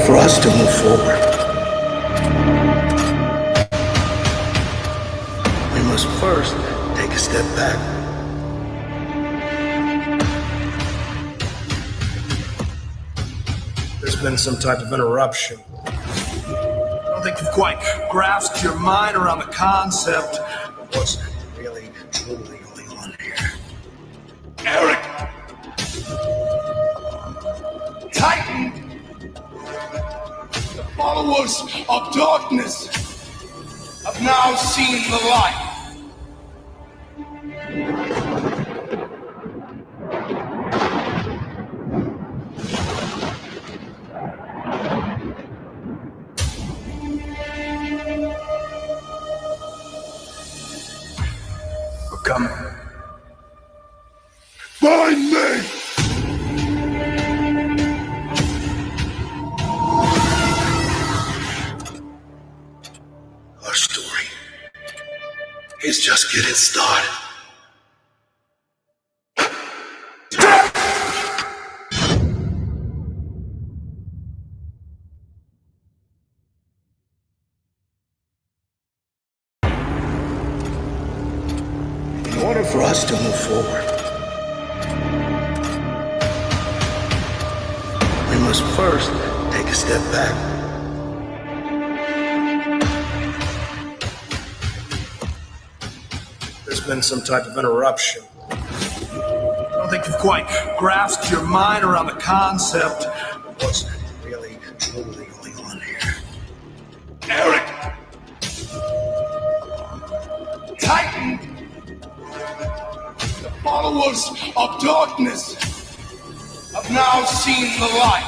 for us to move forward, we must first take a step back. There's been some type of interruption. I don't think you've quite grasped your mind around the concept of what's really, truly going on here. Eric! Titan! The followers of darkness have now seen the light. We're coming. Find me! Our story is just getting started. In order for us to move forward, we must first take a step back. There's been some type of interruption. I don't think you've quite grasped your mind around the concept of what's really, truly going on here. Eric! Titan! The followers of darkness have now seen the light.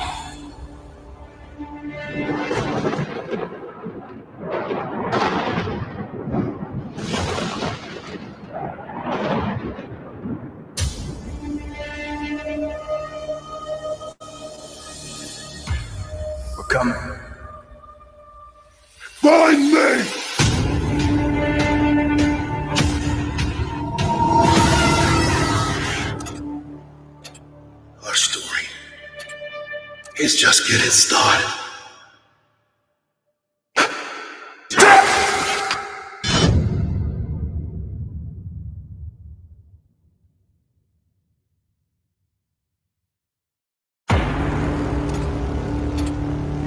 We're coming. Find me! Our story is just getting started.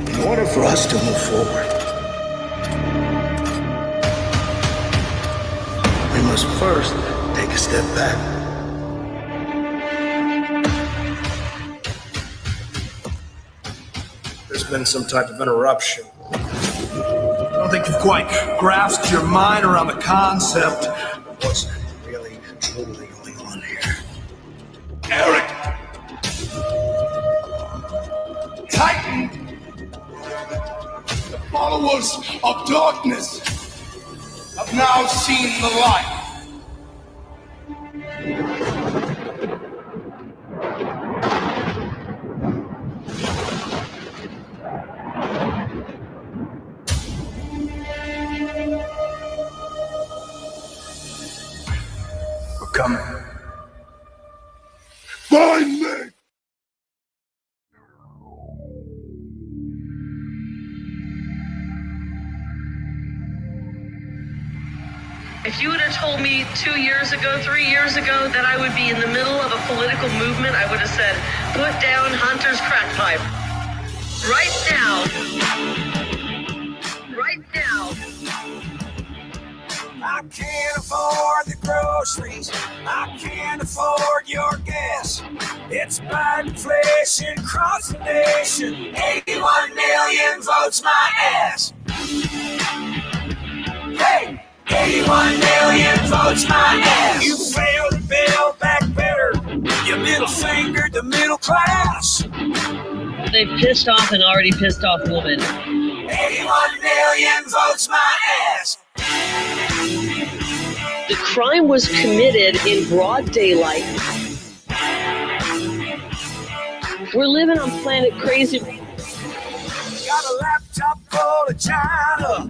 In order for us to move forward, we must first take a step back. There's been some type of interruption. I don't think you've quite grasped your mind around the concept of what's really, truly going on here. Eric! Titan! The followers of darkness have now seen the light. We're coming. Find me! If you would have told me 2 years ago, 3 years ago, that I would be in the middle of a political movement, I would have said, put down Hunter's crack pipe. Right now. Right now. I can't afford the groceries. I can't afford your gas. It's Biden inflation across the nation. 81 million votes my ass. Hey! 81 million votes my ass. You failed to build back better. You middle fingered the middle class. They've pissed off an already pissed off woman. 81 million votes my ass. The crime was committed in broad daylight. We're living on planet crazy. Got a laptop full of China,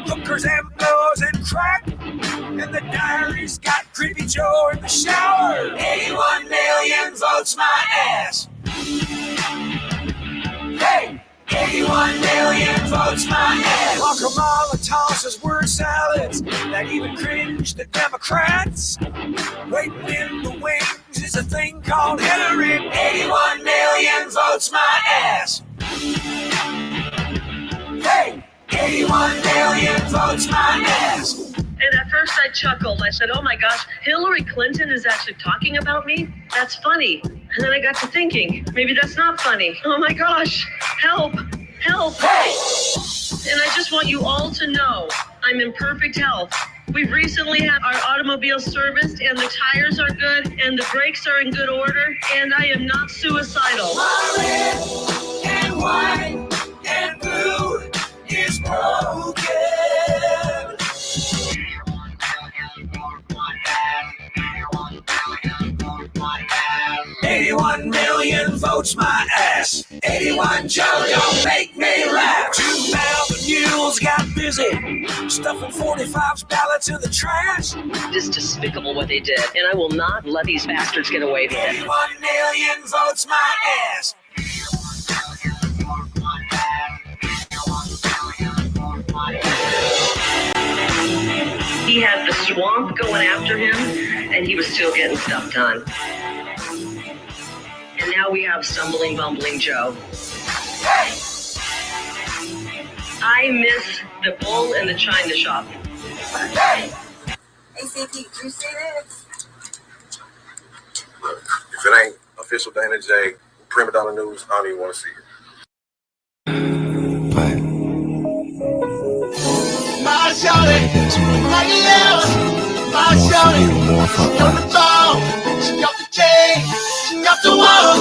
hookers and blows and crack, and the diary's got Creepy Joe in the shower. 81 million votes my ass. Hey, 81 81 million votes my ass. While Kamala tosses word salads that even cringe the Democrats. Waiting in the wings is a thing called Hillary. 81 million votes my ass. Hey, 81 million votes my ass. And at first I chuckled. I said, oh my gosh, Hillary Clinton is actually talking about me? That's funny. And then I got to thinking, maybe that's not funny. Oh my gosh, help, help. Hey! And I just want you all to know I'm in perfect health. We've recently had our automobile serviced and the tires are good and the brakes are in good order and I am not suicidal. Red and white and blue is broken. 81 million votes my ass. 81 Joe, don't make me laugh. 2 mountain mules got busy stuffing 45's ballots in the trash. It's despicable what they did, and I will not let these bastards get away with it. 81 million votes my ass. He had the swamp going after him, and he was still getting stuff done. And now we have stumbling, bumbling Joe. I miss the bull in the china shop. Hey, CP, did you see this? Look, if it ain't official Dana J, Prima Donna News, I don't even want to see it. But My shawty, there's more. my love, my More for shawty. you, more for She got the us. ball, she got the chain, she got the wall.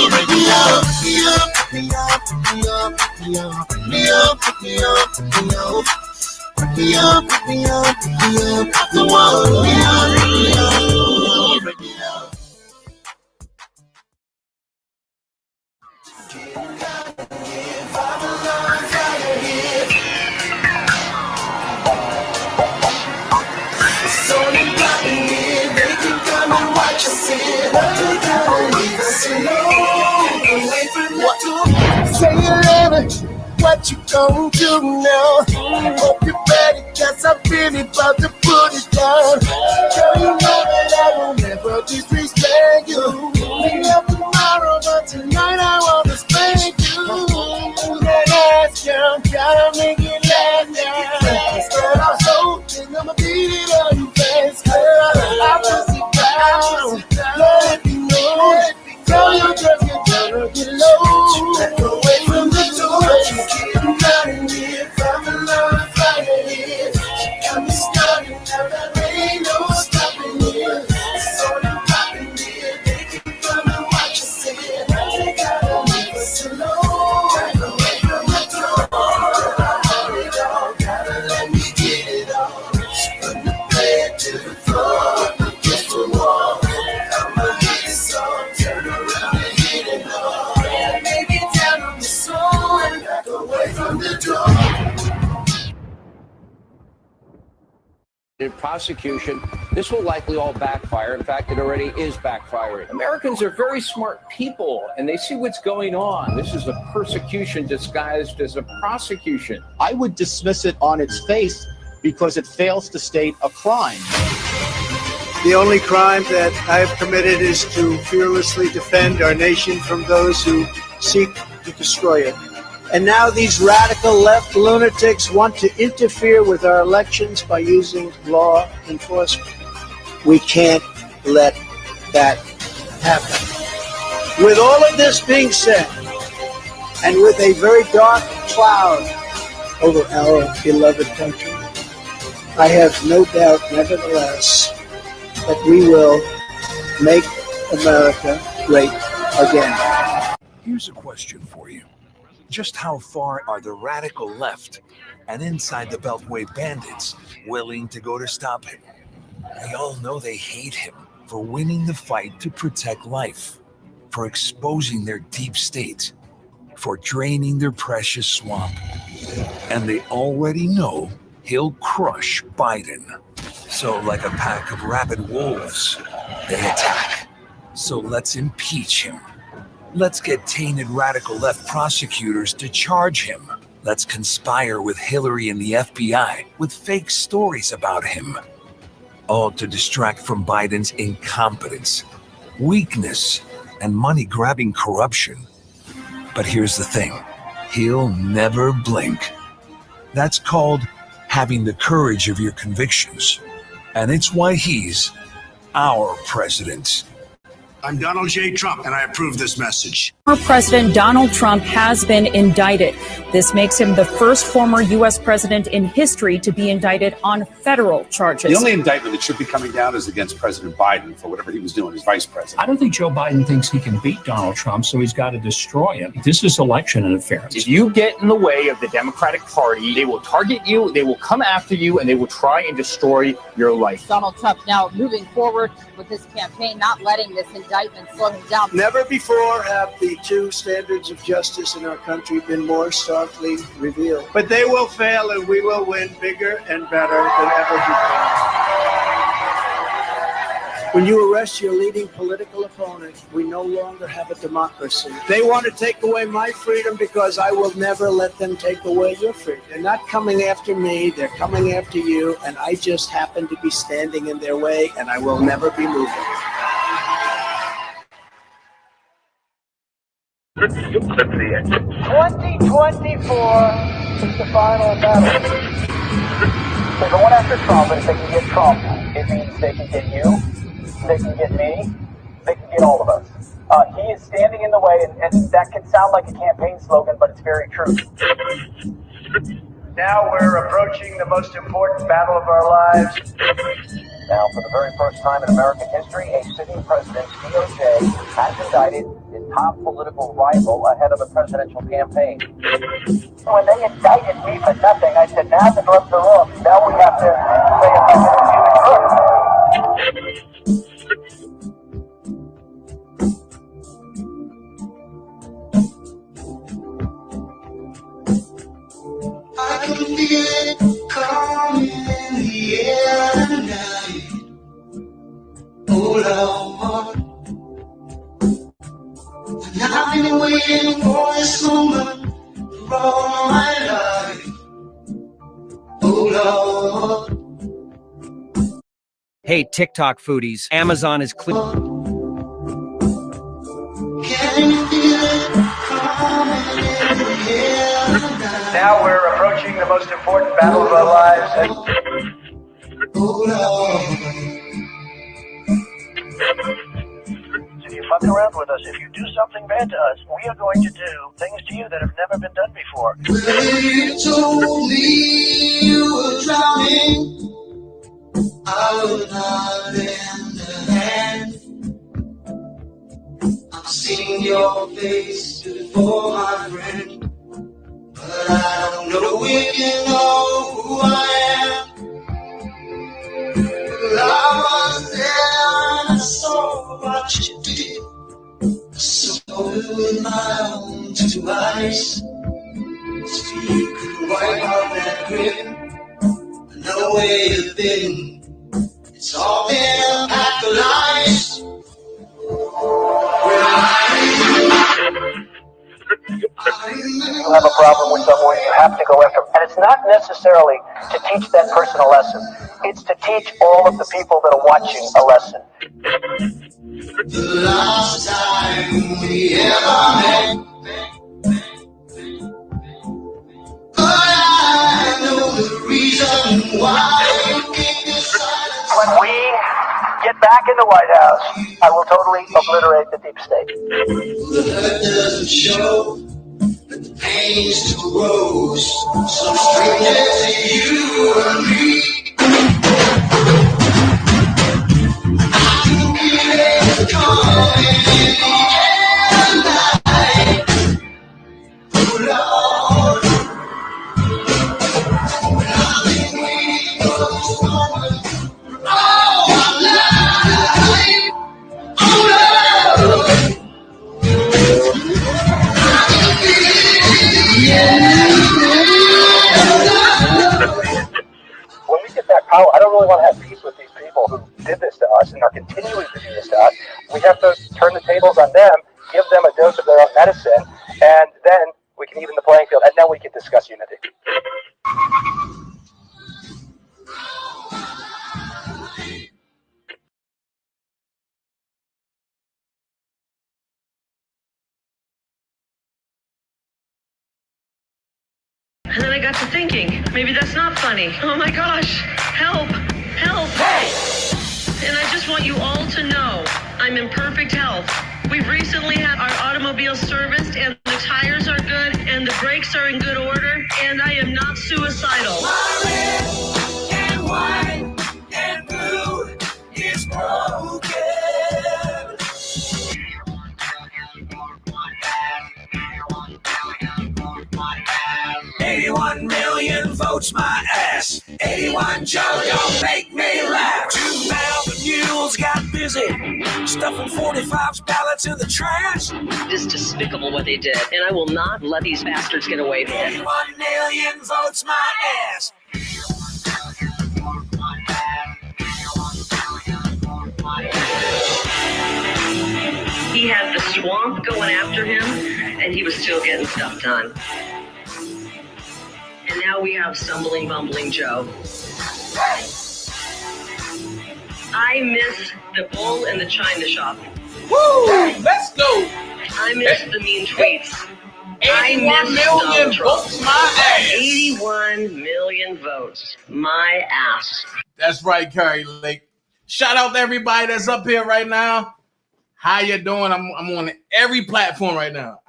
Break me up, me up, me up, me up, me up, me up, me up, me up. Me up, me up, me up, up the wall. Me up, break me up. Say you love it, what you gon' do now? Hope you're ready, cause I'm really about to put it down. Girl, you know that I will never disrespect you. Maybe up tomorrow, but tonight I wanna spank you. That ass, girl, gotta make it last now. Girl, I'm so thin, I'ma beat it on you fast, girl. I'll just sit down, let it be known. Tell your girls get down or get low. Back away from the door. You keep out in here. From the line, flying here. She got me started. Now there ain't no stopping here. It's on and popping here. They keep coming, watch you see it. They gotta leave us alone. Back away from the door. I want it all. Gotta let me get it all. From the bed to the floor. Against the wall. I'ma get it all. Turn around and hit it all. Make it down on the soul and back away from the door. In prosecution, this will likely all backfire. In fact, it already is backfiring. Americans are very smart people, and they see what's going on. This is a persecution disguised as a prosecution. I would dismiss it on its face because it fails to state a crime. The only crime that I have committed is to fearlessly defend our nation from those who seek to destroy it. And now these radical left lunatics want to interfere with our elections by using law enforcement. We can't let that happen. With all of this being said, and with a very dark cloud over our beloved country, I have no doubt, nevertheless, that we will make America great again. Here's a question for you. Just how far are the radical left and inside the Beltway bandits willing to go to stop him? We all know they hate him for winning the fight to protect life, for exposing their deep state, for draining their precious swamp. And they already know he'll crush Biden. So like a pack of rabid wolves, they attack. So let's impeach him. Let's get tainted radical left prosecutors to charge him. Let's conspire with Hillary and the FBI with fake stories about him. All to distract from Biden's incompetence, weakness, and money-grabbing corruption. But here's the thing. He'll never blink. That's called having the courage of your convictions. And it's why he's our president. I'm Donald J. Trump, and I approve this message. Former President Donald Trump has been indicted. This makes him the first former U.S. president in history to be indicted on federal charges. The only indictment that should be coming down is against President Biden for whatever he was doing as vice president. I don't think Joe Biden thinks he can beat Donald Trump, so he's got to destroy him. This is election interference. If you get in the way of the Democratic Party, they will target you, they will come after you, and they will try and destroy your life. Donald Trump now moving forward with his campaign, not letting this indictment slow him down. Never before have the two standards of justice in our country been more starkly revealed. But they will fail and we will win bigger and better than ever before. When you arrest your leading political opponent, we no longer have a democracy. They want to take away my freedom because I will never let them take away your freedom. They're not coming after me, they're coming after you, and I just happen to be standing in their way, and I will never be moving. 2024 is the final battle. They're going after Trump, and if they can get Trump, it means they can get you, they can get me, they can get all of us. He is standing in the way, and that can sound like a campaign slogan, but it's very true. Now we're approaching the most important battle of our lives. Now, for the very first time in American history, a sitting president's DOJ has indicted his top political rival ahead of a presidential campaign. When they indicted me for nothing, I said, now the gloves are off. Now we have to say if I'm going to do the truth. I can feel it coming in the air tonight. Oh Lord, and I've been waiting for this moment for all my life. Oh Lord. Hey, TikTok foodies, Amazon is clear. Can you feel it coming in the air tonight? Now we're approaching the most important battle of our lives. Oh Lord. If you fuck around with us, if you do something bad to us, we are going to do things to you that have never been done before. When you told me you were drowning, I would not lend a hand. I've seen your face before, my friend, but I don't know if you know who I am. Well, I was there and I saw what you did. I saw it with my own two eyes. So you could wipe out that grin. I know where you've been. It's all been a pack of lies. You have a problem with someone, you have to go after them. And it's not necessarily to teach that person a lesson. It's to teach all of the people that are watching a lesson. The last time we ever met, but I know the reason why you keep this silence. When we get back in the White House, I will totally obliterate the deep state. The hurt doesn't show, but the pain still grows. Some strangers to you and me. I can feel it coming in the air tonight. Oh Lord, when I've been waiting for this moment for all my life. Oh Lord. When we get that power, I don't really want to have peace with these people who did this to us and are continuing to do this to us. We have to turn the tables on them give them a dose of their own medicine, and then we can even the playing field, and then we can discuss unity. And then I got to thinking, maybe that's not funny. Oh my gosh, help, help. And I just want you all to know I'm in perfect health. We've recently had our automobile serviced and the tires are good and the brakes are in good order and I am not suicidal. My red and white and blue is broken. 81 million votes my ass. 81 Joe, don't make me laugh. 2 Mountain Mules got busy stuffing 45's ballots in the trash. It's despicable what they did, and I will not let these bastards get away with it. 81 million votes my ass. He had the swamp going after him, and he was still getting stuff done. And now we have stumbling, bumbling Joe. I miss the bull in the china shop. Woo! Let's go! I miss the mean tweets. 81 million votes my ass. 81 million votes my ass. That's right, Curry Lake. Shout out to everybody that's up here right now. How you doing? I'm on every platform right now.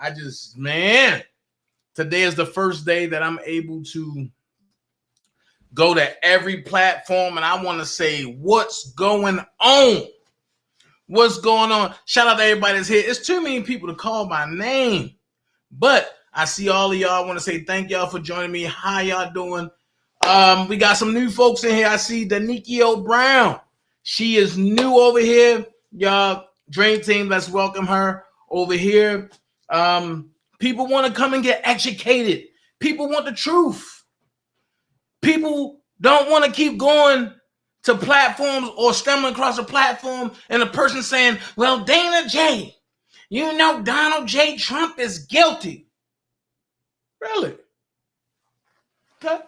Today is the first day that I'm able to go to every platform, and I want to say what's going on. What's going on? Shout out to everybody that's here. It's too many people to call my name, but I see all of y'all. I want to say thank y'all for joining me. How y'all doing? We got some new folks in here. I see Danikio Brown. She is new over here. Y'all, Dream Team, let's welcome her over here. People want to come and get educated. People want the truth. People don't want to keep going to platforms or stumbling across a platform and a person saying, well, Dana J, you know Donald J. Trump is guilty. Really? Okay.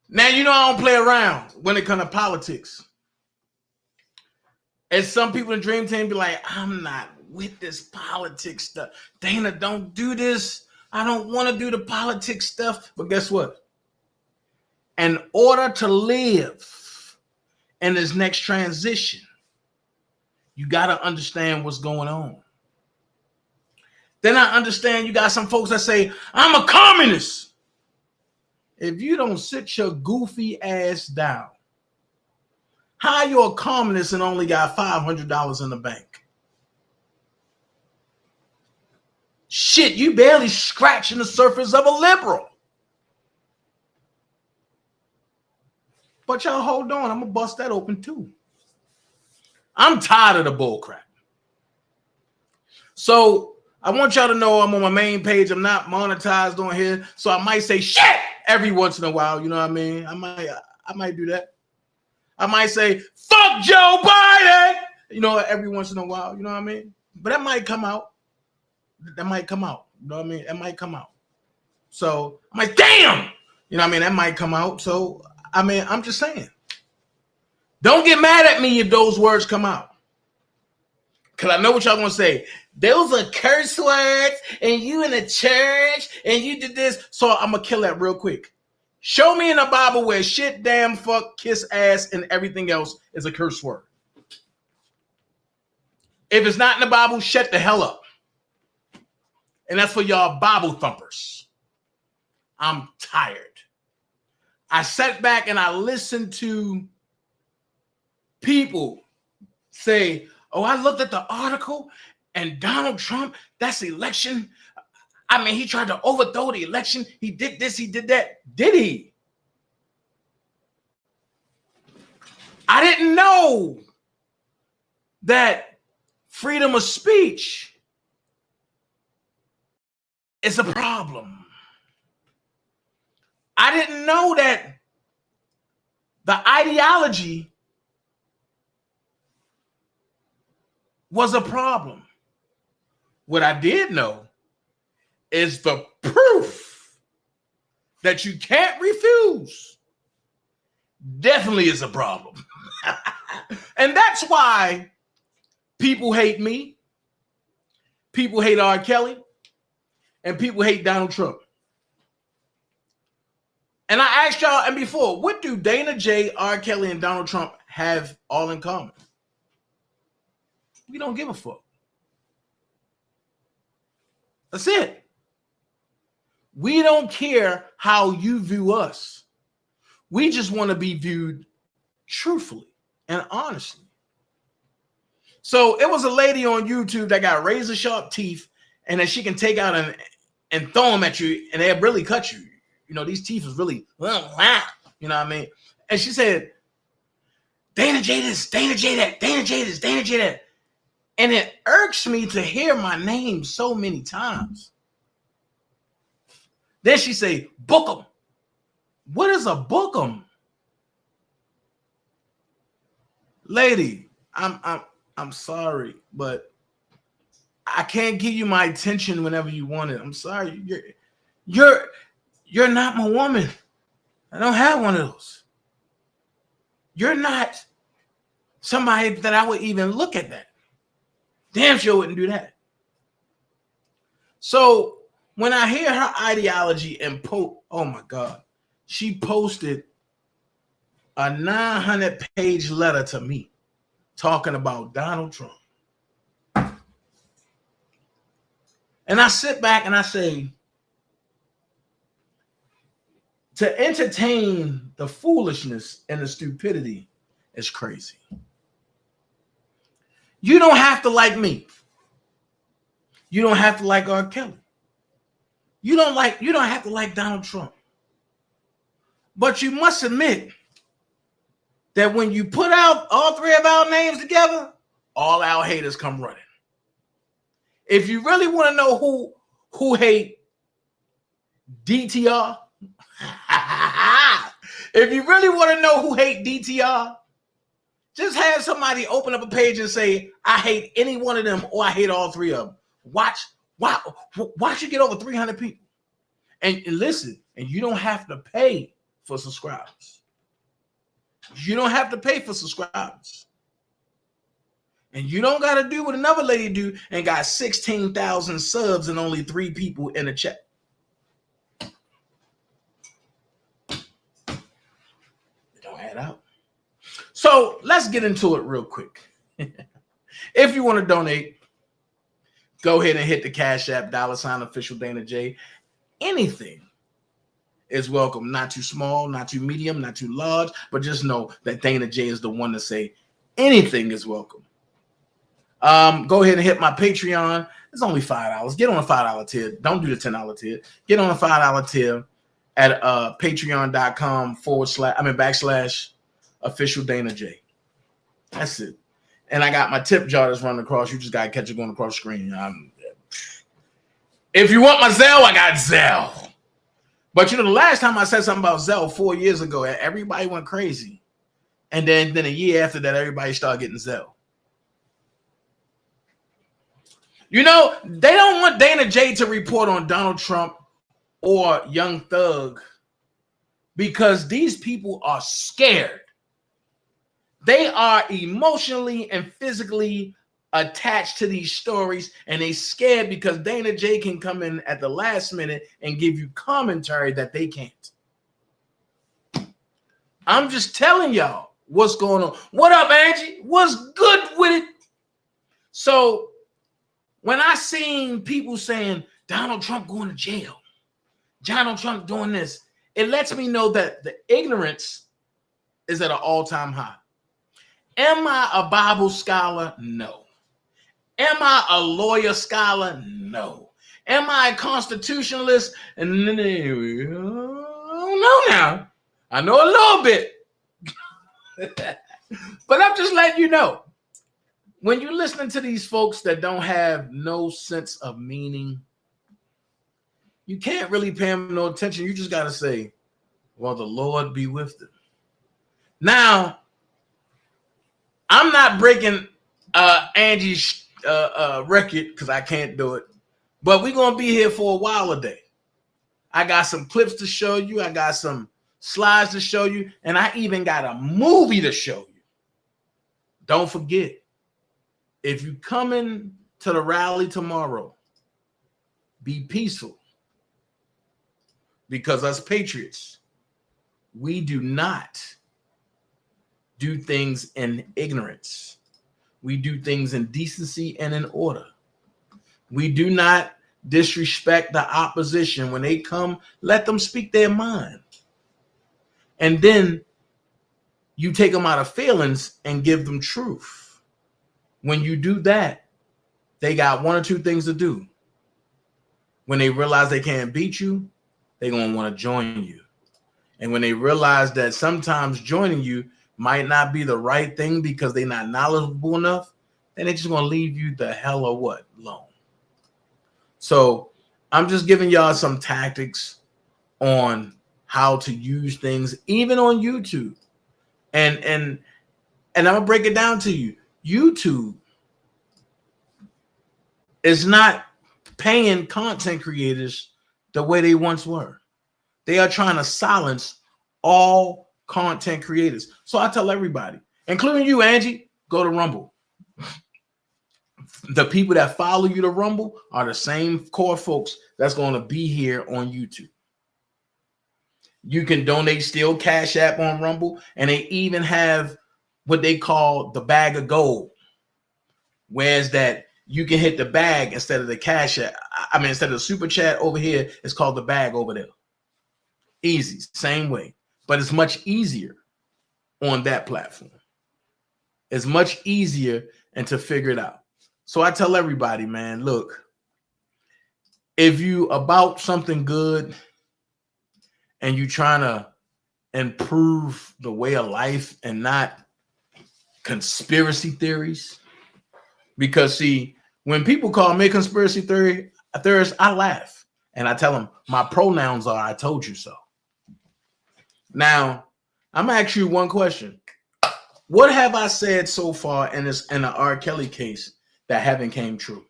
Now, you know I don't play around when it comes to politics. And some people in Dream Team be like, I'm not with this politics stuff. Dana, don't do this. I don't want to do the politics stuff. But guess what? In order to live in this next transition, you got to understand what's going on. Then I understand you got some folks that say, I'm a communist. If you don't sit your goofy ass down, how you a communist and only got $500 in the bank? Shit, you barely scratching the surface of a liberal. But y'all hold on, I'm gonna bust that open too. I'm tired of the bull crap. So I want y'all to know I'm on my main page. I'm not monetized on here, so I might say shit every once in a while. You know what I mean? I might do that. I might say fuck Joe Biden. You know, every once in a while. You know what I mean? But that might come out. That might come out. You know what I mean? That might come out. So I'm like, damn. You know what I mean? That might come out. So I mean, I'm just saying. Don't get mad at me if those words come out. Because I know what y'all going to say. Those are curse words, and you in the church, and you did this. So I'm going to kill that real quick. Show me in the Bible where shit, damn, fuck, kiss, ass, and everything else is a curse word. If it's not in the Bible, shut the hell up. And that's for y'all Bible thumpers. I'm tired. I sat back and I listened to people say, oh, I looked at the article and Donald Trump, that's election. I mean, he tried to overthrow the election. He did this, he did that. Did he? I didn't know that freedom of speech is a problem. I didn't know that the ideology was a problem. What I did know is the proof that you can't refuse definitely is a problem. And that's why people hate me, people hate R. Kelly, and people hate Donald Trump. And I asked y'all, and before, what do Dana J, R. Kelly, and Donald Trump have all in common? We don't give a fuck. That's it. We don't care how you view us. We just want to be viewed truthfully and honestly. So it was a lady on YouTube that got razor sharp teeth, and that she can take out and throw them at you, and they'll really cut you. You know, these teeth is really, you know what I mean? And she said, Dana J this, Dana J that, Dana J this, Dana J that. And it irks me to hear my name so many times. Then she say, book them. What is a book 'em? Lady, I'm sorry, but I can't give you my attention whenever you want it. I'm sorry. You're not my woman. I don't have one of those. You're not somebody that I would even look at that. Damn sure wouldn't do that. So when I hear her ideology and oh my God, she posted a 900-page letter to me talking about Donald Trump. And I sit back and I say, to entertain the foolishness and the stupidity is crazy. You don't have to like me. You don't have to like R. Kelly. You don't have to like Donald Trump. But you must admit that when you put out all three of our names together, all our haters come running. If you really want to know who hate DTR, if you really want to know who hate DTR, just have somebody open up a page and say, I hate any one of them, or I hate all three of them. Watch you get over 300 people. And listen, and you don't have to pay for subscribers. You don't have to pay for subscribers. And you don't got to do what another lady do and got 16,000 subs and only 3 people in the chat. It don't add up. So let's get into it real quick. If you want to donate, go ahead and hit the Cash App, $officialdanaJ. Anything is welcome. Not too small, not too medium, not too large, but just know that Dana J is the one to say anything is welcome. Go ahead and hit my Patreon. It's only $5. Get on a $5 tier. Don't do the $10 tier. Get on a $5 tier at patreon.com// OfficialDanaJay. That's it. And I got my tip jar that's running across. You just got to catch it going across the screen. If you want my Zelle, I got Zelle. But you know, the last time I said something about Zelle 4 years ago, everybody went crazy. And then a year after that, everybody started getting Zelle. You know, they don't want Dana J to report on Donald Trump or Young Thug because these people are scared. They are emotionally and physically attached to these stories, and they scared because Dana J can come in at the last minute and give you commentary that they can't. I'm just telling y'all what's going on. What up, Angie? What's good with it? So when I seen people saying Donald Trump going to jail, Donald Trump doing this, it lets me know that the ignorance is at an all-time high. Am I a Bible scholar? No. Am I a lawyer scholar? No. Am I a constitutionalist? I don't know now. I know a little bit. But I'm just letting you know. When you're listening to these folks that don't have no sense of meaning, you can't really pay them no attention. You just got to say, well, the Lord be with them. Now, I'm not breaking Angie's record because I can't do it. But we're gonna be here for a while today. I got some clips to show you. I got some slides to show you, and I even got a movie to show you. Don't forget, if you coming to the rally tomorrow, be peaceful. Because us patriots, we do not do things in ignorance. We do things in decency and in order. We do not disrespect the opposition. When they come, let them speak their mind. And then you take them out of feelings and give them truth. When you do that, they got one or two things to do. When they realize they can't beat you, they're going to want to join you. And when they realize that sometimes joining you might not be the right thing because they're not knowledgeable enough, then they're just going to leave you the hell or what alone. So I'm just giving y'all some tactics on how to use things, even on YouTube. And I'm going to break it down to you. YouTube is not paying content creators the way they once were. They are trying to silence all content creators. So I tell everybody, including you, Angie, go to Rumble. The people that follow you to Rumble are the same core folks that's going to be here on YouTube. You can donate still Cash App on Rumble, and they even have what they call the bag of gold. Whereas that you can hit the bag instead of the Cash App. I mean, instead of the super chat over here, it's called the bag over there. Easy, same way. But it's much easier on that platform. It's much easier and to figure it out. So I tell everybody, man, look, if you about something good and you trying to improve the way of life and not conspiracy theories, because see, when people call me conspiracy theorists, I laugh and I tell them my pronouns are I told you so. Now, I'm gonna ask you one question. What have I said so far in the R. Kelly case that haven't came true?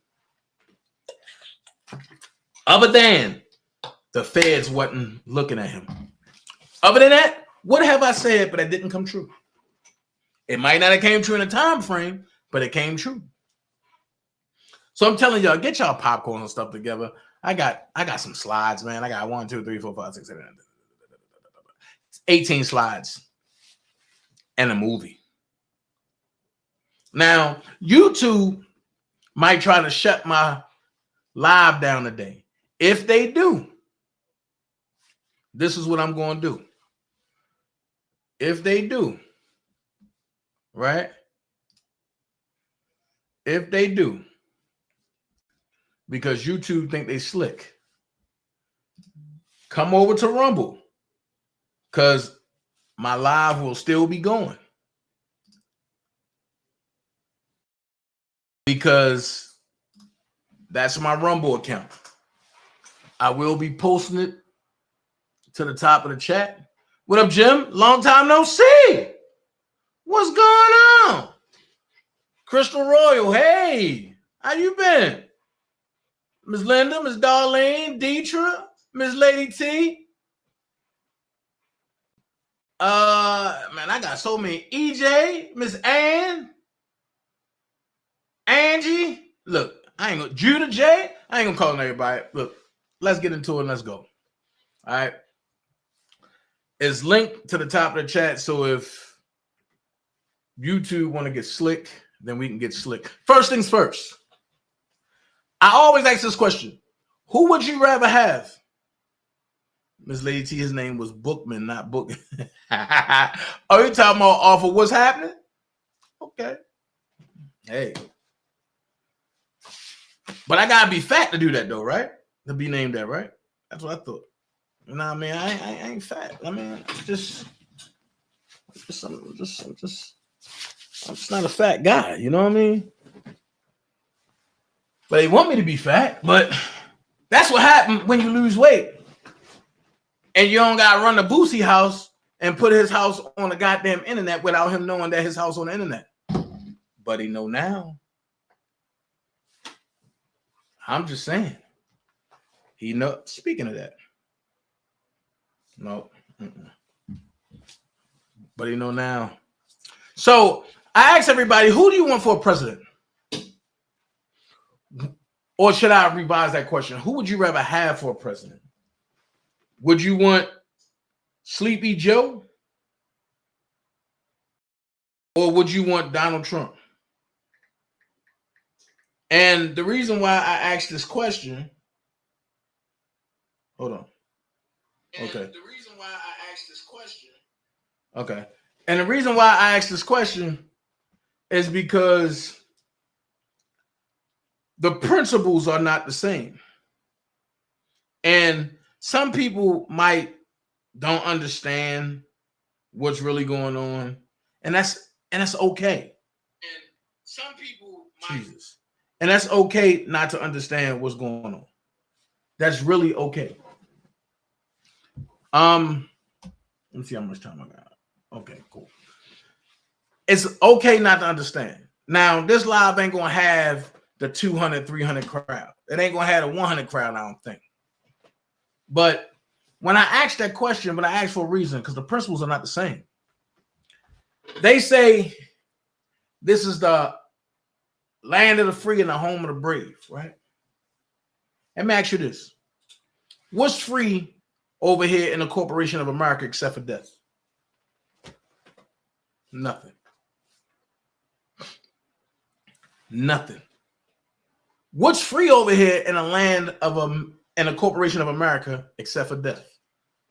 Other than the feds wasn't looking at him. Other than that, what have I said but that didn't come true? It might not have came true in a time frame, but it came true. So I'm telling y'all, get y'all popcorn and stuff together. I got some slides, man. I got 1, 2, 3, 4, 5, 6, 7, 18 slides and a movie. Now, YouTube might try to shut my live down today. If they do, this is what I'm going to do. If they do, right? If they do, because YouTube think they slick, come over to Rumble because my live will still be going. Because that's my Rumble account. I will be posting it to the top of the chat. What up, Jim? Long time no see. What's going on? Crystal Royal, hey, how you been? Miss Linda, Miss Darlene, Deetra, Miss Lady T. Man, I got so many. EJ, Miss Ann, Angie. Look, I ain't gonna Judah J. I ain't gonna call everybody. Look, let's get into it and let's go. All right. It's linked to the top of the chat. So if YouTube want to get slick, then we can get slick. First things first. I always ask this question. Who would you rather have? Miss Lady T, his name was Bookman, not Book. Oh, you talking about off of what's happening? Okay. Hey. But I gotta be fat to do that though, right? To be named that, right? That's what I thought. You know what I mean? I ain't fat. I mean, I'm just not a fat guy. You know what I mean? But they want me to be fat. But that's what happened when you lose weight, and you don't gotta run the Boosie house and put his house on the goddamn internet without him knowing that his house on the internet. But he know now. I'm just saying. He know. Speaking of that, no, but you know now. So I asked everybody, who do you want for a president? Or should I revise that question? Who would you rather have for a president? Would you want Sleepy Joe? Or would you want Donald Trump? And the reason why I asked this question, hold on. Okay. And the reason why I asked this question, okay. And the reason why I asked this question is because the principles are not the same. And some people might don't understand what's really going on. And that's okay. And some people might, Jesus. And that's okay not to understand what's going on. That's really okay. Let me see how much time I got. Okay, cool. It's okay not to understand. Now, this live ain't gonna have the 200, 300 crowd. It ain't gonna have a 100 crowd, I don't think. But when I asked that question, but I asked for a reason, because the principles are not the same. They say this is the land of the free and the home of the brave, right? Let me ask you this. What's free over here in the Corporation of America except for death? Nothing. Nothing. What's free over here in a land of in a Corporation of America except for death?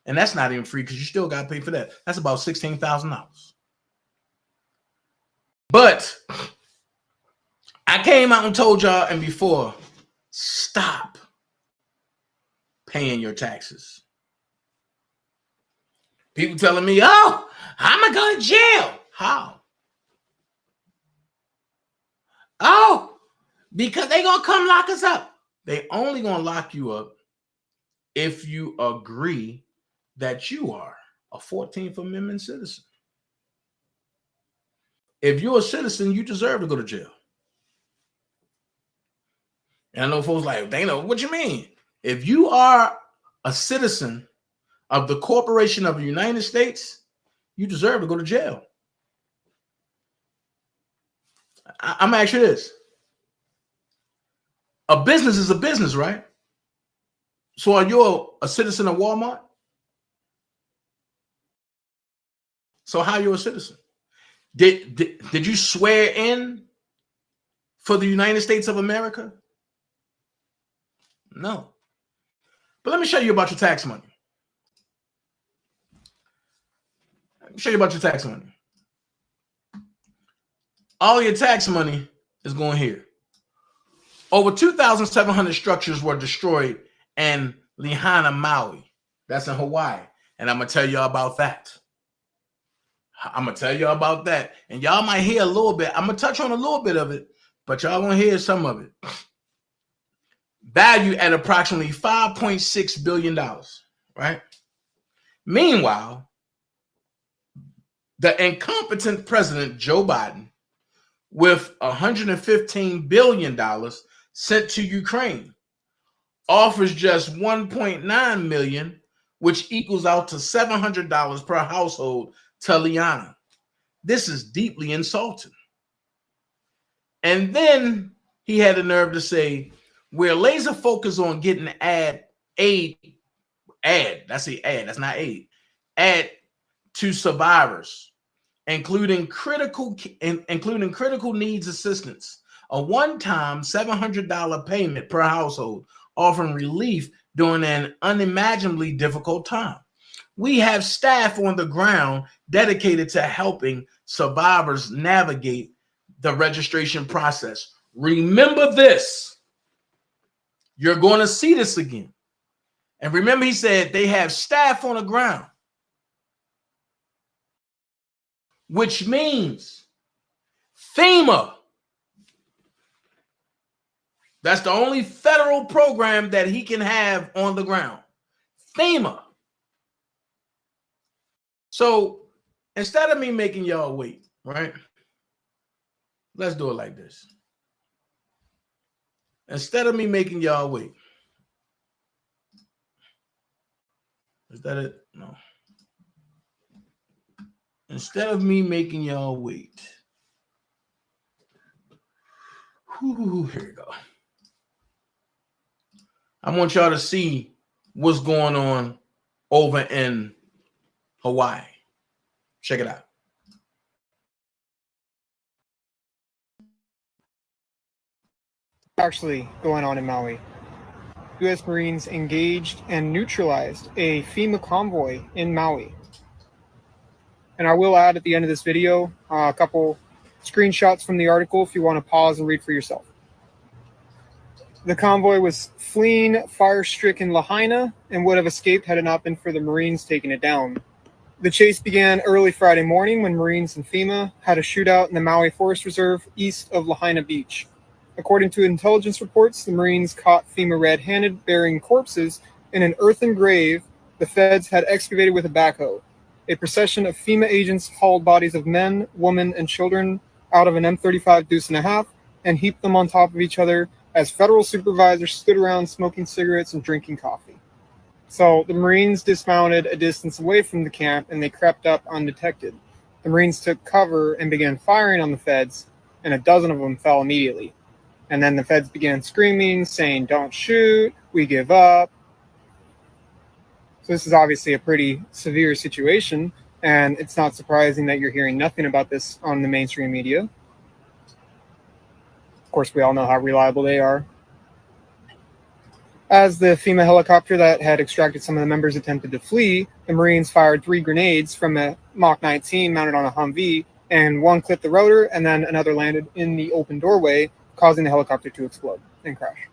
And that's not even free because you still got to pay for that. That's about $16,000. But I came out and told y'all and before, stop paying your taxes. People telling me, oh, I'm going to go to jail. How? Oh, because they going to come lock us up. They only going to lock you up if you agree that you are a 14th Amendment citizen. If you're a citizen, you deserve to go to jail. And I know folks like, Dana, what you mean? If you are a citizen of the Corporation of the United States, you deserve to go to jail. I'm going to ask you this. A business is a business, right? So are you a citizen of Walmart? So how are you a citizen? Did you swear in for the United States of America? No. But let me show you about your tax money. Let me show you about your tax money. All your tax money is going here. Over 2,700 structures were destroyed in Lahaina, Maui. That's in Hawaii. And I'm going to tell y'all about that. And y'all might hear a little bit. I'm going to touch on a little bit of it, but y'all going to hear some of it. Valued at approximately $5.6 billion, right? Meanwhile, the incompetent president, Joe Biden, with $115 billion sent to Ukraine, offers just $1.9 million, which equals out to $700 per household to Liana. This is deeply insulting. And then he had the nerve to say, we're laser focused on getting aid to survivors, including critical needs assistance, a one-time $700 payment per household, offering relief during an unimaginably difficult time. We have staff on the ground dedicated to helping survivors navigate the registration process. Remember this. You're going to see this again. And remember, he said they have staff on the ground, which means FEMA. That's the only federal program that he can have on the ground. FEMA. So instead of me making y'all wait, right? Let's do it like this. Instead of me making y'all wait. Is that it? No. Instead of me making y'all wait. Here we go. I want y'all to see what's going on over in Hawaii. Check it out. Actually going on in Maui. U.S. Marines engaged and neutralized a FEMA convoy in Maui. And I will add at the end of this video a couple screenshots from the article if you want to pause and read for yourself. The convoy was fleeing fire-stricken Lahaina and would have escaped had it not been for the Marines taking it down. The chase began early Friday morning when Marines and FEMA had a shootout in the Maui Forest Reserve east of Lahaina Beach. According to intelligence reports, the Marines caught FEMA red-handed burying corpses in an earthen grave the feds had excavated with a backhoe. A procession of FEMA agents hauled bodies of men, women, and children out of an M35 Deuce and a half and heaped them on top of each other as federal supervisors stood around smoking cigarettes and drinking coffee. So the Marines dismounted a distance away from the camp and they crept up undetected. The Marines took cover and began firing on the feds, and a dozen of them fell immediately. And then the feds began screaming, saying, "Don't shoot, we give up." So this is obviously a pretty severe situation, and it's not surprising that you're hearing nothing about this on the mainstream media. Of course, we all know how reliable they are. As the FEMA helicopter that had extracted some of the members attempted to flee, the Marines fired 3 grenades from a Mach 19 mounted on a Humvee, and one clipped the rotor, and then another landed in the open doorway, causing the helicopter to explode and crash.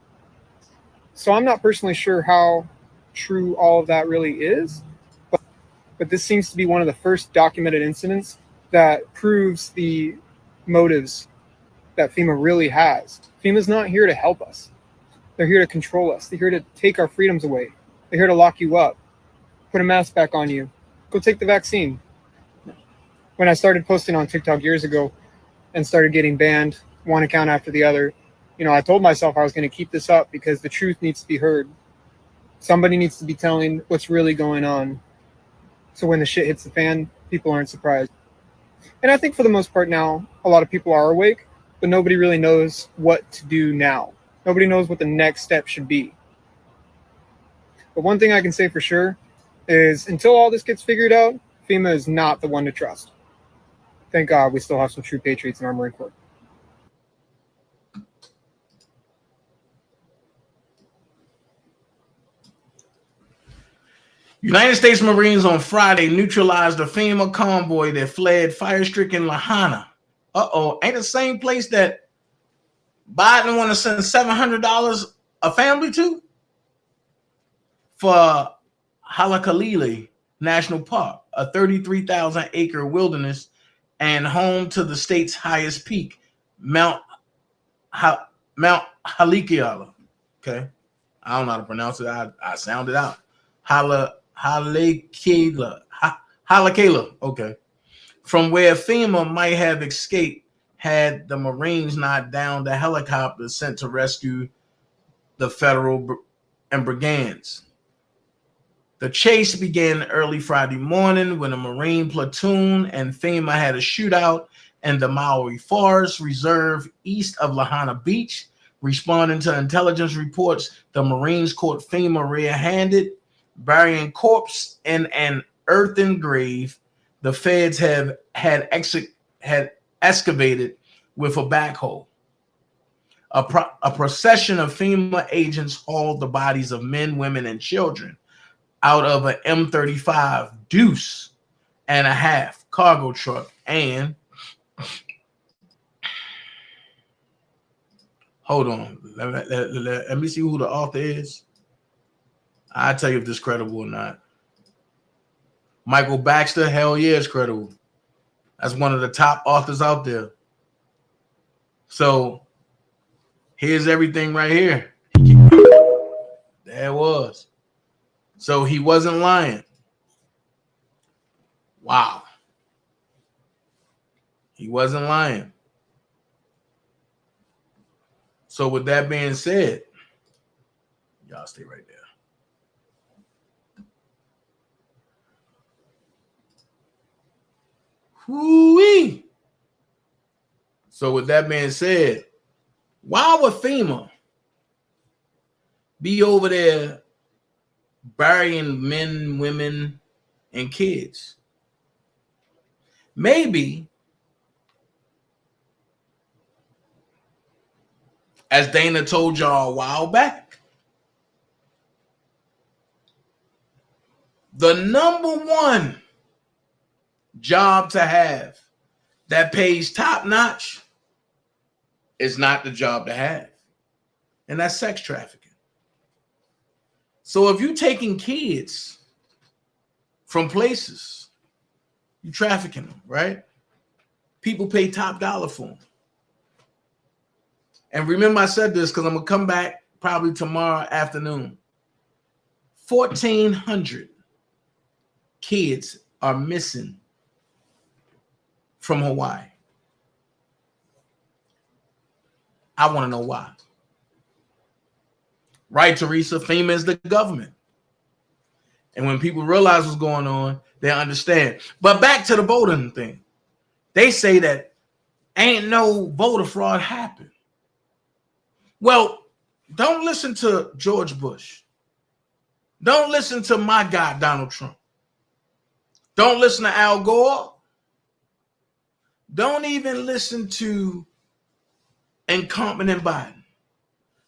So I'm not personally sure how true all of that really is, but this seems to be one of the first documented incidents that proves the motives that FEMA really has. FEMA's not here to help us. They're here to control us. They're here to take our freedoms away. They're here to lock you up, put a mask back on you, go take the vaccine. When I started posting on TikTok years ago and started getting banned, one account after the other, I told myself I was going to keep this up because the truth needs to be heard. Somebody needs to be telling what's really going on. So when the shit hits the fan, people aren't surprised. And I think for the most part now, a lot of people are awake, but nobody really knows what to do now. Nobody knows what the next step should be. But one thing I can say for sure is until all this gets figured out, FEMA is not the one to trust. Thank God we still have some true patriots in our Marine Corps. United States Marines on Friday neutralized a FEMA convoy that fled fire-stricken Lahaina. Ain't the same place that Biden want to send $700 a family to? For Halakalili National Park, a 33,000-acre wilderness and home to the state's highest peak, Mount Haleakala. Okay, I don't know how to pronounce it. I sounded out. Haleakala. Okay, from where FEMA might have escaped had the Marines not downed the helicopter sent to rescue the federal and brigands. The chase began early Friday morning when a Marine platoon and FEMA had a shootout in the Maui Forest Reserve east of Lahaina Beach. Responding to intelligence reports, the Marines caught FEMA rear-handed, burying corpse in an earthen grave the feds had excavated with a backhoe. A procession of FEMA agents hauled the bodies of men, women, and children out of an M35 Deuce and a half cargo truck. And hold on, let me see who the author is. I'll tell you if this is credible or not. Michael Baxter, hell yeah, it's credible. That's one of the top authors out there. So here's everything right here. There it was. So he wasn't lying. Wow. He wasn't lying. So with that being said, y'all stay right there. Whoo-wee. So with that being said, why would FEMA be over there burying men, women, and kids? Maybe, as Dana told y'all a while back, the number one job to have that pays top notch is not the job to have, and that's sex trafficking. So if you're taking kids from places, you trafficking them, right? People pay top dollar for them. And remember, I said this because I'm gonna come back probably tomorrow afternoon. 1,400 kids are missing from Hawaii. I want to know why. Right, Teresa? FEMA is the government. And when people realize what's going on, they understand. But back to the voting thing. They say that ain't no voter fraud happened. Well, don't listen to George Bush. Don't listen to my guy, Donald Trump. Don't listen to Al Gore. Don't even listen to incompetent Biden.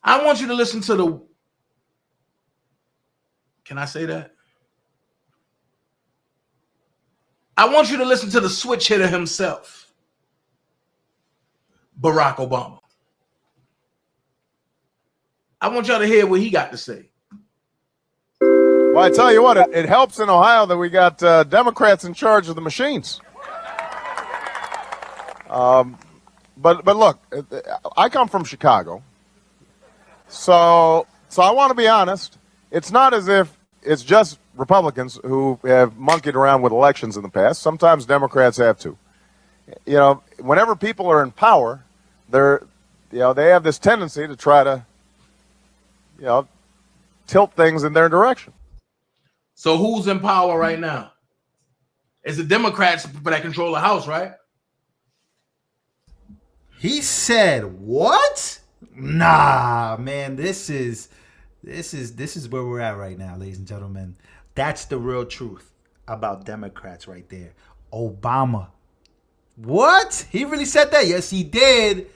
I want you to listen to the, can I say that? I want you to listen to the switch hitter himself, Barack Obama. I want y'all to hear what he got to say. Well, I tell you what, it helps in Ohio that we got Democrats in charge of the machines. But look, I come from Chicago, so I want to be honest. It's not as if it's just Republicans who have monkeyed around with elections in the past. Sometimes Democrats have too. You know, whenever people are in power, they have this tendency to try to, tilt things in their direction. So who's in power right now? It's the Democrats that control the House, right? He said, "What? Nah, man. This is where we're at right now, ladies and gentlemen. That's the real truth about Democrats right there. Obama. What? He really said that? Yes, he did.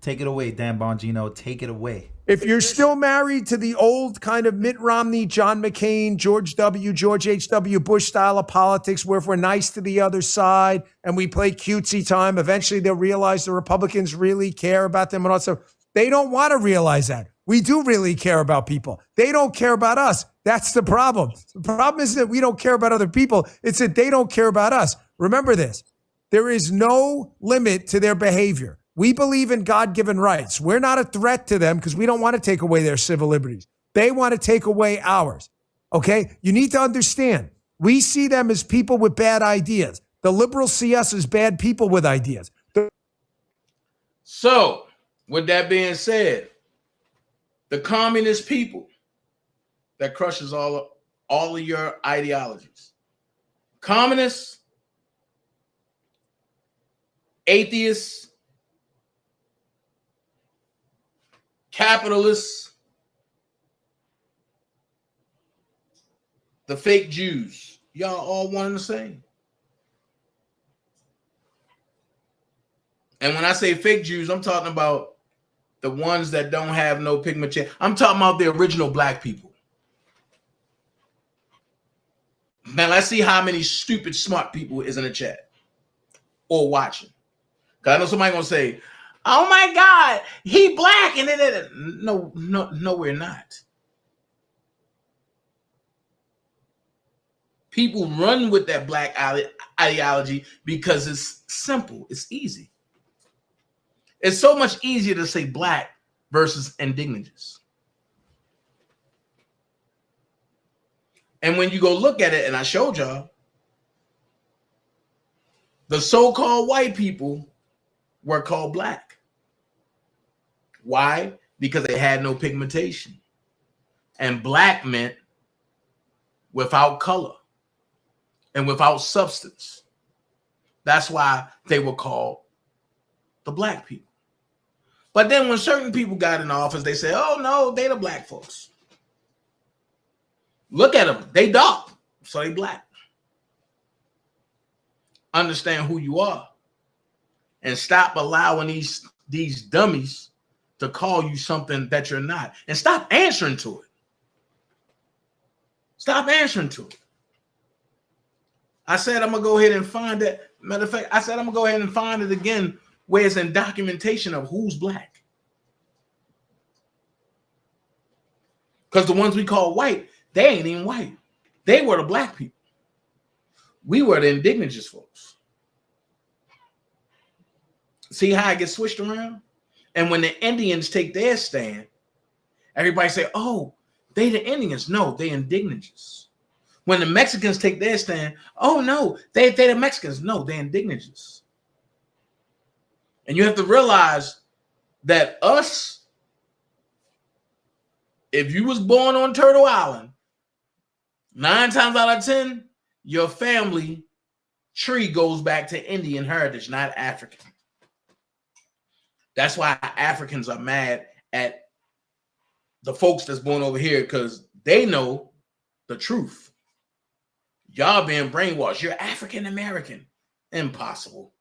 Take it away, Dan Bongino. Take it away. If you're still married to the old kind of Mitt Romney, John McCain, George H.W. Bush style of politics, where if we're nice to the other side and we play cutesy time, eventually they'll realize the Republicans really care about them and all that stuff. They don't want to realize that. We do really care about people. They don't care about us. That's the problem. The problem isn't that we don't care about other people. It's that they don't care about us. Remember this. There is no limit to their behavior. We believe in God-given rights. We're not a threat to them because we don't want to take away their civil liberties. They want to take away ours. Okay? You need to understand. We see them as people with bad ideas. The liberals see us as bad people with ideas. So, with that being said, the communist people that crushes all of your ideologies. Communists, atheists, capitalists, the fake Jews, y'all all one and the same. And when I say fake Jews, I'm talking about the ones that don't have no pigment. I'm talking about the original black people. Now let's see how many stupid smart people is in the chat or watching. Because I know somebody gonna say, "Oh my God, he black," and then no, we're not. People run with that black ideology because it's simple, it's easy. It's so much easier to say black versus indignages. And when you go look at it, and I showed y'all, the so-called white people were called black. Why? because they had no pigmentation. And black meant without color and without substance. That's why they were called the black people. But then when certain people got in office, they said, oh no, they the black folks. Look at them. They dark, so they black. Understand who you are. And stop allowing these dummies to call you something that you're not. And stop answering to it. Stop answering to it. I said I'm going to go ahead and find that. Matter of fact, I said I'm going to go ahead and find it again where it's in documentation of who's black. Because the ones we call white, they ain't even white. They were the black people. We were the indigenous folks. See how it gets switched around? And when the Indians take their stand, everybody say, oh, they the Indians. No, they indigenous. When the Mexicans take their stand, oh no, they the Mexicans. No, they indigenous. And you have to realize that us, if you was born on Turtle Island, 9 times out of 10, your family tree goes back to Indian heritage, not African. That's why Africans are mad at the folks that's born over here, because they know the truth. Y'all being brainwashed. You're African American. Impossible.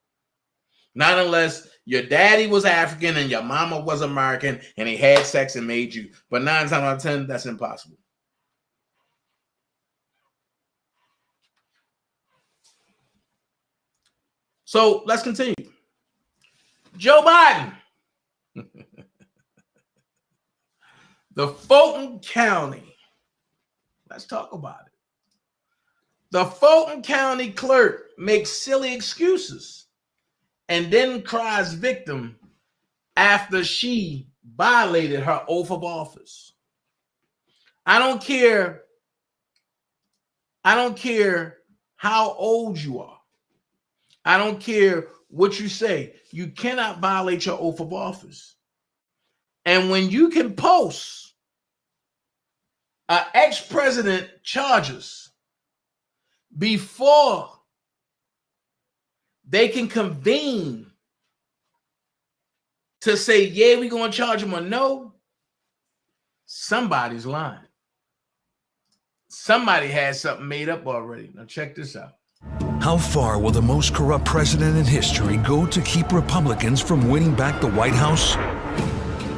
Not unless your daddy was African and your mama was American and he had sex and made you. But 9 times out of 10, that's impossible. So let's continue. Joe Biden. The Fulton County. Let's talk about it. The Fulton County clerk makes silly excuses and then cries victim after she violated her oath of office. I don't care how old you are. I don't care what you say. You cannot violate your oath of office. And when you can post an ex-president charges before they can convene to say, yeah, we're going to charge him, or no, somebody's lying. Somebody has something made up already. Now check this out. How far will the most corrupt president in history go to keep Republicans from winning back the White House?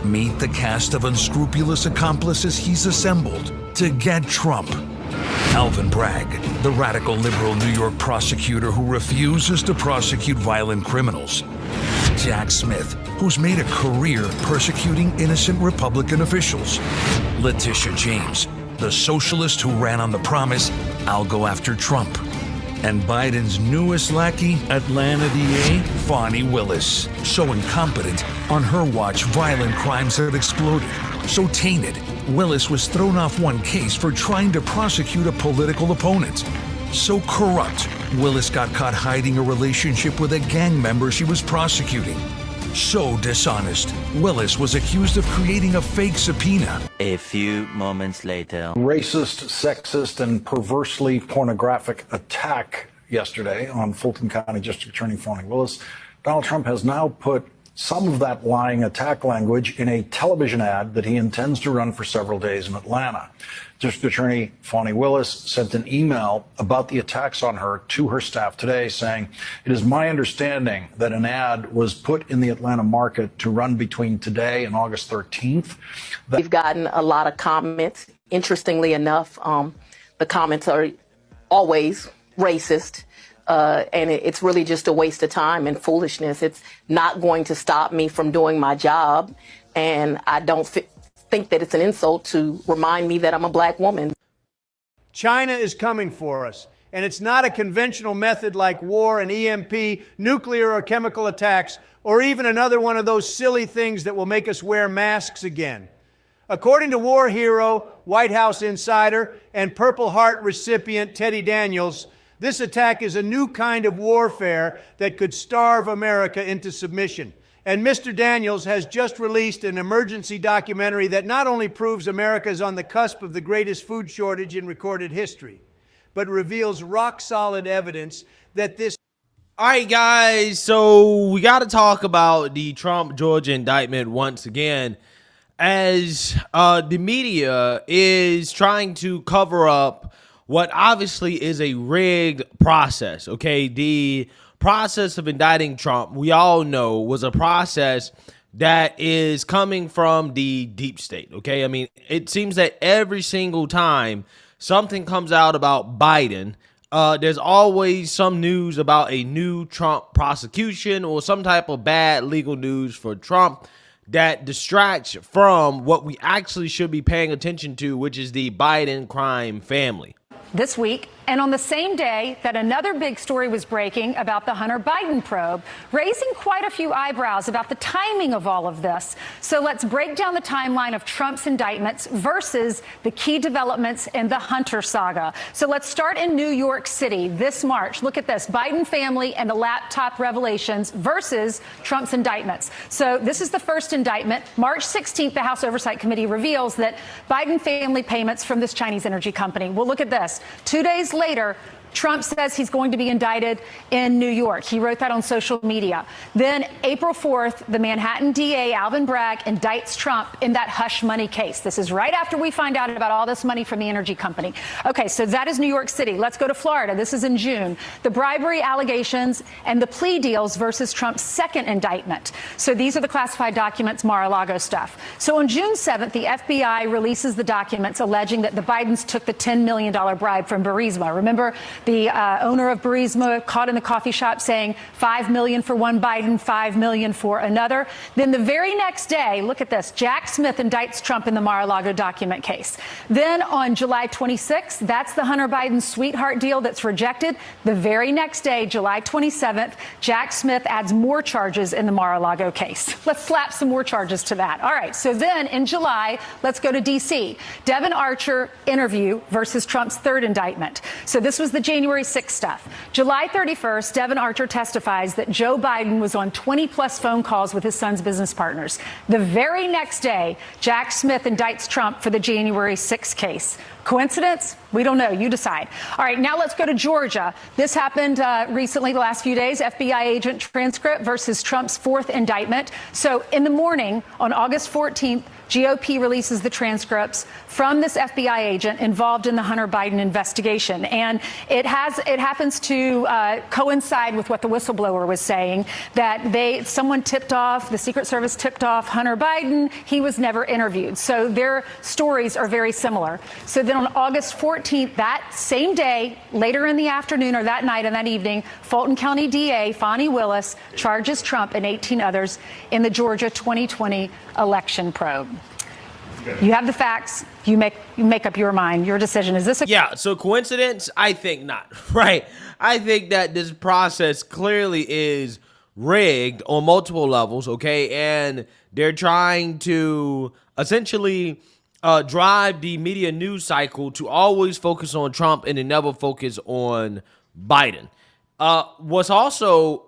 Meet the cast of unscrupulous accomplices he's assembled to get Trump. Alvin Bragg, the radical liberal New York prosecutor who refuses to prosecute violent criminals. Jack Smith, who's made a career persecuting innocent Republican officials. Letitia James, the socialist who ran on the promise, I'll go after Trump. And Biden's newest lackey, Atlanta DA, Fani Willis. So incompetent, on her watch, violent crimes had exploded. So tainted, Willis was thrown off one case for trying to prosecute a political opponent. So corrupt, Willis got caught hiding a relationship with a gang member she was prosecuting. So dishonest, Willis was accused of creating a fake subpoena. A few moments later. Racist, sexist, and perversely pornographic attack yesterday on Fulton County District Attorney Fani Willis. Donald Trump has now put some of that lying attack language in a television ad that he intends to run for several days in Atlanta. District Attorney Fani Willis sent an email about the attacks on her to her staff today saying, it is my understanding that an ad was put in the Atlanta market to run between today and August 13th. We've gotten a lot of comments. Interestingly enough, the comments are always racist. And it's really just a waste of time and foolishness. It's not going to stop me from doing my job. And I don't think that it's an insult to remind me that I'm a black woman. China is coming for us. And it's not a conventional method like war and EMP, nuclear or chemical attacks, or even another one of those silly things that will make us wear masks again. According to war hero, White House insider, and Purple Heart recipient Teddy Daniels, this attack is a new kind of warfare that could starve America into submission. And Mr. Daniels has just released an emergency documentary that not only proves America is on the cusp of the greatest food shortage in recorded history, but reveals rock-solid evidence that this... All right, guys, so we got to talk about the Trump Georgia indictment once again, as the media is trying to cover up what obviously is a rigged process, okay? The process of indicting Trump, we all know, was a process that is coming from the deep state, okay? I mean, it seems that every single time something comes out about Biden, there's always some news about a new Trump prosecution or some type of bad legal news for Trump that distracts from what we actually should be paying attention to, which is the Biden crime family. This week, and on the same day that another big story was breaking about the Hunter Biden probe, raising quite a few eyebrows about the timing of all of this. So let's break down the timeline of Trump's indictments versus the key developments in the Hunter saga. So let's start in New York City this March. Look at this: Biden family and the laptop revelations versus Trump's indictments. So this is the first indictment. March 16th, the House Oversight Committee reveals that Biden family payments from this Chinese energy company. Well, look at this. 2 days later, Trump says he's going to be indicted in New York. He wrote that on social media. Then April 4th, the Manhattan DA, Alvin Bragg, indicts Trump in that hush money case. This is right after we find out about all this money from the energy company. Okay, so that is New York City. Let's go to Florida. This is in June. The bribery allegations and the plea deals versus Trump's second indictment. So these are the classified documents, Mar-a-Lago stuff. So on June 7th, the FBI releases the documents alleging that the Bidens took the $10 million bribe from Burisma. Remember, the owner of Burisma caught in the coffee shop saying $5 million for one Biden, $5 million for another. Then the very next day, look at this, Jack Smith indicts Trump in the Mar-a-Lago document case. Then on July 26th, that's the Hunter Biden sweetheart deal that's rejected. The very next day, July 27th, Jack Smith adds more charges in the Mar-a-Lago case. Let's slap some more charges to that. All right, so then in July, let's go to D.C. Devin Archer interview versus Trump's third indictment. So this was the January 6th stuff. July 31st, Devin Archer testifies that Joe Biden was on 20-plus phone calls with his son's business partners. The very next day, Jack Smith indicts Trump for the January 6th case. Coincidence? We don't know. You decide. All right, now let's go to Georgia. This happened recently, the last few days. FBI agent transcript versus Trump's fourth indictment. So in the morning, on August 14th, GOP releases the transcripts from this FBI agent involved in the Hunter Biden investigation. And it happens to coincide with what the whistleblower was saying, that someone tipped off, the Secret Service tipped off Hunter Biden. He was never interviewed. So their stories are very similar. So then on August 14th, that same day, later in the afternoon or that night and that evening, Fulton County DA Fonnie Willis charges Trump and 18 others in the Georgia 2020 election probe. You have the facts. You make up your mind. Your decision. Is this Yeah, so coincidence? I think not, right? I think that this process clearly is rigged on multiple levels, okay? And they're trying to essentially drive the media news cycle to always focus on Trump and to never focus on Biden. What's also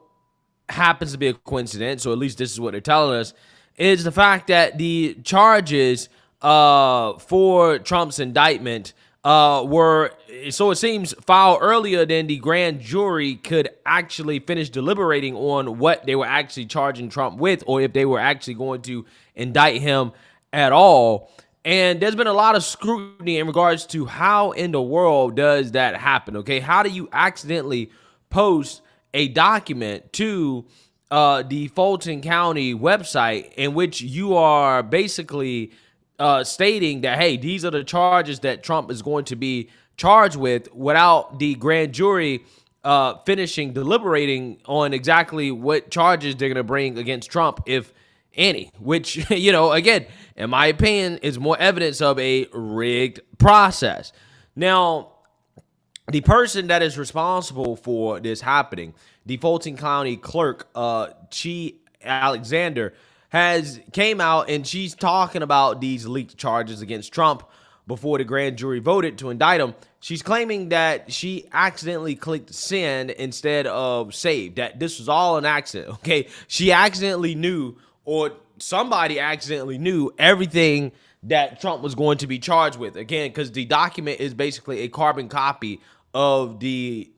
happens to be a coincidence, or at least this is what they're telling us, is the fact that the charges for Trump's indictment were, so it seems, filed earlier than the grand jury could actually finish deliberating on what they were actually charging Trump with, or if they were actually going to indict him at all. And there's been a lot of scrutiny in regards to how in the world does that happen, okay? How do you accidentally post a document to the Fulton County website in which you are basically stating that, hey, these are the charges that Trump is going to be charged with, without the grand jury finishing deliberating on exactly what charges they're going to bring against Trump, if any, which, you know, again, in my opinion, is more evidence of a rigged process. Now, the person that is responsible for this happening, the Fulton County clerk, Chi Alexander, came out and she's talking about these leaked charges against Trump. before the grand jury voted to indict him. She's claiming that she accidentally clicked send instead of save, that this was all an accident, okay? She accidentally knew, or somebody accidentally knew everything that Trump was going to be charged with. Again, because the document is basically a carbon copy of the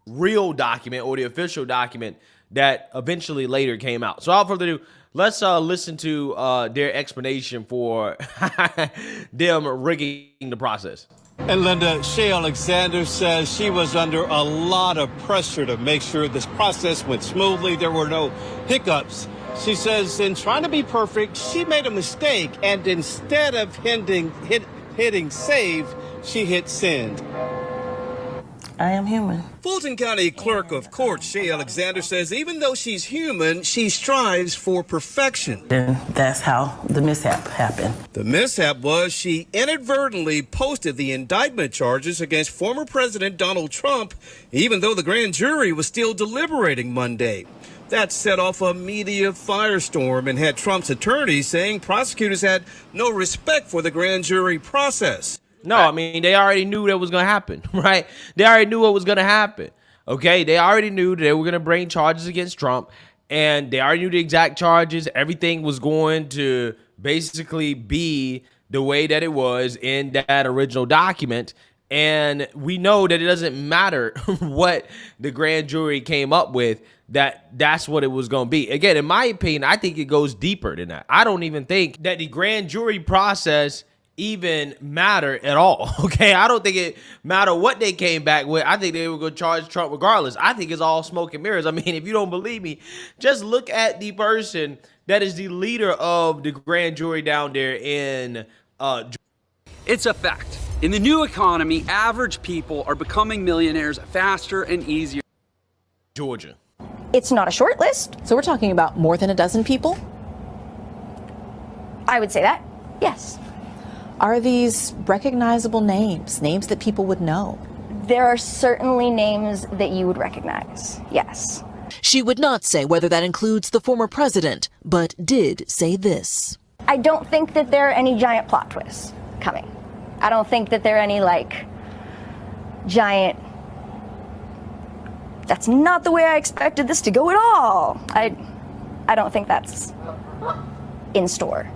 real document or the official document that eventually later came out. So without further ado, let's listen to their explanation for them rigging the process. And Linda, Shay Alexander says she was under a lot of pressure to make sure this process went smoothly. There were no hiccups. She says in trying to be perfect, she made a mistake, and instead of hitting save, she hit send. I am human. Fulton County Clerk of Court Shay Alexander says even though she's human, she strives for perfection. And that's how the mishap happened. The mishap was she inadvertently posted the indictment charges against former President Donald Trump, even though the grand jury was still deliberating Monday. That set off a media firestorm and had Trump's attorneys saying prosecutors had no respect for the grand jury process. No, I mean, they already knew that was going to happen, right? They already knew what was going to happen, okay? They already knew that they were going to bring charges against Trump, and they already knew the exact charges. Everything was going to basically be the way that it was in that original document, and we know that it doesn't matter what the grand jury came up with, that's what it was going to be. Again, in my opinion, I think it goes deeper than that. I don't even think that the grand jury process even matter at all, okay? I don't think it matter what they came back with. I think they were going to charge Trump regardless. I think it's all smoke and mirrors. I mean, if you don't believe me, just look at the person that is the leader of the grand jury down there in It's a fact. In the new economy, average people are becoming millionaires faster and easier. Georgia. It's not a short list. So we're talking about more than a dozen people? I would say that, yes. Are these recognizable names, names that people would know? There are certainly names that you would recognize, yes. She would not say whether that includes the former president, but did say this. I don't think that there are any giant plot twists coming. I don't think that there are any, giant... That's not the way I expected this to go at all. I don't think that's in store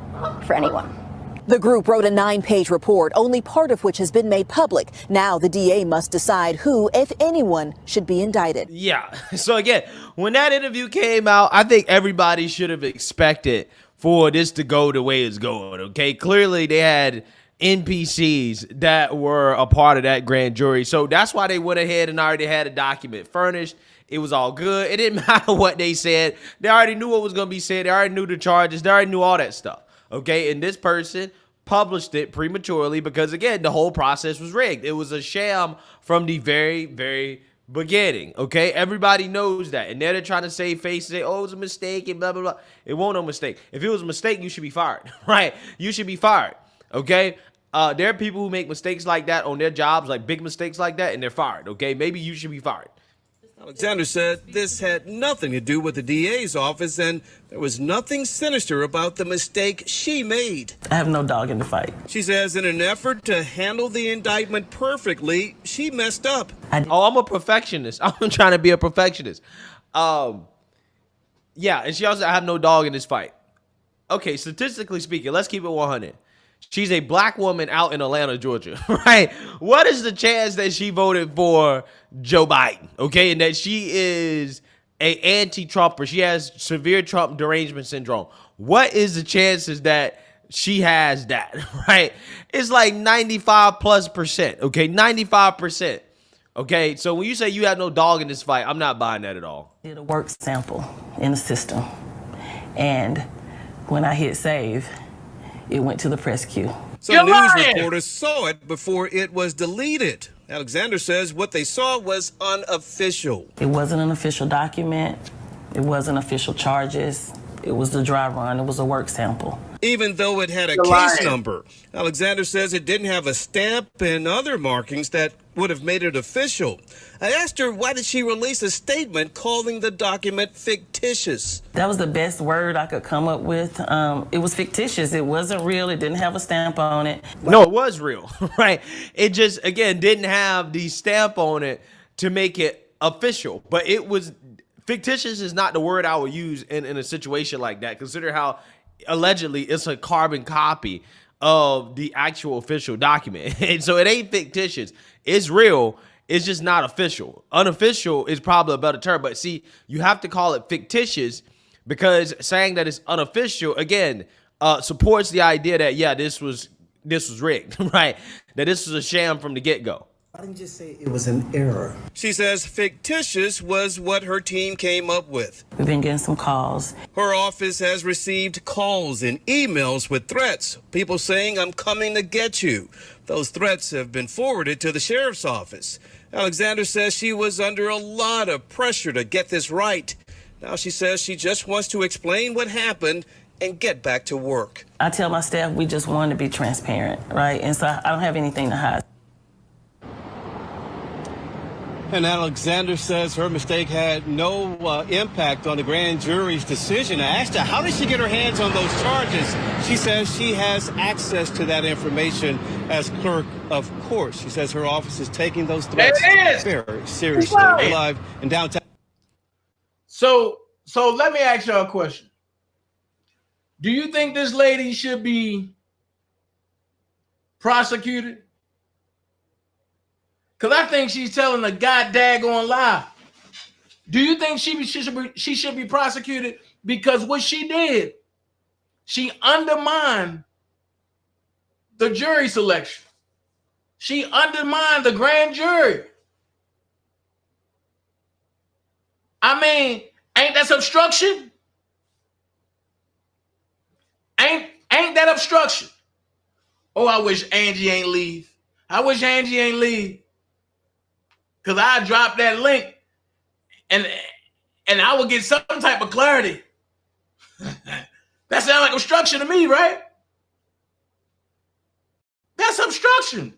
for anyone. The group wrote a 9-page report, only part of which has been made public. Now the DA must decide who, if anyone, should be indicted. Yeah. So again, when that interview came out, I think everybody should have expected for this to go the way it's going, okay? Clearly, they had NPCs that were a part of that grand jury. So that's why they went ahead and already had a document furnished. It was all good. It didn't matter what they said. They already knew what was going to be said. They already knew the charges. They already knew all that stuff. Okay, and this person published it prematurely because, again, the whole process was rigged. It was a sham from the very, very beginning, okay? Everybody knows that. And they're trying to save face and say, oh, it was a mistake and blah, blah, blah. It wasn't a mistake. If it was a mistake, you should be fired, right? You should be fired, okay? There are people who make mistakes like that on their jobs, like big mistakes like that, and they're fired, okay? Maybe you should be fired. Alexander said this had nothing to do with the DA's office, and there was nothing sinister about the mistake she made. I have no dog in the fight. She says in an effort to handle the indictment perfectly, she messed up. Oh, I'm a perfectionist. I'm trying to be a perfectionist. Yeah, and she also said, I have no dog in this fight. Okay, statistically speaking, let's keep it 100. She's a black woman out in Atlanta, Georgia, right? What is the chance that she voted for Joe Biden, okay, and that she is a anti-Trumper? She has severe Trump derangement syndrome. What is the chances that she has that, right? It's like 95+%, okay, 95%. Okay, so when you say you have no dog in this fight, I'm not buying that at all. Did a work sample in the system, and when I hit save, it went to the press queue. Some news reporters saw it before it was deleted. Alexander says what they saw was unofficial. It wasn't an official document. It wasn't official charges. It was the dry run. It was a work sample. Even though it had a case number, Alexander says it didn't have a stamp and other markings that would have made it official. I asked her why did she release a statement calling the document fictitious. That was the best word I could come up with. It was fictitious. It wasn't real. It didn't have a stamp on it. No, it was real, right? It just, again, didn't have the stamp on it to make it official. But it was, fictitious is not the word I would use in a situation like that. Consider how allegedly it's a carbon copy of the actual official document. And so it ain't fictitious. It's real. It's just not official. Unofficial is probably a better term. But see, you have to call it fictitious because saying that it's unofficial, again, supports the idea that, yeah, this was rigged, right? That this was a sham from the get-go. I didn't just say it was an error. She says fictitious was what her team came up with. We've been getting some calls. Her office has received calls and emails with threats. People saying, I'm coming to get you. Those threats have been forwarded to the sheriff's office. Alexander says she was under a lot of pressure to get this right. Now she says she just wants to explain what happened and get back to work. I tell my staff we just want to be transparent, right? And so I don't have anything to hide. And Alexander says her mistake had no impact on the grand jury's decision. I asked her, how did she get her hands on those charges? She says she has access to that information as clerk of court. She says her office is taking those threats very seriously. Live in downtown. So let me ask y'all a question. Do you think this lady should be prosecuted? Because I think she's telling a god-daggone lie. Do you think she should be prosecuted? Because what she did, she undermined the jury selection. She undermined the grand jury. I mean, ain't that obstruction? Ain't that obstruction? Oh, I wish Angie ain't leave. I wish Angie ain't leave. Because I dropped that link and I will get some type of clarity. That sounds like obstruction to me, right? That's obstruction.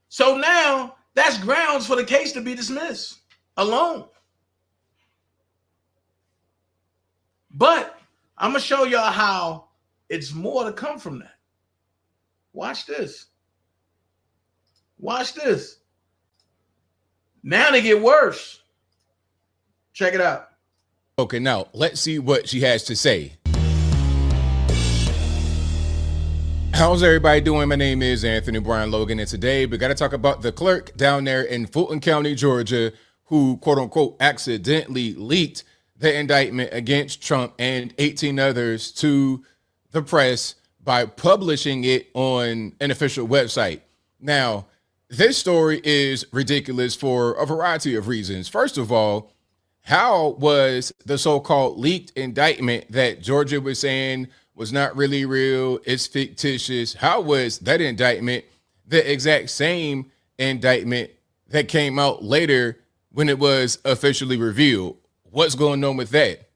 So now that's grounds for the case to be dismissed alone. But I'm going to show y'all how it's more to come from that. Watch this. Watch this. Now they get worse. Check it out. Okay, now let's see what she has to say. How's everybody doing? My name is Anthony Brian Logan, and today we got to talk about the clerk down there in Fulton County, Georgia, who, quote unquote, accidentally leaked the indictment against Trump and 18 others to the press by publishing it on an official website. Now, this story is ridiculous for a variety of reasons. First of all, how was the so-called leaked indictment that Georgia was saying was not really real, it's fictitious, how was that indictment the exact same indictment that came out later when it was officially revealed? What's going on with that?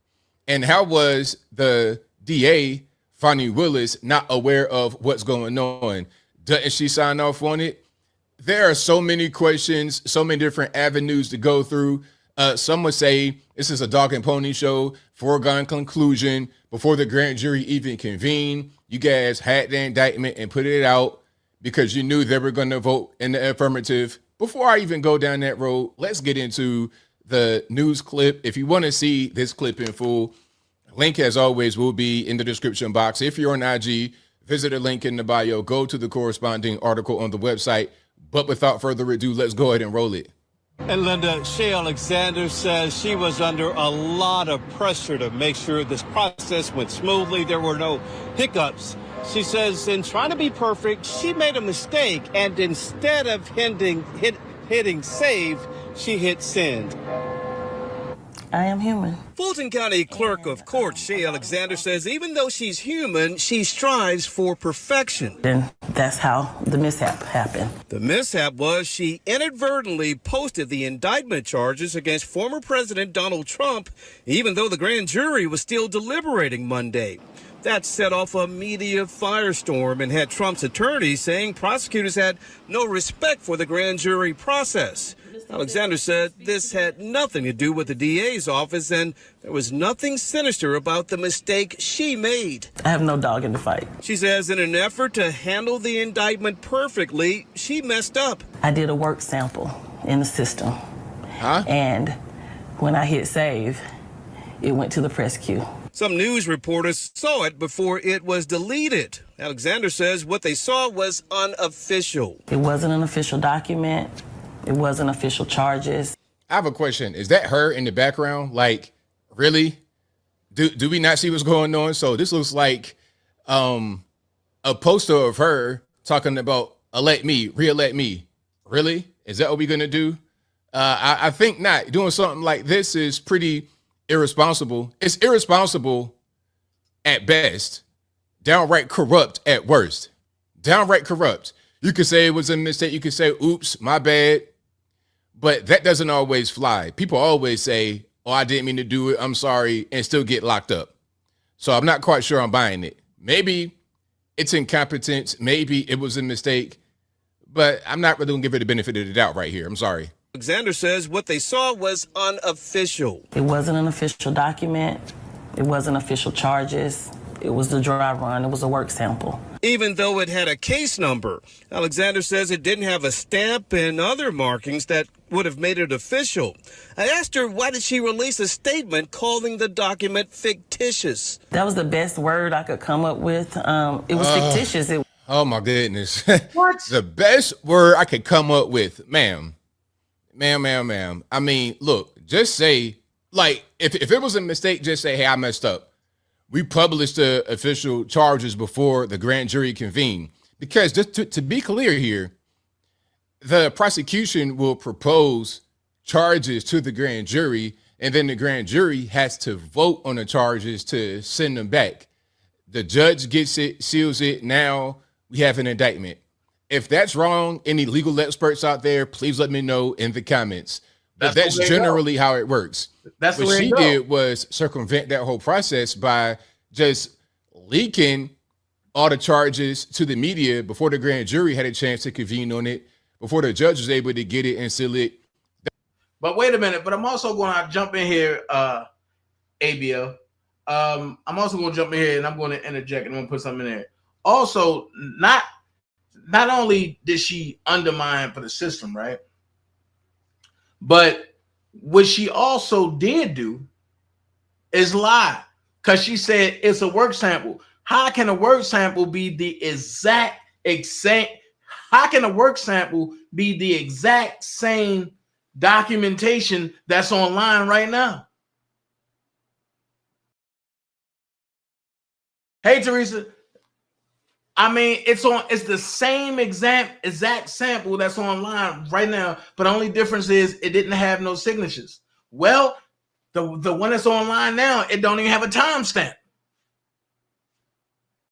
And how was the DA, Fani Willis, not aware of what's going on? Doesn't she sign off on it? There are so many questions, so many different avenues to go through. Some would say this is a dog and pony show, foregone conclusion. Before the grand jury even convened, you guys had the indictment and put it out because you knew they were going to vote in the affirmative. Before I even go down that road, let's get into the news clip. If you want to see this clip in full, link as always will be in the description box. If you're on IG, visit the link in the bio, go to the corresponding article on the website. But without further ado, let's go ahead and roll it. And Linda, Shay Alexander says she was under a lot of pressure to make sure this process went smoothly. There were no hiccups. She says in trying to be perfect, she made a mistake. And instead of hitting save, she hit send. I am human. Fulton County Clerk of Court Shay Alexander says even though she's human, she strives for perfection. And that's how the mishap happened. The mishap was she inadvertently posted the indictment charges against former President Donald Trump, even though the grand jury was still deliberating Monday. That set off a media firestorm and had Trump's attorneys saying prosecutors had no respect for the grand jury process. Alexander said this had nothing to do with the DA's office and there was nothing sinister about the mistake she made. I have no dog in the fight. She says in an effort to handle the indictment perfectly, she messed up. I did a work sample in the system. And when I hit save, it went to the press queue. Some news reporters saw it before it was deleted. Alexander says what they saw was unofficial. It wasn't an official document. It wasn't official charges. I have a question. Is that her in the background? Like, really? Do we not see what's going on? So this looks like a poster of her talking about elect me, re-elect me. Really? Is that what we're gonna do? I think not. Doing something like this is pretty irresponsible. It's irresponsible at best, downright corrupt at worst. Downright corrupt. You could say it was a mistake. You could say, oops, my bad. But that doesn't always fly. People always say, oh, I didn't mean to do it, I'm sorry, and still get locked up. So I'm not quite sure I'm buying it. Maybe it's incompetence. Maybe it was a mistake. But I'm not really going to give it the benefit of the doubt right here. I'm sorry. Alexander says what they saw was unofficial. It wasn't an official document. It wasn't official charges. It was the dry run. It was a work sample. Even though it had a case number, Alexander says it didn't have a stamp and other markings that would have made it official. I asked her why did she release a statement calling the document fictitious. That was the best word I could come up with. It was fictitious. Oh my goodness. What? The best word I could come up with, ma'am. I mean, look, just say, like, if it was a mistake, just say, hey, I messed up. We published the official charges before the grand jury convened. Because just to be clear here, the prosecution will propose charges to the grand jury, and then the grand jury has to vote on the charges to send them back. The judge gets it, seals it. Now we have an indictment. If that's wrong, any legal experts out there, please let me know in the comments. But that's generally how it works. That's what she did was circumvent that whole process by just leaking all the charges to the media before the grand jury had a chance to convene on it, before the judge was able to get it and seal it. But wait a minute. But I'm also going to jump in here, ABL. I'm also going to jump in here and I'm going to interject and I'm going to put something in there. Also, not only did she undermine for the system, right? But what she also did do is lie, because she said it's a work sample. How can a work sample be the exact How can a work sample be the exact same documentation that's online right now? Hey, Teresa. I mean, it's the same exact sample that's online right now, but the only difference is it didn't have no signatures. Well, the one that's online now, it don't even have a timestamp.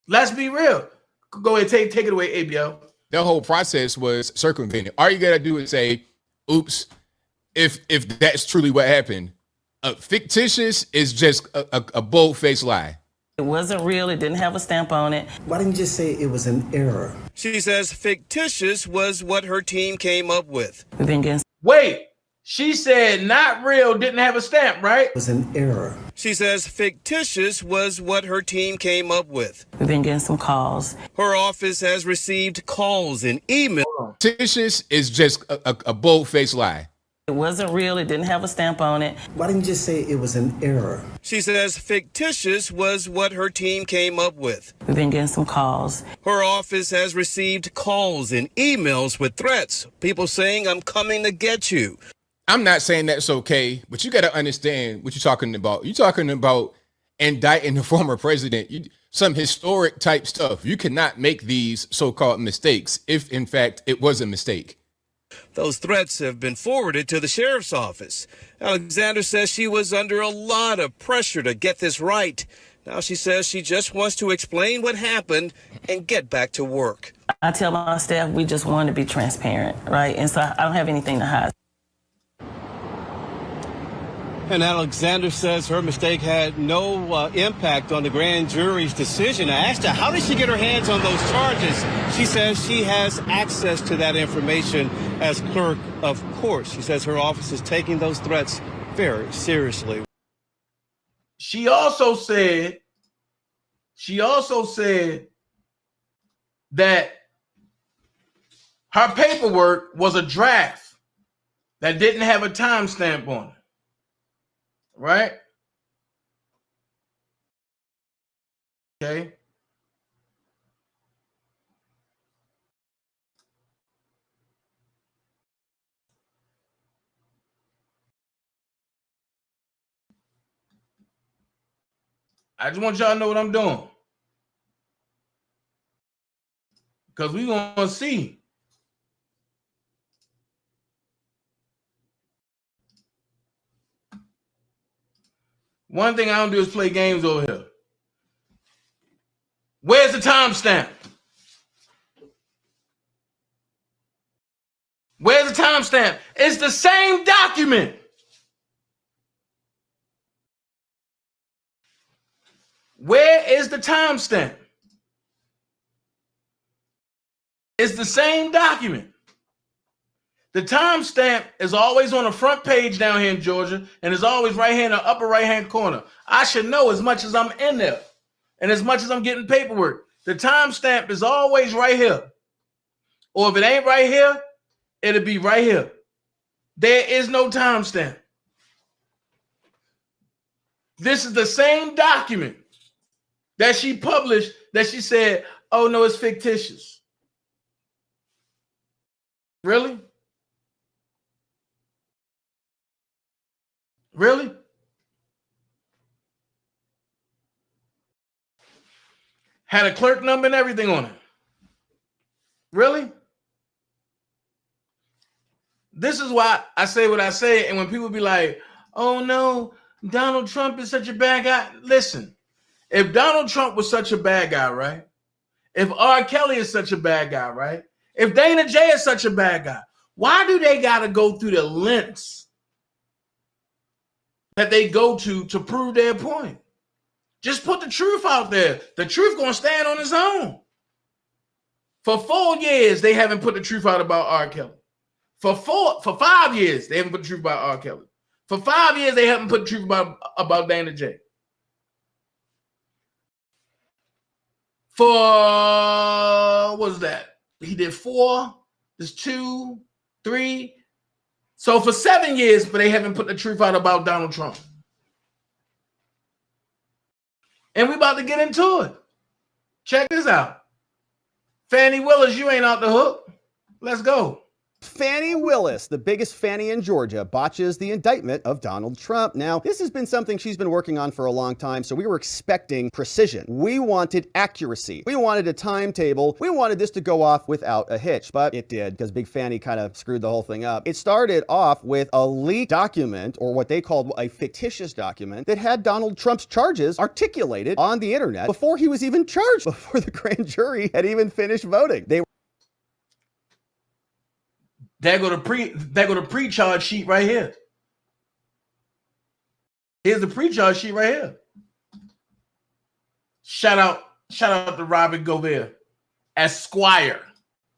Let's be real. Go ahead, take it away, ABL. The whole process was circumvented. All you gotta do is say, oops, if that's truly what happened. Fictitious is just a bold-faced lie. It wasn't real. It didn't have a stamp on it. Why didn't you just say it was an error? She says fictitious was what her team came up with. We've been getting... Wait, she said not real, didn't have a stamp, right? It was an error. She says fictitious was what her team came up with. We've been getting some calls. Her office has received calls and emails. Fictitious is just a bold-faced lie. It wasn't real. It didn't have a stamp on it. Why didn't you just say it was an error? She says fictitious was what her team came up with. We've been getting some calls. Her office has received calls and emails with threats. People saying, I'm coming to get you. I'm not saying that's okay, but you got to understand what you're talking about. You're talking about indicting the former president. Some historic type stuff. You cannot make these so-called mistakes if, in fact, it was a mistake. Those threats have been forwarded to the sheriff's office. Alexander says she was under a lot of pressure to get this right. Now she says she just wants to explain what happened and get back to work. I tell my staff we just want to be transparent, right? And so I don't have anything to hide. And Alexander says her mistake had no impact on the grand jury's decision. I asked her, how did she get her hands on those charges? She says she has access to that information as clerk of court. She says her office is taking those threats very seriously. She also said that her paperwork was a draft that didn't have a timestamp on it. Right? Okay. I just want y'all to know what I'm doing. Because we're going to see. One thing I don't do is play games over here. Where's the timestamp? Where's the timestamp? It's the same document. Where is the timestamp? It's the same document. The timestamp is always on the front page down here in Georgia, and is always right here in the upper right-hand corner. I should know as much as I'm in there, and as much as I'm getting paperwork. The timestamp is always right here. Or if it ain't right here, it'll be right here. There is no timestamp. This is the same document that she published that she said, oh no, it's fictitious. Really? Really? Had a clerk number and everything on it. Really? This is why I say what I say. And when people be like, oh no, Donald Trump is such a bad guy. Listen, if Donald Trump was such a bad guy, right? If R. Kelly is such a bad guy, right? If DanaJay is such a bad guy, why do they got to go through the lengths that they go to prove their point? Just put the truth out there. The truth gonna stand on its own. For 4 years, they haven't put the truth out about R. Kelly. For 5 years, they haven't put the truth about R. Kelly. For 5 years, they haven't put the truth about DanaJay. For what was that? He did 4. There's 2, 3. So for 7 years, but they haven't put the truth out about Donald Trump. And we about to get into it. Check this out. Fannie Willis, you ain't out the hook. Let's go. Fannie Willis, the biggest Fannie in Georgia, botches the indictment of Donald Trump. Now, this has been something she's been working on for a long time, so we were expecting precision. We wanted accuracy. We wanted a timetable. We wanted this to go off without a hitch, but it did, because Big Fannie kind of screwed the whole thing up. It started off with a leaked document, or what they called a fictitious document, that had Donald Trump's charges articulated on the internet before he was even charged, before the grand jury had even finished voting. There go the pre-charge sheet right here. Here's the pre-charge sheet right here. Shout out to Robert Gobert, Esquire.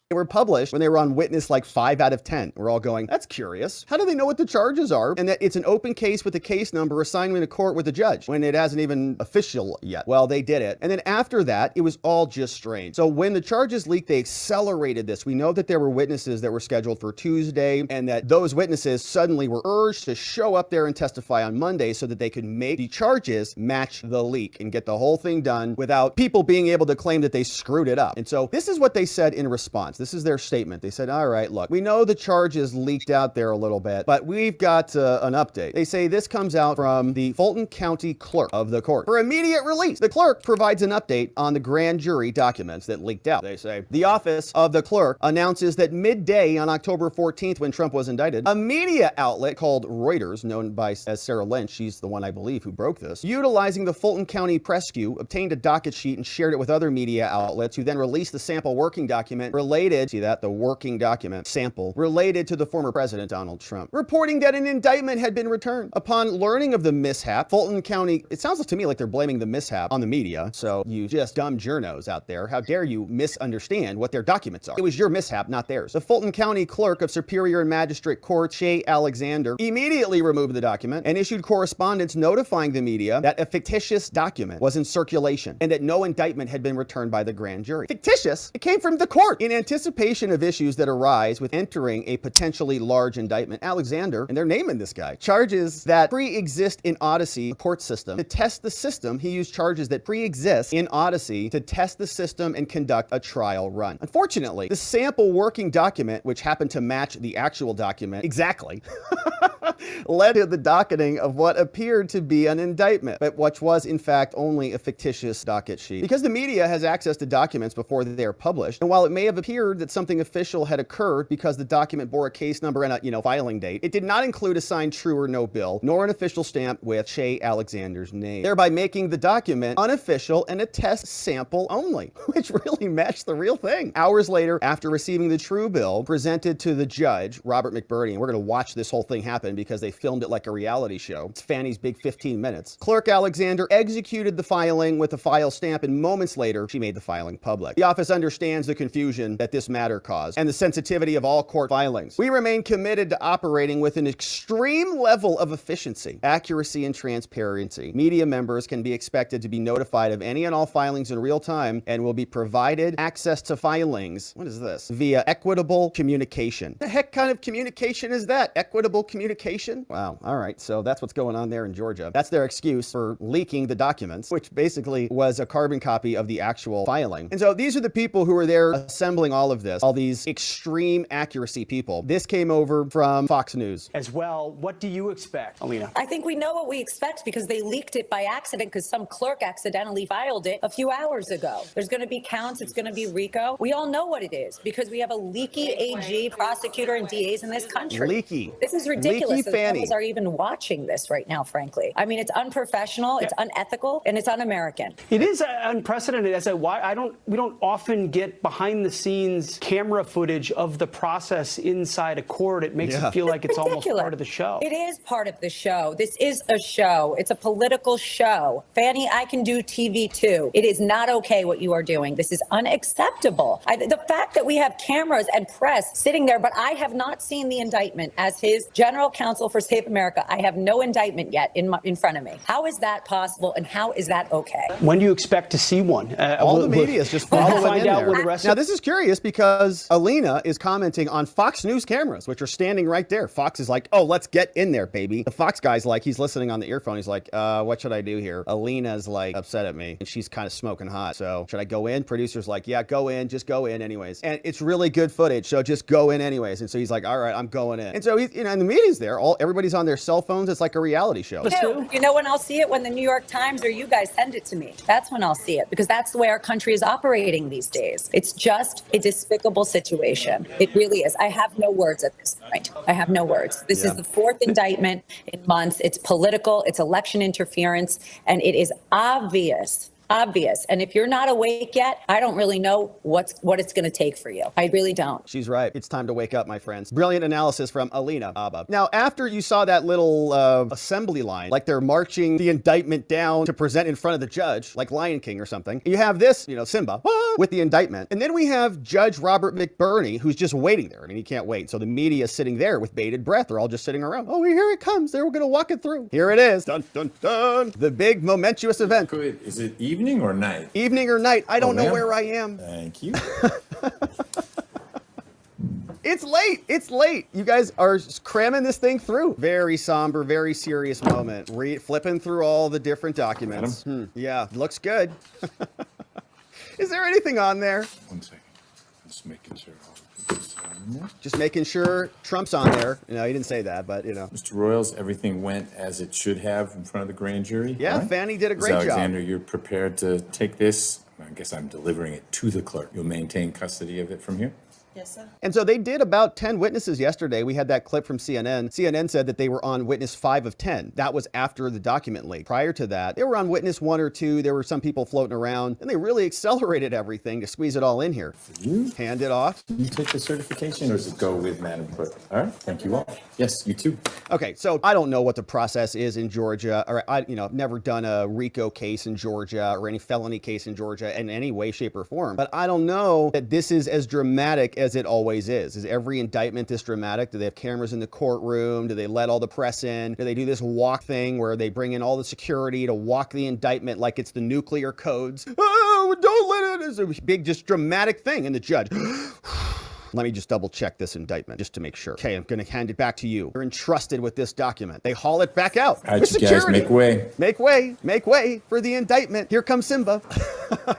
They were published when they were on witness like 5 out of 10. We're all going, that's curious. How do they know what the charges are? And that it's an open case with a case number assigned to court with a judge when it hasn't even official yet. Well, they did it. And then after that, it was all just strange. So when the charges leaked, they accelerated this. We know that there were witnesses that were scheduled for Tuesday, and that those witnesses suddenly were urged to show up there and testify on Monday so that they could make the charges match the leak and get the whole thing done without people being able to claim that they screwed it up. And so this is what they said in response. This is their statement. They said, all right, look, we know the charges leaked out there a little bit, but we've got an update. They say this comes out from the Fulton County clerk of the court. For immediate release, the clerk provides an update on the grand jury documents that leaked out. They say, the office of the clerk announces that midday on October 14th, when Trump was indicted, a media outlet called Reuters, known as Sarah Lynch, she's the one I believe who broke this, utilizing the Fulton County press queue, obtained a docket sheet and shared it with other media outlets, who then released the sample working document related related, see that, the working document sample, related to the former president, Donald Trump, reporting that an indictment had been returned. Upon learning of the mishap, Fulton County, it sounds to me like they're blaming the mishap on the media. So you just dumb journos out there, how dare you misunderstand what their documents are? It was your mishap, not theirs. The Fulton County Clerk of Superior and Magistrate Court, Shay Alexander, immediately removed the document and issued correspondence notifying the media that a fictitious document was in circulation and that no indictment had been returned by the grand jury. Fictitious? It came from the court. In anticipation of issues that arise with entering a potentially large indictment, Alexander, and they're naming this guy, charges that pre-exist in Odyssey court system. To test the system, he used charges that pre-exist in Odyssey to test the system and conduct a trial run. Unfortunately, the sample working document, which happened to match the actual document exactly, led to the docketing of what appeared to be an indictment, but which was in fact only a fictitious docket sheet. Because the media has access to documents before they are published, and while it may have appeared that something official had occurred because the document bore a case number and a filing date, it did not include a signed true or no bill, nor an official stamp with Shay Alexander's name, thereby making the document unofficial and a test sample only, which really matched the real thing. Hours later, after receiving the true bill presented to the judge, Robert McBurney, and we're going to watch this whole thing happen because they filmed it like a reality show. It's Fanny's big 15 minutes. Clerk Alexander executed the filing with a file stamp, and moments later, she made the filing public. The office understands the confusion that this matter caused and the sensitivity of all court filings. We remain committed to operating with an extreme level of efficiency, accuracy, and transparency. Media members can be expected to be notified of any and all filings in real time and will be provided access to filings, what is this, via equitable communication. The heck kind of communication is that? Equitable communication? Wow. All right. So that's what's going on there in Georgia. That's their excuse for leaking the documents, which basically was a carbon copy of the actual filing. And so these are the people who were there assembling all of this, all these extreme accuracy people. This came over from Fox News. As well, what do you expect, Alina? I think we know what we expect because they leaked it by accident because some clerk accidentally filed it a few hours ago. There's going to be counts. It's going to be RICO. We all know what it is because we have a leaky AG, prosecutor, and DAs in this country. Leaky. This is ridiculous. Leaky Fanny. Are even watching this right now, frankly. I mean, it's unprofessional, it's unethical, and it's un-American. It is unprecedented. We don't often get behind the scenes camera footage of the process inside a court. It makes it feel like it's almost part of the show. It is part of the show. This is a show. It's a political show. Fanny, I can do TV too. It is not okay what you are doing. This is unacceptable. The fact that we have cameras and press sitting there, but I have not seen the indictment as his general counsel for Save America. I have no indictment yet in front of me. How is that possible and how is that okay? When do you expect to see one? All the media is just following in there. The now, this is curious because Alina is commenting on Fox News cameras, which are standing right there. Fox is like, oh, let's get in there, baby. The Fox guy's like, he's listening on the earphone. He's like, what should I do here? Alina's like upset at me and she's kind of smoking hot. So should I go in? Producer's like, yeah, go in. Just go in anyways. And it's really good footage. So just go in anyways. And so he's like, all right, I'm going in. And so he's, and the media's there. Everybody's on their cell phones. It's like a reality show. You know when I'll see it? When the New York Times or you guys send it to me. That's when I'll see it because that's the way our country is operating these days. It's just a despicable situation. It really is. I have no words at this point. I have no words. This is the fourth indictment in months. It's political. It's election interference. And it is obvious. And if you're not awake yet, I don't really know what it's going to take for you. I really don't. She's right. It's time to wake up, my friends. Brilliant analysis from Alina Abba. Now, after you saw that little assembly line, like they're marching the indictment down to present in front of the judge, like Lion King or something, you have this, Simba with the indictment. And then we have Judge Robert McBurney, who's just waiting there. I mean, he can't wait. So the media is sitting there with bated breath. They're all just sitting around. Oh, here it comes. We're going to walk it through. Here it is. Dun, dun, dun. The big momentous event. Is it evening or night? Evening or night. I don't know where I am. Thank you. It's late. It's late. You guys are cramming this thing through. Very somber, very serious moment. Flipping through all the different documents. Yeah, looks good. Is there anything on there? 1 second. Just making sure. Just making sure Trump's on there. He didn't say that, but Mr. Royals, everything went as it should have in front of the grand jury. Yeah, right? Fanny did a great job. Alexander, you're prepared to take this. I guess I'm delivering it to the clerk. You'll maintain custody of it from here? Yes, sir. And so they did about 10 witnesses yesterday. We had that clip from CNN. CNN said that they were on witness 5 of 10. That was after the document leak. Prior to that, they were on witness 1 or 2. There were some people floating around, and they really accelerated everything to squeeze it all in here. You hand it off. You take the certification, or does it go with Madam Clerk? All right, thank you all. Yes, you too. Okay, so I don't know what the process is in Georgia, or I've never done a RICO case in Georgia or any felony case in Georgia in any way, shape, or form. But I don't know that this is as dramatic as it always is. Is every indictment this dramatic? Do they have cameras in the courtroom? Do they let all the press in? Do they do this walk thing where they bring in all the security to walk the indictment like it's the nuclear codes? Oh, don't let it. It's a big, just dramatic thing. And the judge, let me just double check this indictment just to make sure. Okay, I'm going to hand it back to you. You're entrusted with this document. They haul it back out. All right, you guys, make way. Make way. Make way for the indictment. Here comes Simba.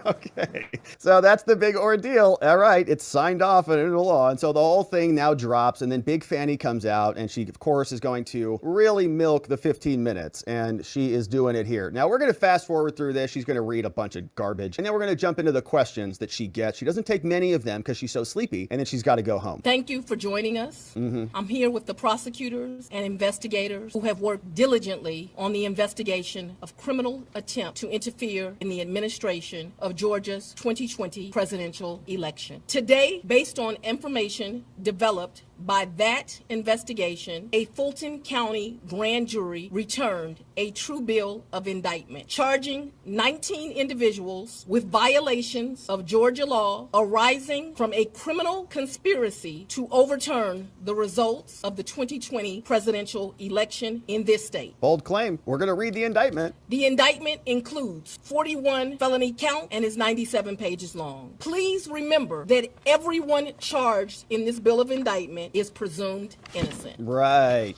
Okay, so that's the big ordeal. All right, it's signed off and into law. And so the whole thing now drops, and then Big Fanny comes out, and she, of course, is going to really milk the 15 minutes, and she is doing it here. Now, we're going to fast forward through this. She's going to read a bunch of garbage, and then we're going to jump into the questions that she gets. She doesn't take many of them because she's so sleepy, and then she's got to go home. Thank you for joining us. I'm here with the prosecutors and investigators who have worked diligently on the investigation of criminal attempt to interfere in the administration of Georgia's 2020 presidential election. Today, based on information developed by that investigation, a Fulton County grand jury returned a true bill of indictment, charging 19 individuals with violations of Georgia law arising from a criminal conspiracy to overturn the results of the 2020 presidential election in this state. Bold claim. We're going to read the indictment. The indictment includes 41 felony counts and is 97 pages long. Please remember that everyone charged in this bill of indictment is presumed innocent. Right.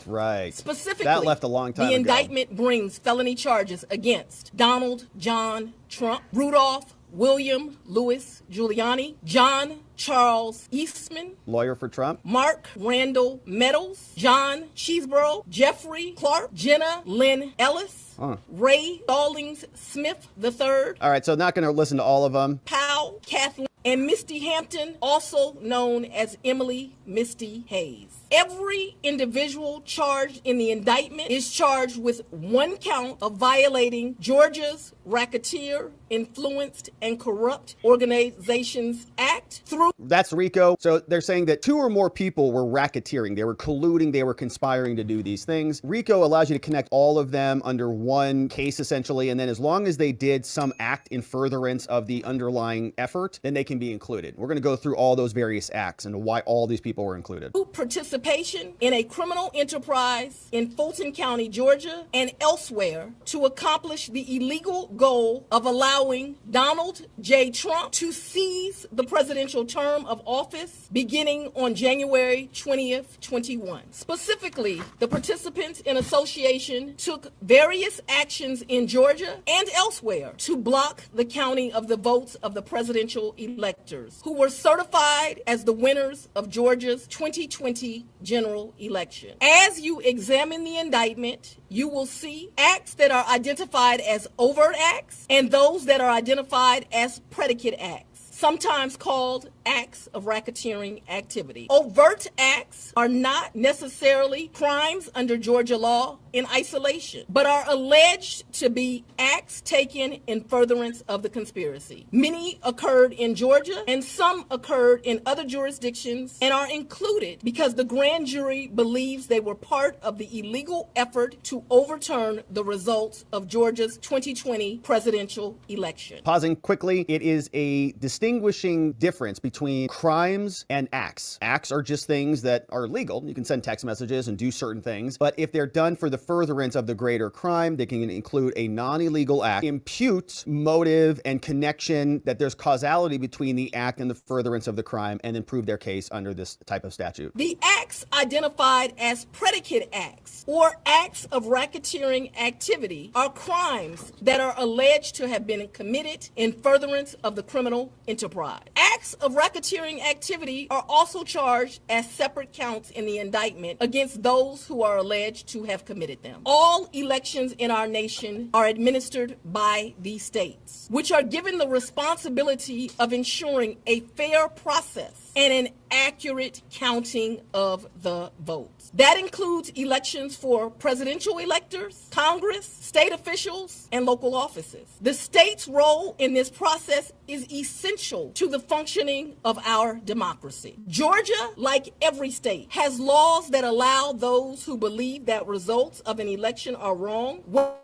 Specifically, that left a long time the ago. indictment brings felony charges against Donald John Trump, Rudolph William Louis Giuliani, John Charles Eastman, lawyer for Trump, Mark Randall Meadows, John Cheeseborough, Jeffrey Clark, Jenna Lynn Ellis, Ray Stallings Smith III. All right, so not going to listen to all of them. Powell, Kathleen, and Misty Hampton, also known as Emily Misty Hayes. Every individual charged in the indictment is charged with one count of violating Georgia's Racketeer, Influenced, and Corrupt Organizations Act through... That's RICO. So they're saying that 2 or more people were racketeering. They were colluding. They were conspiring to do these things. RICO allows you to connect all of them under one case, essentially. And then as long as they did some act in furtherance of the underlying effort, then they can be included. We're going to go through all those various acts and why all these people were included. Participation in a criminal enterprise in Fulton County, Georgia, and elsewhere to accomplish the illegal goal of allowing Donald J. Trump to seize the presidential term of office beginning on January 20th, 21. Specifically, the participants in association took various actions in Georgia and elsewhere to block the counting of the votes of the presidential electors who were certified as the winners of Georgia's 2020 general election. As you examine the indictment, you will see acts that are identified as overt acts and those that are identified as predicate acts, sometimes called acts of racketeering activity. Overt acts are not necessarily crimes under Georgia law in isolation, but are alleged to be acts taken in furtherance of the conspiracy. Many occurred in Georgia and some occurred in other jurisdictions and are included because the grand jury believes they were part of the illegal effort to overturn the results of Georgia's 2020 presidential election. Pausing quickly, it is a distinguishing difference between crimes and acts. Acts are just things that are legal. You can send text messages and do certain things, but if they're done for the furtherance of the greater crime, they can include a non-illegal act, impute motive and connection, that there's causality between the act and the furtherance of the crime, and then prove their case under this type of statute. The acts identified as predicate acts or acts of racketeering activity are crimes that are alleged to have been committed in furtherance of the criminal enterprise. Acts of racketeering activity are also charged as separate counts in the indictment against those who are alleged to have committed them. All elections in our nation are administered by the states, which are given the responsibility of ensuring a fair process and an accurate counting of the votes. That includes elections for presidential electors, Congress, state officials, and local offices. The state's role in this process is essential to the functioning of our democracy. Georgia, like every state, has laws that allow those who believe that results of an election are wrong,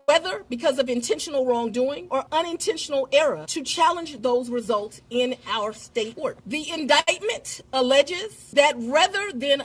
whether because of intentional wrongdoing or unintentional error, to challenge those results in our state court. The indictment alleges that rather than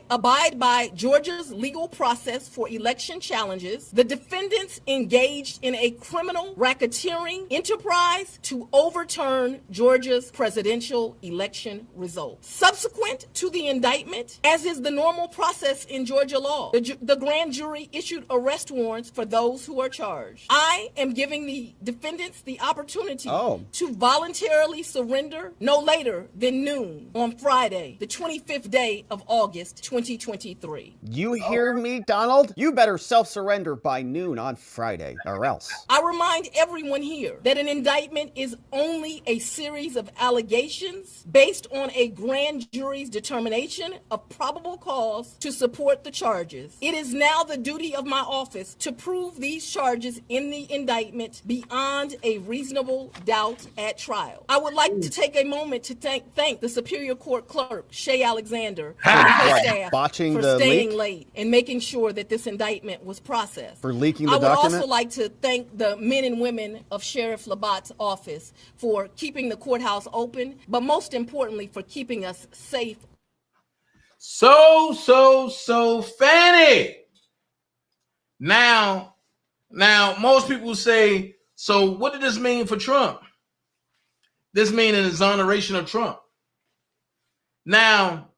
abide by Georgia's legal process for election challenges, the defendants engaged in a criminal racketeering enterprise to overturn Georgia's presidential election results. Subsequent to the indictment, as is the normal process in Georgia law, the grand jury issued arrest warrants for those who are charged. I am giving the defendants the opportunity to voluntarily surrender no later than noon on Friday, the 25th day of August, 2023. You hear me, Donald? You better self-surrender by noon on Friday, or else. I remind everyone here that an indictment is only a series of allegations based on a grand jury's determination of probable cause to support the charges. It is now the duty of my office to prove these charges in the indictment beyond a reasonable doubt at trial. I would like to take a moment to thank the Superior Court Clerk, Shay Alexander, and her staff for staying late and making sure that this indictment was processed. For leaking the document? I would document? also like to thank the men and women of Sheriff Labatt's office for keeping the courthouse open, but most importantly, for keeping us safe. So Fanny. Now, most people say, so what did this mean for Trump? This means an exoneration of Trump. Now,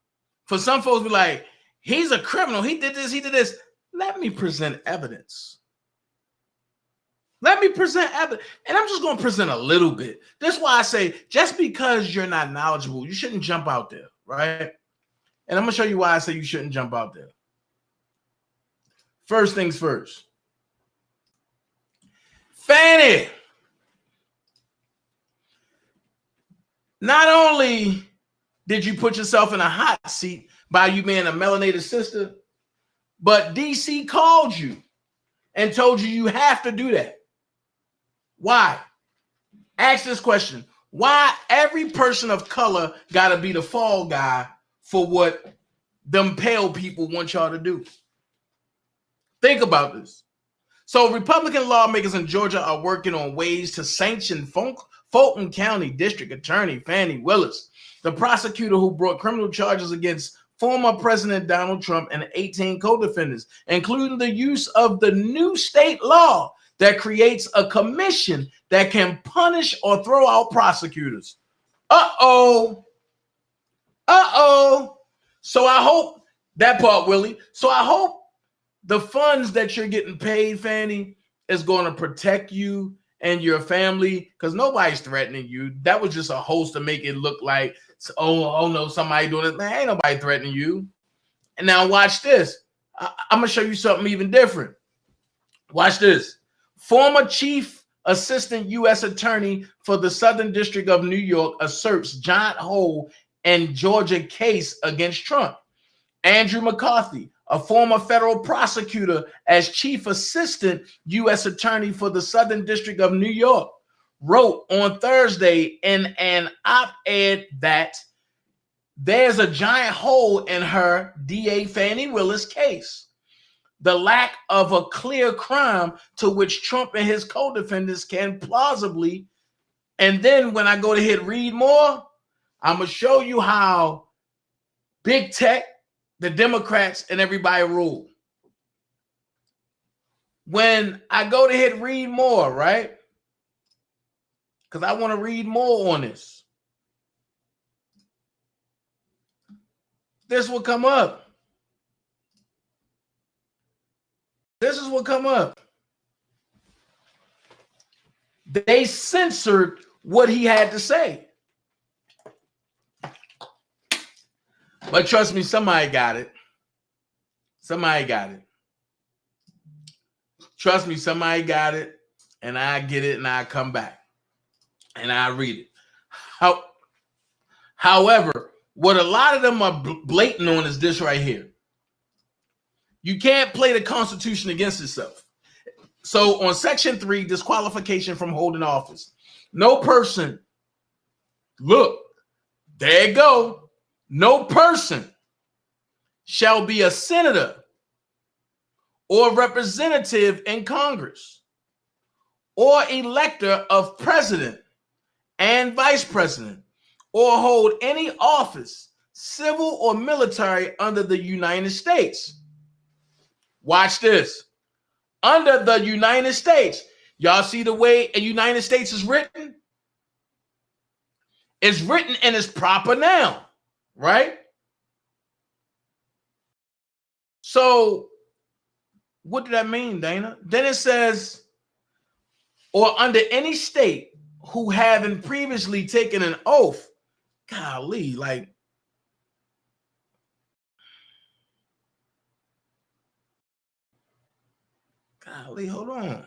for some folks be like, he's a criminal. He did this, he did this. Let me present evidence. Let me present evidence. And I'm just going to present a little bit. That's why I say, just because you're not knowledgeable, you shouldn't jump out there, right? And I'm going to show you why I say you shouldn't jump out there. First things first. Fanny, not only did you put yourself in a hot seat by you being a melanated sister, but DC called you and told you you have to do that. Why? Ask this question. Why every person of color got to be the fall guy for what them pale people want y'all to do? Think about this. So Republican lawmakers in Georgia are working on ways to sanction Fulton County District Attorney Fannie Willis, the prosecutor who brought criminal charges against former President Donald Trump and 18 co-defendants, including the use of the new state law that creates a commission that can punish or throw out prosecutors. Uh-oh. So I hope that part, Willie. So I hope the funds that you're getting paid, Fanny, is going to protect you and your family, because nobody's threatening you. That was just a host to make it look like, oh no, somebody doing it. Man, ain't nobody threatening you. And now watch this. I'm going to show you something even different. Watch this. Former Chief Assistant U.S. Attorney for the Southern District of New York asserts giant hole in Georgia case against Trump. Andrew McCarthy, a former federal prosecutor as Chief Assistant U.S. Attorney for the Southern District of New York, wrote on Thursday in an op-ed that there's a giant hole in her DA Fannie Willis case. The lack of a clear crime to which Trump and his co-defendants can plausibly. And then when I go to hit read more, I'm going to show you how big tech, the Democrats, and everybody rule. When I go to hit read more, right? Because I want to read more on this. This will come up. This is what come up. They censored what he had to say. But trust me, somebody got it. Somebody got it. Trust me, somebody got it. And I get it and I come back. And I read it. However, What a lot of them are blatant on is this right here. You can't play the Constitution against itself. So on Section 3, disqualification from holding office. No person, look, there you go. No person shall be a senator or representative in Congress or elector of president and vice president or hold any office, civil or military, under the United States. Watch this. Under the United States. Y'all see the way the United States is written? It's written in its proper noun, right? So what did that mean, Dana? Then it says, or under any state who having previously taken an oath. Golly, like, golly, hold on.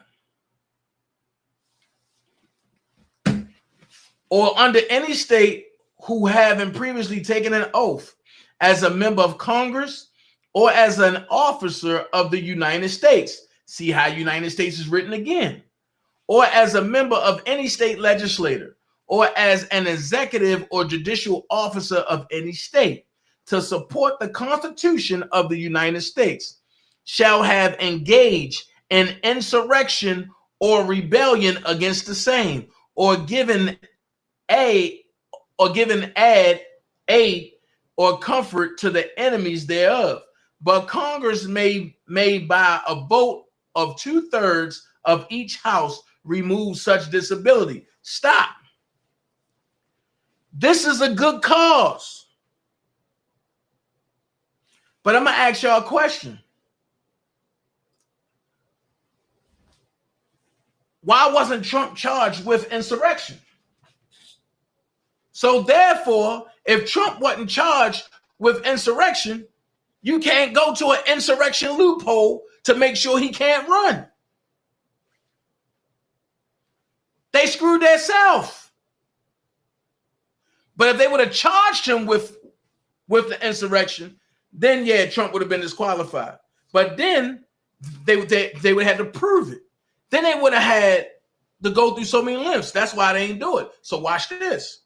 Or under any state who having previously taken an oath as a member of Congress or as an officer of the United States. See how United States is written again. Or as a member of any state legislature, or as an executive or judicial officer of any state, to support the Constitution of the United States, shall have engaged in insurrection or rebellion against the same, or given aid or comfort to the enemies thereof. But Congress may by a vote of 2/3 of each house remove such disability. Stop. This is a good cause. But I'm going to ask y'all a question. Why wasn't Trump charged with insurrection? So therefore, if Trump wasn't charged with insurrection, you can't go to an insurrection loophole to make sure he can't run. They screwed themselves. But if they would have charged him with the insurrection, then yeah, Trump would have been disqualified. But then they would have to prove it. Then they would have had to go through so many lengths. That's why they ain't do it. So watch this.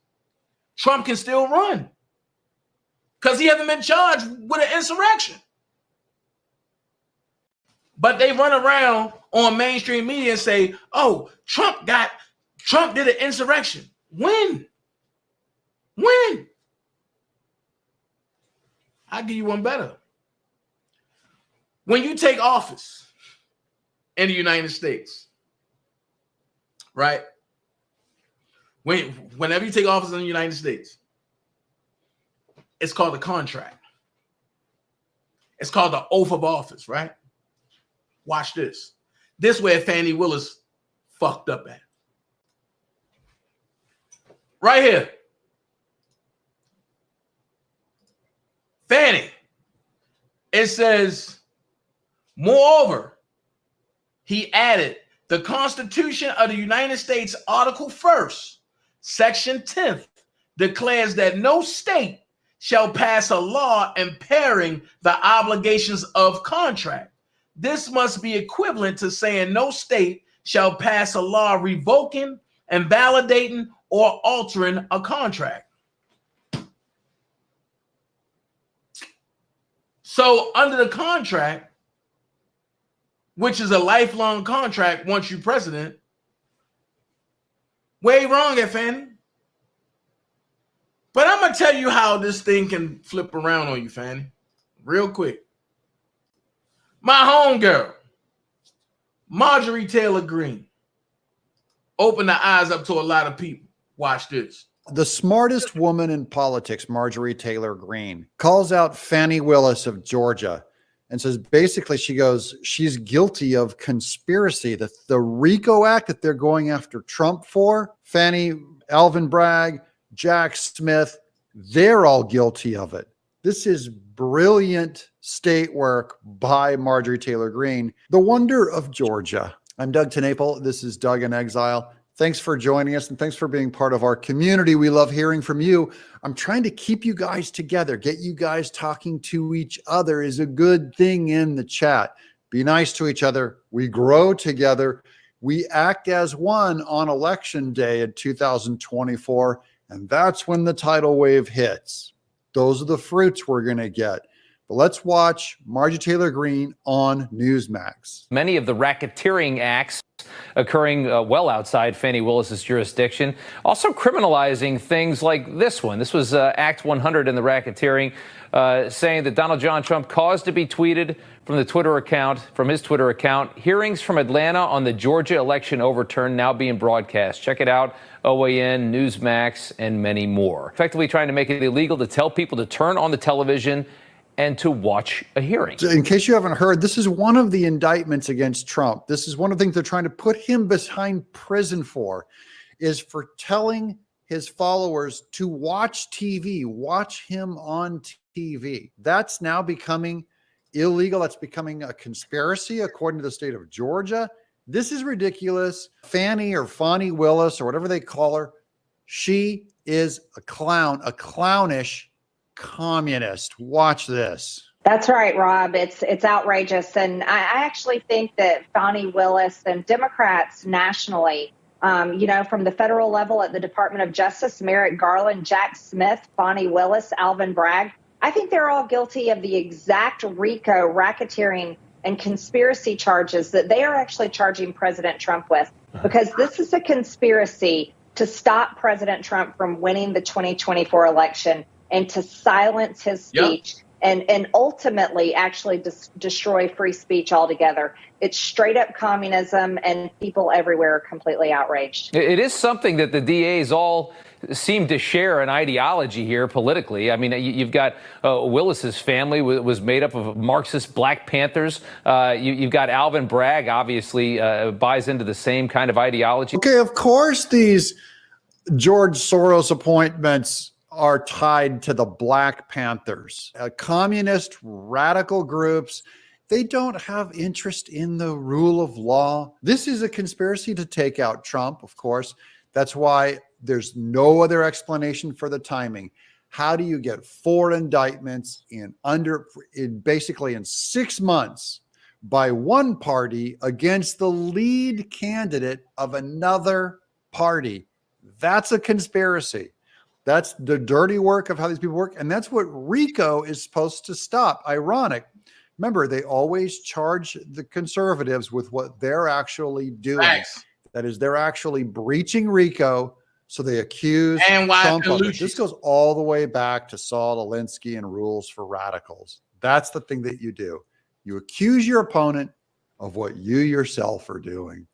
Trump can still run because he hasn't been charged with an insurrection. But they run around on mainstream media and say, oh, Trump did an insurrection. When? I'll give you one better. When you take office in the United States, right? Whenever you take office in the United States, it's called a contract. It's called the oath of office, right? Watch this. This where Fannie Willis fucked up at. Right here. Fannie. It says, moreover, he added, the Constitution of the United States, Article 1st, Section 10th, declares that no state shall pass a law impairing the obligations of contract. This must be equivalent to saying no state shall pass a law revoking, invalidating, or altering a contract. So under the contract, which is a lifelong contract once you're president, way wrong at Fannie. But I'm going to tell you how this thing can flip around on you, Fannie, real quick. My homegirl, Marjorie Taylor Greene, opened the eyes up to a lot of people. Watch this. The smartest woman in politics, Marjorie Taylor Greene, calls out Fannie Willis of Georgia and says, basically, she goes, she's guilty of conspiracy. The RICO Act that they're going after Trump for, Fannie, Alvin Bragg, Jack Smith, they're all guilty of it. This is brilliant state work by Marjorie Taylor Greene, the wonder of Georgia. I'm Doug Tenaple. This is Doug in Exile. Thanks for joining us, and thanks for being part of our community. We love hearing from you. I'm trying to keep you guys together. Get you guys talking to each other is a good thing in the chat. Be nice to each other. We grow together. We act as one on election day in 2024, and that's when the tidal wave hits. Those are the fruits we're going to get. But let's watch Marjorie Taylor Greene on Newsmax. Many of the racketeering acts occurring well outside Fani Willis's jurisdiction, also criminalizing things like this one. This was Act 100 in the racketeering, saying that Donald John Trump caused to be tweeted from his Twitter account, hearings from Atlanta on the Georgia election overturned now being broadcast. Check it out, OAN, Newsmax, and many more. Effectively trying to make it illegal to tell people to turn on the television and to watch a hearing. In case you haven't heard, this is one of the indictments against Trump. This is one of the things they're trying to put him behind prison for, is for telling his followers to watch TV, watch him on TV. That's now becoming illegal. That's becoming a conspiracy, according to the state of Georgia. This is ridiculous. Fani Willis, or whatever they call her, she is a clown, a clownish communist. Watch this. That's right, Rob. It's outrageous. And I actually think that Fani Willis and Democrats nationally, from the federal level at the Department of Justice, Merrick Garland, Jack Smith, Fani Willis, Alvin Bragg, I think they're all guilty of the exact RICO, racketeering, and conspiracy charges that they are actually charging President Trump with, because this is a conspiracy to stop President Trump from winning the 2024 election and to silence his speech and ultimately actually destroy free speech altogether. It's straight up communism, and people everywhere are completely outraged. It is something that the DAs all seem to share an ideology here politically. I mean, you've got Willis's family was made up of Marxist Black Panthers. You've got Alvin Bragg, obviously, buys into the same kind of ideology. Okay, of course these George Soros appointments are tied to the Black Panthers, communist radical groups. They don't have interest in the rule of law. This is a conspiracy to take out Trump, of course. That's why there's no other explanation for the timing. How do you get 4 indictments basically in 6 months by one party against the lead candidate of another party? That's a conspiracy. That's the dirty work of how these people work. And that's what RICO is supposed to stop. Ironic. Remember, they always charge the conservatives with what they're actually doing. Nice. That is, they're actually breaching RICO. So they accuse Trump of it. This goes all the way back to Saul Alinsky and Rules for Radicals. That's the thing that you do. You accuse your opponent of what you yourself are doing.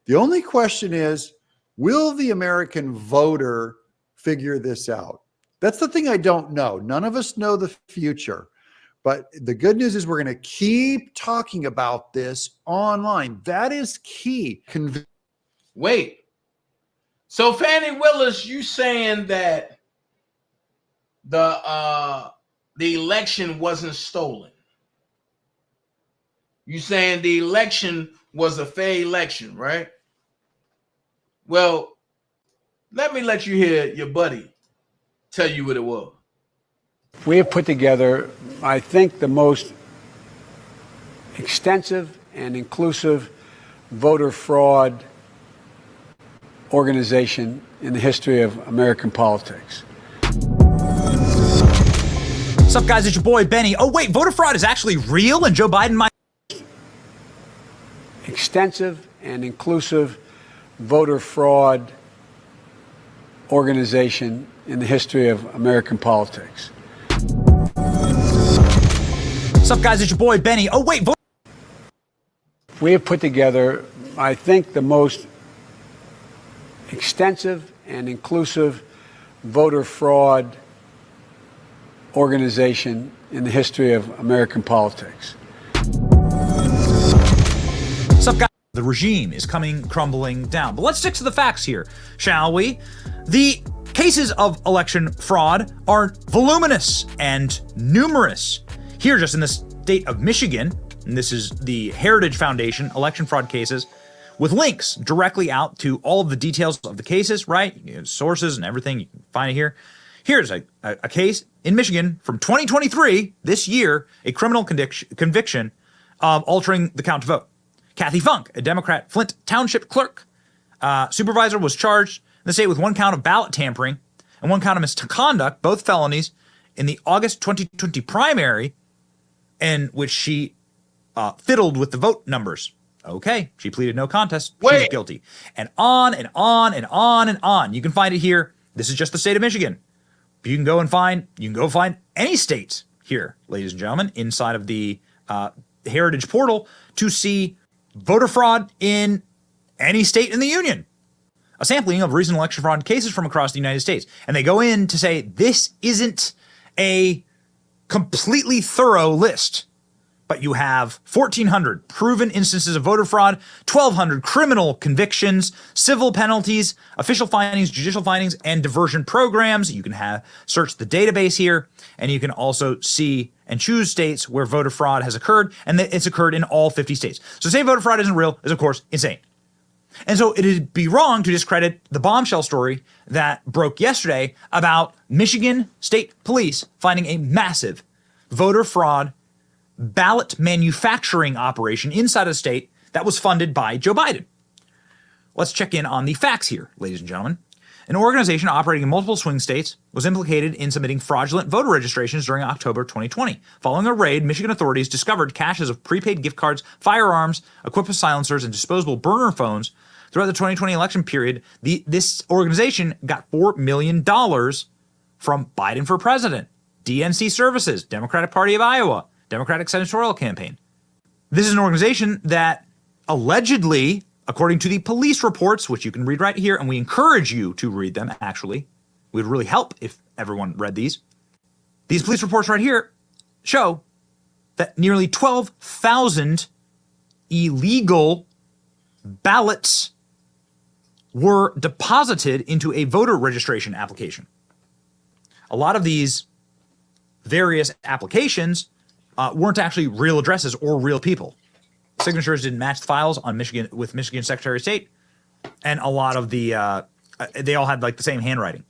The only question is, will the American voter figure this out? That's the thing I don't know. None of us know the future. But the good news is we're going to keep talking about this online. That is key. Wait. So Fani Willis, you saying that the election wasn't stolen? You saying the election was a fair election, right? Well, let me let you hear your buddy tell you what it was. We have put together, I think, the most extensive and inclusive voter fraud organization in the history of American politics. What's up, guys? It's your boy, Benny. Oh, wait, voter fraud is actually real and Joe Biden might... Extensive and inclusive voter fraud organization in the history of American politics. What's up, guys? It's your boy, Benny. Oh, wait, we have put together, I think, the most extensive and inclusive voter fraud organization in the history of American politics. What's up, guys? The regime is crumbling down. But let's stick to the facts here, shall we? The cases of election fraud are voluminous and numerous. Here, just in the state of Michigan, and this is the Heritage Foundation election fraud cases, with links directly out to all of the details of the cases, right? You know, sources and everything. You can find it here. Here's a case in Michigan from 2023, this year, a criminal conviction of altering the count to vote. Kathy Funk, a Democrat Flint Township clerk, supervisor, was charged in the state with 1 count of ballot tampering and 1 count of misconduct, both felonies, in the August 2020 primary, in which she fiddled with the vote numbers. Okay, she pleaded no contest. She's guilty. And on and on and on and on. You can find it here. This is just the state of Michigan. You can go find any state here, ladies and gentlemen, inside of the Heritage portal to see voter fraud in any state in the union. A sampling of recent election fraud cases from across the United States. And they go in to say this isn't a completely thorough list, but you have 1,400 proven instances of voter fraud, 1,200 criminal convictions, civil penalties, official findings, judicial findings, and diversion programs. You can search the database here, and you can also see and choose states where voter fraud has occurred, and that it's occurred in all 50 states. So saying voter fraud isn't real is, of course, insane. And so it'd be wrong to discredit the bombshell story that broke yesterday about Michigan State Police finding a massive voter fraud ballot manufacturing operation inside of the state that was funded by Joe Biden. Let's check in on the facts here, ladies and gentlemen. An organization operating in multiple swing states was implicated in submitting fraudulent voter registrations during October 2020. Following a raid, Michigan authorities discovered caches of prepaid gift cards, firearms, equipped with silencers, and disposable burner phones. Throughout the 2020 election period, this organization got $4 million from Biden for President, DNC Services, Democratic Party of Iowa, Democratic Senatorial Campaign. This is an organization that allegedly, according to the police reports, which you can read right here, and we encourage you to read them, actually. It would really help if everyone read these. These police reports right here show that nearly 12,000 illegal ballots were deposited into a voter registration application. A lot of these various applications weren't actually real addresses or real people. Signatures didn't match the files on Michigan with Michigan Secretary of State, and a lot of the they all had like the same handwriting.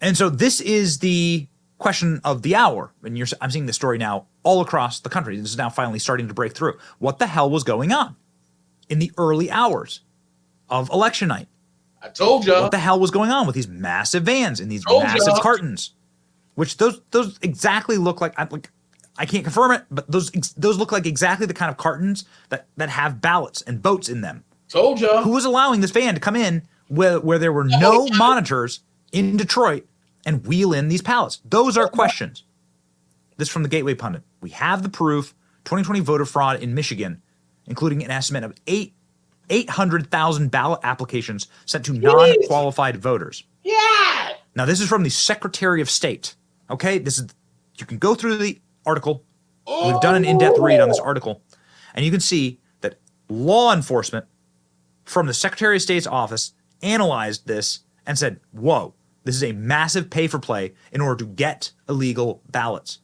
And so this is the question of the hour. And I'm seeing this story now all across the country. This is now finally starting to break through. What the hell was going on in the early hours of election night? I told you. What the hell was going on with these massive vans and these massive cartons? Which those exactly look like. I can't confirm it, but those look like exactly the kind of cartons that have ballots and votes in them. Told you. Who was allowing this van to come in where there were no monitors in Detroit and wheel in these pallets? Those are questions. This from the Gateway Pundit. We have the proof. 2020 voter fraud in Michigan, including an estimate of 800,000 ballot applications sent to non-qualified voters. Yeah. Now, this is from the Secretary of State. Okay, you can go through the article. We've done an in-depth read on this article, and you can see that law enforcement from the Secretary of State's office analyzed this and said, whoa, this is a massive pay-for-play in order to get illegal ballots.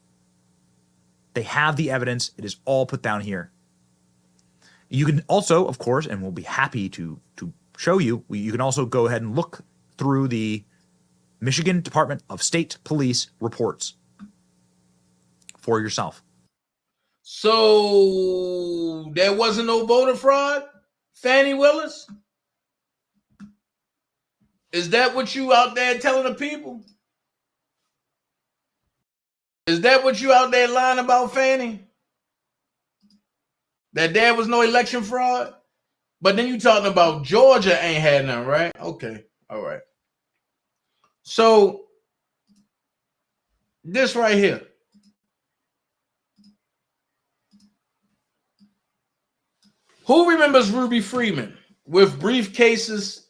They have the evidence. It is all put down here. You can also, of course, and we'll be happy to show you, you can also go ahead and look through the Michigan Department of State Police reports for yourself. So there wasn't no voter fraud, Fannie Willis? Is that what you out there telling the people? Is that what you out there lying about, Fannie? That there was no election fraud? But then you talking about Georgia ain't had none, right? Okay, all right. So this right here. Who remembers Ruby Freeman with briefcases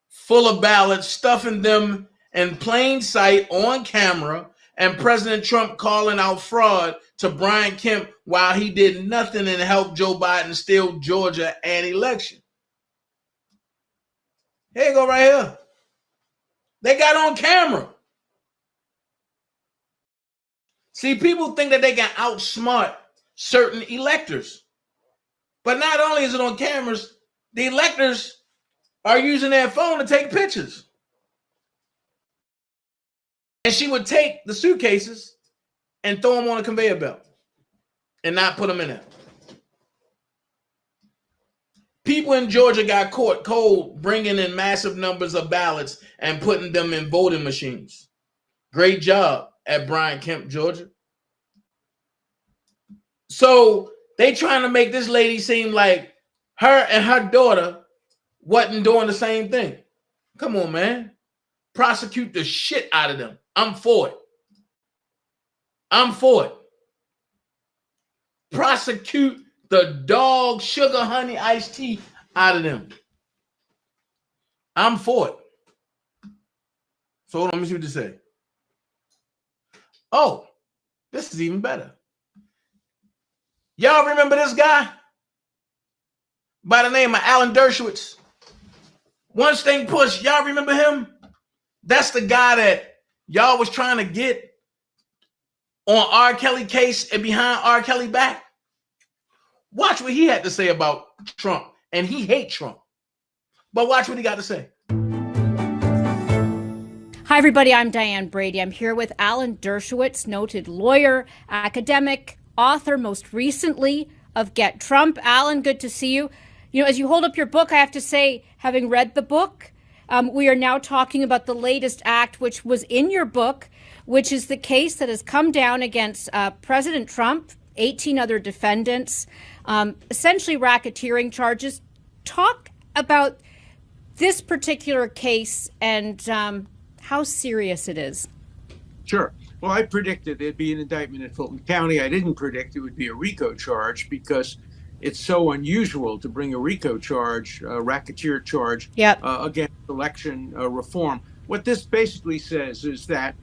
full of ballots, stuffing them in plain sight on camera, and President Trump calling out fraud to Brian Kemp while he did nothing and helped Joe Biden steal Georgia an election? Here you go right here. They got on camera. See, people think that they can outsmart certain electors. But not only is it on cameras, the electors are using their phone to take pictures. And she would take the suitcases and throw them on a conveyor belt and not put them in there. People in Georgia got caught cold bringing in massive numbers of ballots and putting them in voting machines. Great job at Brian Kemp, Georgia. So they trying to make this lady seem like her and her daughter wasn't doing the same thing. Come on, man. Prosecute the shit out of them. I'm for it. I'm for it. Prosecute the dog sugar honey iced tea out of them. I'm for it. So hold on, let me see what they say. Oh, this is even better. Y'all remember this guy by the name of Alan Dershowitz? Once thing pushed, y'all remember him? That's the guy that y'all was trying to get on R. Kelly case and behind R. Kelly back. Watch what he had to say about Trump. And he hates Trump. But watch what he got to say. Hi, everybody. I'm Diane Brady. I'm here with Alan Dershowitz, noted lawyer, academic, author, most recently of Get Trump. Alan, good to see you. You know, as you hold up your book, I have to say, having read the book, we are now talking about the latest act, which was in your book, which is the case that has come down against President Trump, 18 other defendants, essentially racketeering charges. Talk about this particular case and how serious it is. Sure. Well, I predicted there'd be an indictment in Fulton County. I didn't predict it would be a RICO charge because it's so unusual to bring a RICO charge, a racketeer charge, against election reform. What this basically says is that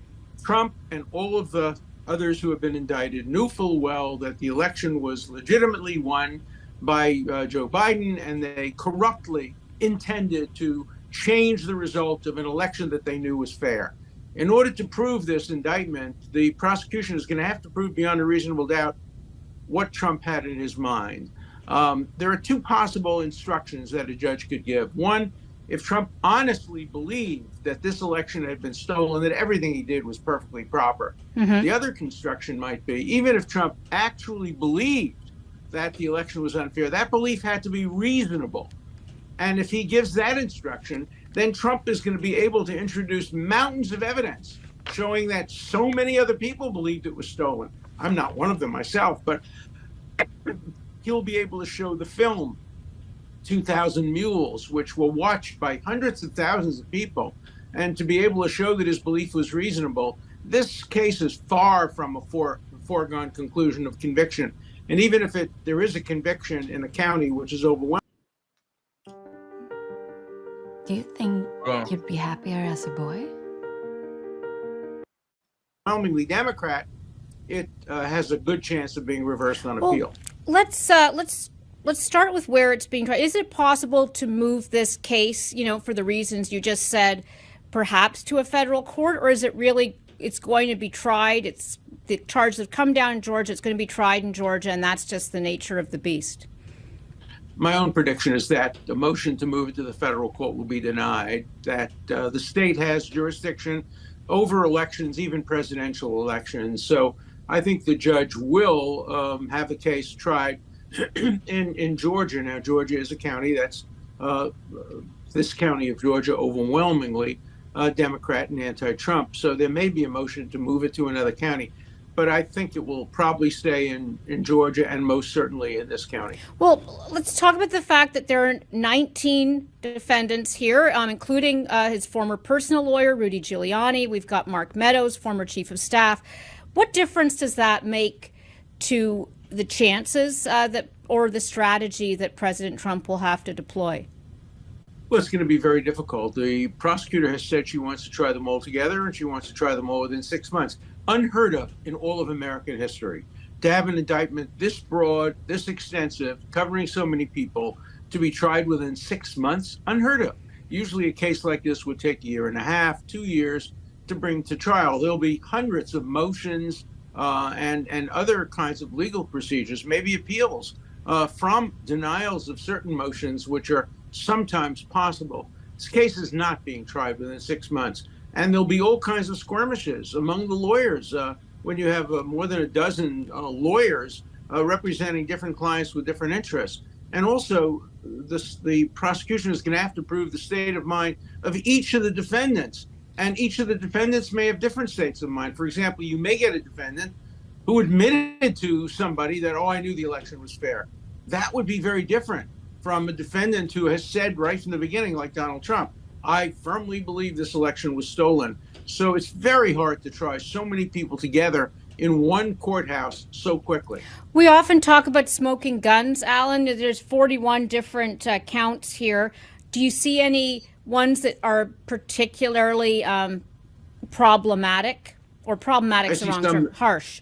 Trump and all of the others who have been indicted knew full well that the election was legitimately won by Joe Biden, and they corruptly intended to change the result of an election that they knew was fair. In order to prove this indictment, the prosecution is going to have to prove beyond a reasonable doubt what Trump had in his mind. There are two possible instructions that a judge could give. One, if Trump honestly believed that this election had been stolen, that everything he did was perfectly proper. The other construction might be, even if Trump actually believed that the election was unfair, that belief had to be reasonable. And if he gives that instruction, then Trump is going to be able to introduce mountains of evidence showing that so many other people believed it was stolen. I'm not one of them myself, but he'll be able to show the film 2,000 Mules, which were watched by hundreds of thousands of people, and to be able to show that his belief was reasonable. This case is far from a foregone conclusion of conviction. And even if there is a conviction in a county which is overwhelming. Do you think you'd be happier as a boy? Overwhelmingly Democrat, it has a good chance of being reversed on appeal. Let's start with where it's being tried. Is it possible to move this case, you know, for the reasons you just said, perhaps to a federal court, or is it really it's going to be tried? It's the charges have come down in Georgia. It's going to be tried in Georgia, and that's just the nature of the beast. My own prediction is that the motion to move it to the federal court will be denied, that the state has jurisdiction over elections, even presidential elections. So I think the judge will have the case tried in Georgia. Now, Georgia is a county that's, this county of Georgia, overwhelmingly Democrat and anti-Trump. So there may be a motion to move it to another county. But I think it will probably stay in Georgia and most certainly in this county. Well, let's talk about the fact that there are 19 defendants here, including his former personal lawyer, Rudy Giuliani. We've got Mark Meadows, former chief of staff. What difference does that make to the chances or the strategy that President Trump will have to deploy? Well, it's going to be very difficult. The prosecutor has said she wants to try them all together, and she wants to try them all within 6 months. Unheard of in all of American history. To have an indictment this broad, this extensive, covering so many people, to be tried within 6 months, unheard of. Usually a case like this would take a year and a half, 2 years to bring to trial. There'll be hundreds of motions and other kinds of legal procedures, maybe appeals from denials of certain motions, which are sometimes possible. This case is not being tried within 6 months. And there'll be all kinds of skirmishes among the lawyers when you have more than a dozen lawyers representing different clients with different interests. And also, the prosecution is going to have to prove the state of mind of each of the defendants. And each of the defendants may have different states of mind. For example, you may get a defendant who admitted to somebody that, oh, I knew the election was fair. That would be very different from a defendant who has said right from the beginning, like Donald Trump, I firmly believe this election was stolen. So it's very hard to try so many people together in one courthouse so quickly. We often talk about smoking guns, Alan. There's 41 different counts here. Do you see any ones that are particularly problematic? Or problematic is the wrong term, harsh.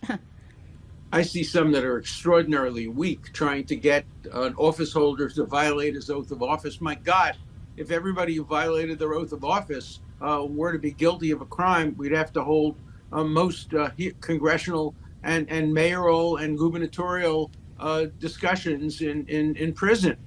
I see some that are extraordinarily weak, trying to get an office holder to violate his oath of office. My God, if everybody who violated their oath of office were to be guilty of a crime, we'd have to hold most congressional and mayoral and gubernatorial discussions in prison.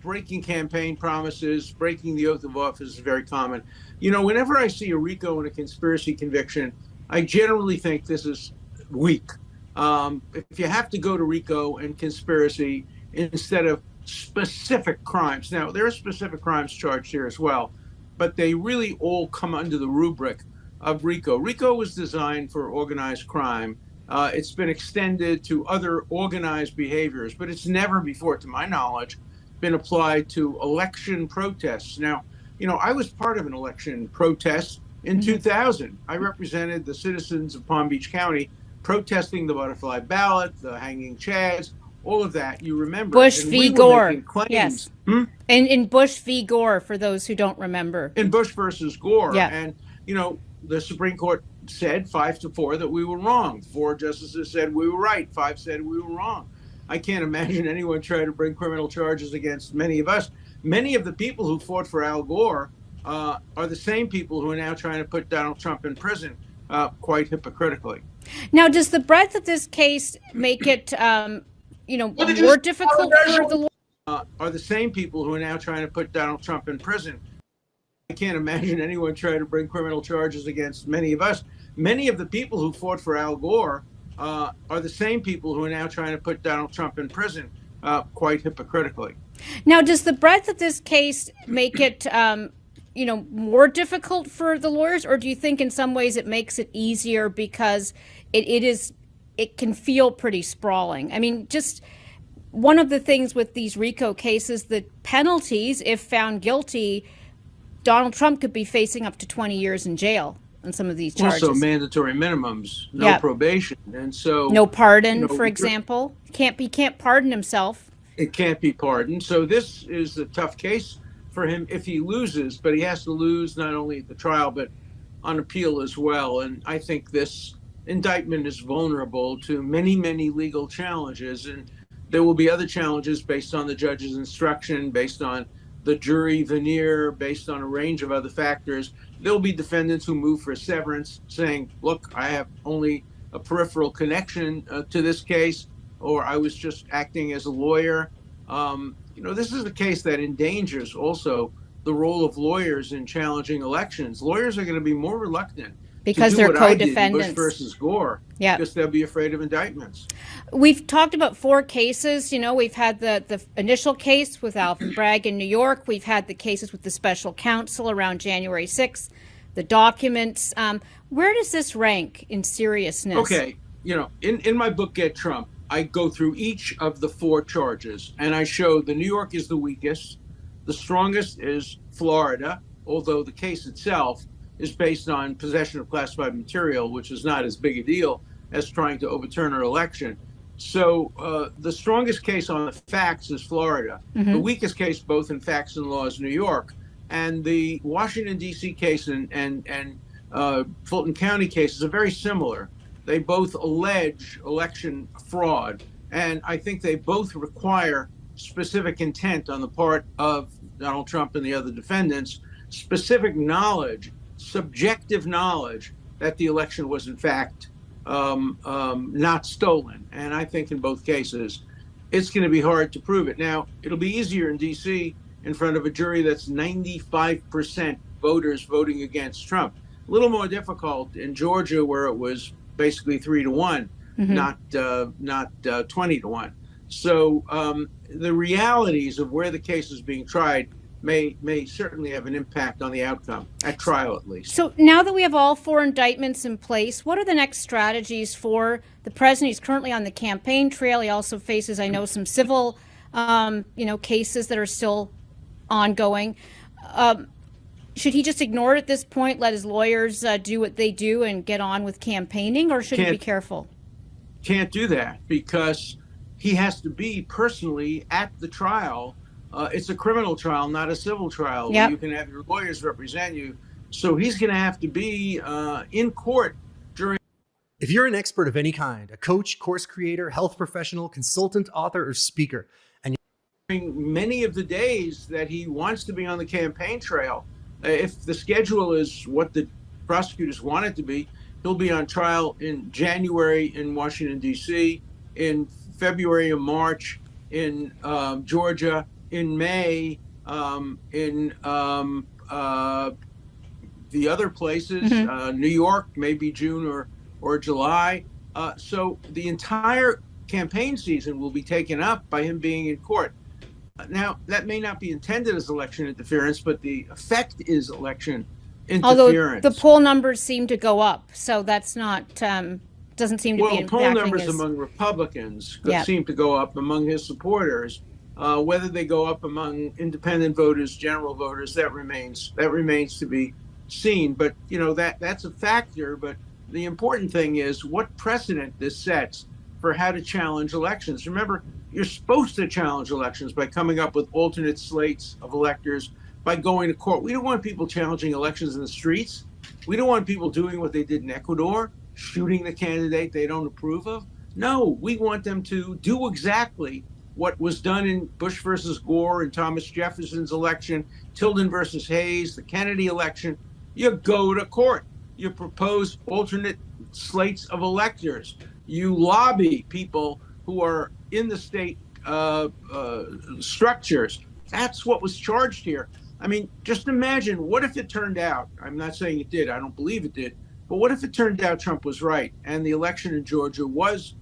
Breaking campaign promises, breaking the oath of office is very common. You know, whenever I see a RICO and a conspiracy conviction, I generally think this is weak. If you have to go to RICO and conspiracy instead of specific crimes, now there are specific crimes charged here as well, but they really all come under the rubric of RICO. RICO was designed for organized crime. It's been extended to other organized behaviors, but it's never before, to my knowledge, been applied to election protests. Now, you know, I was part of an election protest in 2000. I represented the citizens of Palm Beach County protesting the butterfly ballot, the hanging chads, all of that. You remember. Bush v. Gore. Yes. Hmm? In Bush v. Gore, for those who don't remember. In Bush versus Gore. Yeah. And, you know, the Supreme Court said 5-4 that we were wrong. 4 justices said we were right. 5 said we were wrong. I can't imagine anyone trying to bring criminal charges against many of us. Many of the people who fought for Al Gore are the same people who are now trying to put Donald Trump in prison, quite hypocritically. Now, does the breadth of this case make it, more difficult for the law? Are the same people who are now trying to put Donald Trump in prison. I can't imagine anyone trying to bring criminal charges against many of us. Many of the people who fought for Al Gore are the same people who are now trying to put Donald Trump in prison, quite hypocritically. Now, does the breadth of this case make it, more difficult for the lawyers, or do you think in some ways it makes it easier because it can feel pretty sprawling? I mean, just one of the things with these RICO cases, the penalties, if found guilty, Donald Trump could be facing up to 20 years in jail on some of these charges. Also mandatory minimums, no probation, and so no pardon, for example. He can't pardon himself. It can't be pardoned. So this is a tough case for him if he loses, but he has to lose not only at the trial but on appeal as well. And I think this indictment is vulnerable to many, many legal challenges, and there will be other challenges based on the judge's instruction, based on the jury veneer, based on a range of other factors. There'll be defendants who move for a severance saying, look, I have only a peripheral connection to this case, or I was just acting as a lawyer. This is a case that endangers also the role of lawyers in challenging elections. Lawyers are going to be more reluctant because to do they're what I did in co-defendants. Bush versus Gore, because they'll be afraid of indictments. We've talked about 4 cases. We've had the initial case with Alvin Bragg in New York. We've had the cases with the special counsel around January 6th, the documents. Where does this rank in seriousness? Okay, in my book, Get Trump, I go through each of the 4 charges, and I show the New York is the weakest. The strongest is Florida, although the case itself is based on possession of classified material, which is not as big a deal as trying to overturn an election. So the strongest case on the facts is Florida. Mm-hmm. The weakest case, both in facts and law, is New York. And the Washington, D.C. case and Fulton County cases are very similar. They both allege election fraud, and I think they both require specific intent on the part of Donald Trump and the other defendants, specific knowledge, subjective knowledge that the election was in fact not stolen. And I think in both cases, it's going to be hard to prove it. Now, it'll be easier in D.C. in front of a jury that's 95% voters voting against Trump. A little more difficult in Georgia, where it was basically 3-1, not 20-1. So the realities of where the case is being tried may certainly have an impact on the outcome, at trial at least. So now that we have all 4 indictments in place, what are the next strategies for the president? He's currently on the campaign trail. He also faces, I know, some civil, cases that are still ongoing. Should he just ignore it at this point, let his lawyers do what they do and get on with campaigning, or should he be careful? Can't do that, because he has to be personally at the trial. It's a criminal trial, not a civil trial. Yep. You can have your lawyers represent you. So he's going to have to be in court during. If you're an expert of any kind, a coach, course creator, health professional, consultant, author, or speaker, and many of the days that he wants to be on the campaign trail, if the schedule is what the prosecutors want it to be, he'll be on trial in January in Washington, D.C., in February and March in Georgia, in May in the other places, New York, maybe June or July. So the entire campaign season will be taken up by him being in court. Now, that may not be intended as election interference, but the effect is election interference. Although the poll numbers seem to go up, so that's not, doesn't seem to be impacting poll numbers among Republicans seem to go up among his supporters. Whether they go up among independent voters, general voters, that remains to be seen. But you know, that's a factor. But the important thing is what precedent this sets for how to challenge elections. Remember, you're supposed to challenge elections by coming up with alternate slates of electors, by going to court. We don't want people challenging elections in the streets. We don't want people doing what they did in Ecuador, shooting the candidate they don't approve of. No, we want them to do exactly what was done in Bush versus Gore and Thomas Jefferson's election, Tilden versus Hayes, the Kennedy election. You go to court. You propose alternate slates of electors. You lobby people who are in the state structures. That's what was charged here. I mean, just imagine, what if it turned out, I'm not saying it did, I don't believe it did, but what if it turned out Trump was right and the election in Georgia was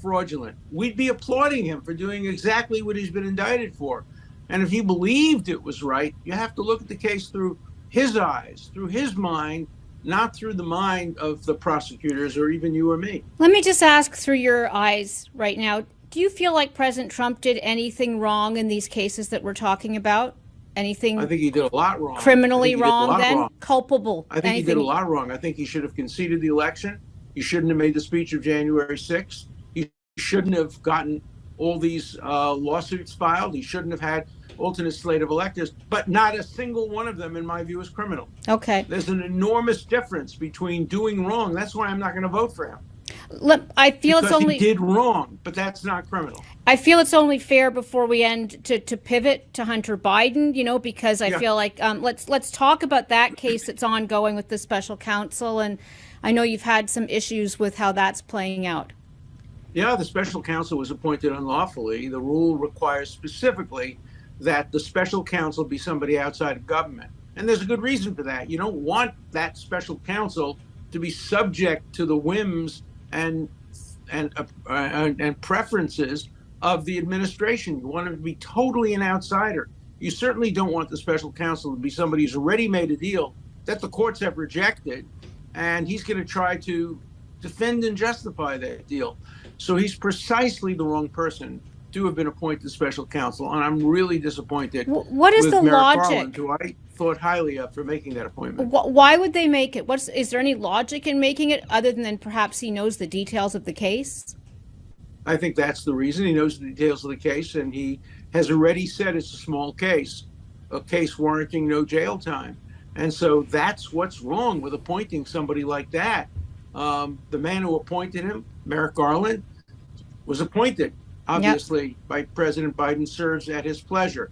fraudulent? We'd be applauding him for doing exactly what he's been indicted for. And if he believed it was right, you have to look at the case through his eyes, through his mind, not through the mind of the prosecutors or even you or me. Let me just ask through your eyes right now, do you feel like President Trump did anything wrong in these cases that we're talking about? Anything? I think he did a lot wrong. Criminally wrong then? Wrong. Culpable? I think he did a lot wrong. I think he should have conceded the election. He shouldn't have made the speech of January 6th. He shouldn't have gotten all these lawsuits filed. He shouldn't have had alternate slate of electors, but not a single one of them, in my view, is criminal. Okay. There's an enormous difference between doing wrong. That's why I'm not going to vote for him. I feel because it's only he did wrong, but that's not criminal. I feel it's only fair before we end to pivot to Hunter Biden, you know, because I feel like let's talk about that case that's ongoing with the special counsel, and I know you've had some issues with how that's playing out. Yeah, the special counsel was appointed unlawfully. The rule requires specifically that the special counsel be somebody outside of government, and there's a good reason for that. You don't want that special counsel to be subject to the whims and preferences of the administration. You want him to be totally an outsider. You certainly don't want the special counsel to be somebody who's already made a deal that the courts have rejected, and he's going to try to defend and justify that deal. So he's precisely the wrong person to have been appointed special counsel, and I'm really disappointed. What is the logic? Garland, who I thought highly of for making that appointment. Why would they make it? Is there any logic in making it other than perhaps he knows the details of the case? I think that's the reason. He knows the details of the case, and he has already said it's a small case, a case warranting no jail time. And so that's what's wrong with appointing somebody like that. The man who appointed him, Merrick Garland, was appointed, obviously, by President Biden, serves at his pleasure.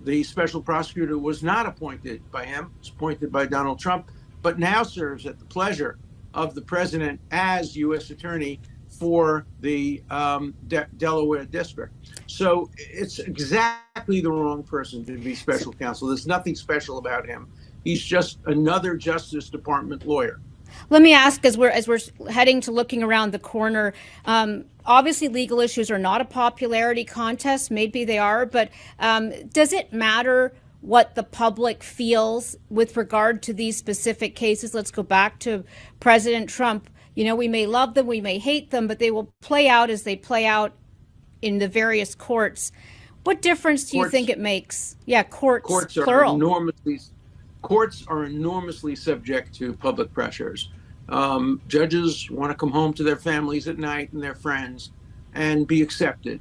The special prosecutor was not appointed by him, was appointed by Donald Trump, but now serves at the pleasure of the president as U.S. attorney for the Delaware district. So it's exactly the wrong person to be special counsel. There's nothing special about him. He's just another Justice Department lawyer. Let me ask, as we're heading to looking around the corner, obviously legal issues are not a popularity contest. Maybe they are, but does it matter what the public feels with regard to these specific cases? Let's go back to President Trump. You know, we may love them, we may hate them, but they will play out as they play out in the various courts. What difference do you think it makes? Yeah, courts plural. Courts are enormously subject to public pressures. Judges want to come home to their families at night and their friends and be accepted.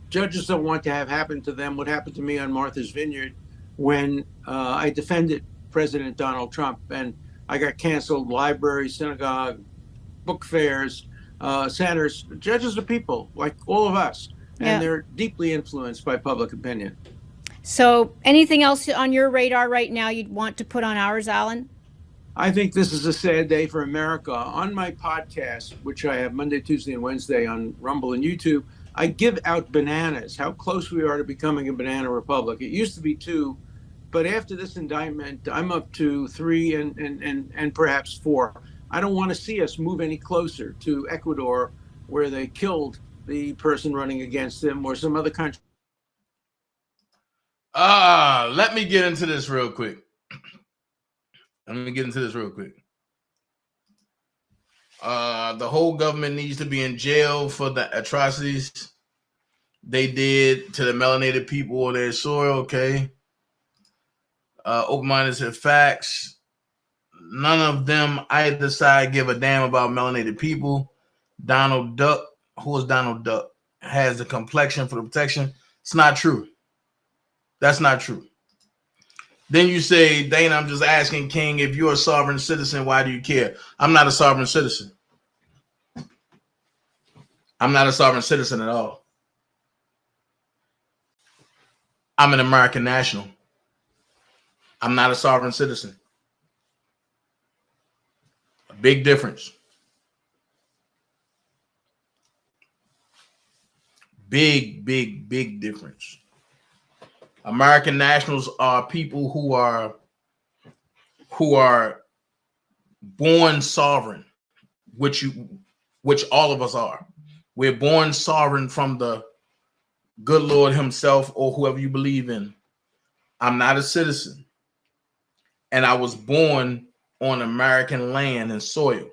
Judges don't want to have happen to them what happened to me on Martha's Vineyard when I defended President Donald Trump, and I got canceled library, synagogue, book fairs, centers. Judges are people like all of us, and they're deeply influenced by public opinion. So anything else on your radar right now you'd want to put on ours, Alan? I think this is a sad day for America. On my podcast, which I have Monday, Tuesday, and Wednesday on Rumble and YouTube, I give out bananas, how close we are to becoming a banana republic. It used to be 2, but after this indictment, I'm up to 3 and perhaps 4. I don't want to see us move any closer to Ecuador, where they killed the person running against them, or some other country. Let me get into this real quick. The whole government needs to be in jail for the atrocities they did to the melanated people of their soil, okay? Open-minded said facts. None of them, either side, give a damn about melanated people. Donald Duck, who is Donald Duck, has the complexion for the protection. It's not true. That's not true. Then you say, Dana, I'm just asking King, if you're a sovereign citizen, why do you care? I'm not a sovereign citizen. I'm not a sovereign citizen at all. I'm an American national. I'm not a sovereign citizen. A big difference. Big difference. American nationals are people who are born sovereign, which all of us are. We're born sovereign from the good Lord himself, or whoever you believe in. I'm not a citizen, and I was born on American land and soil.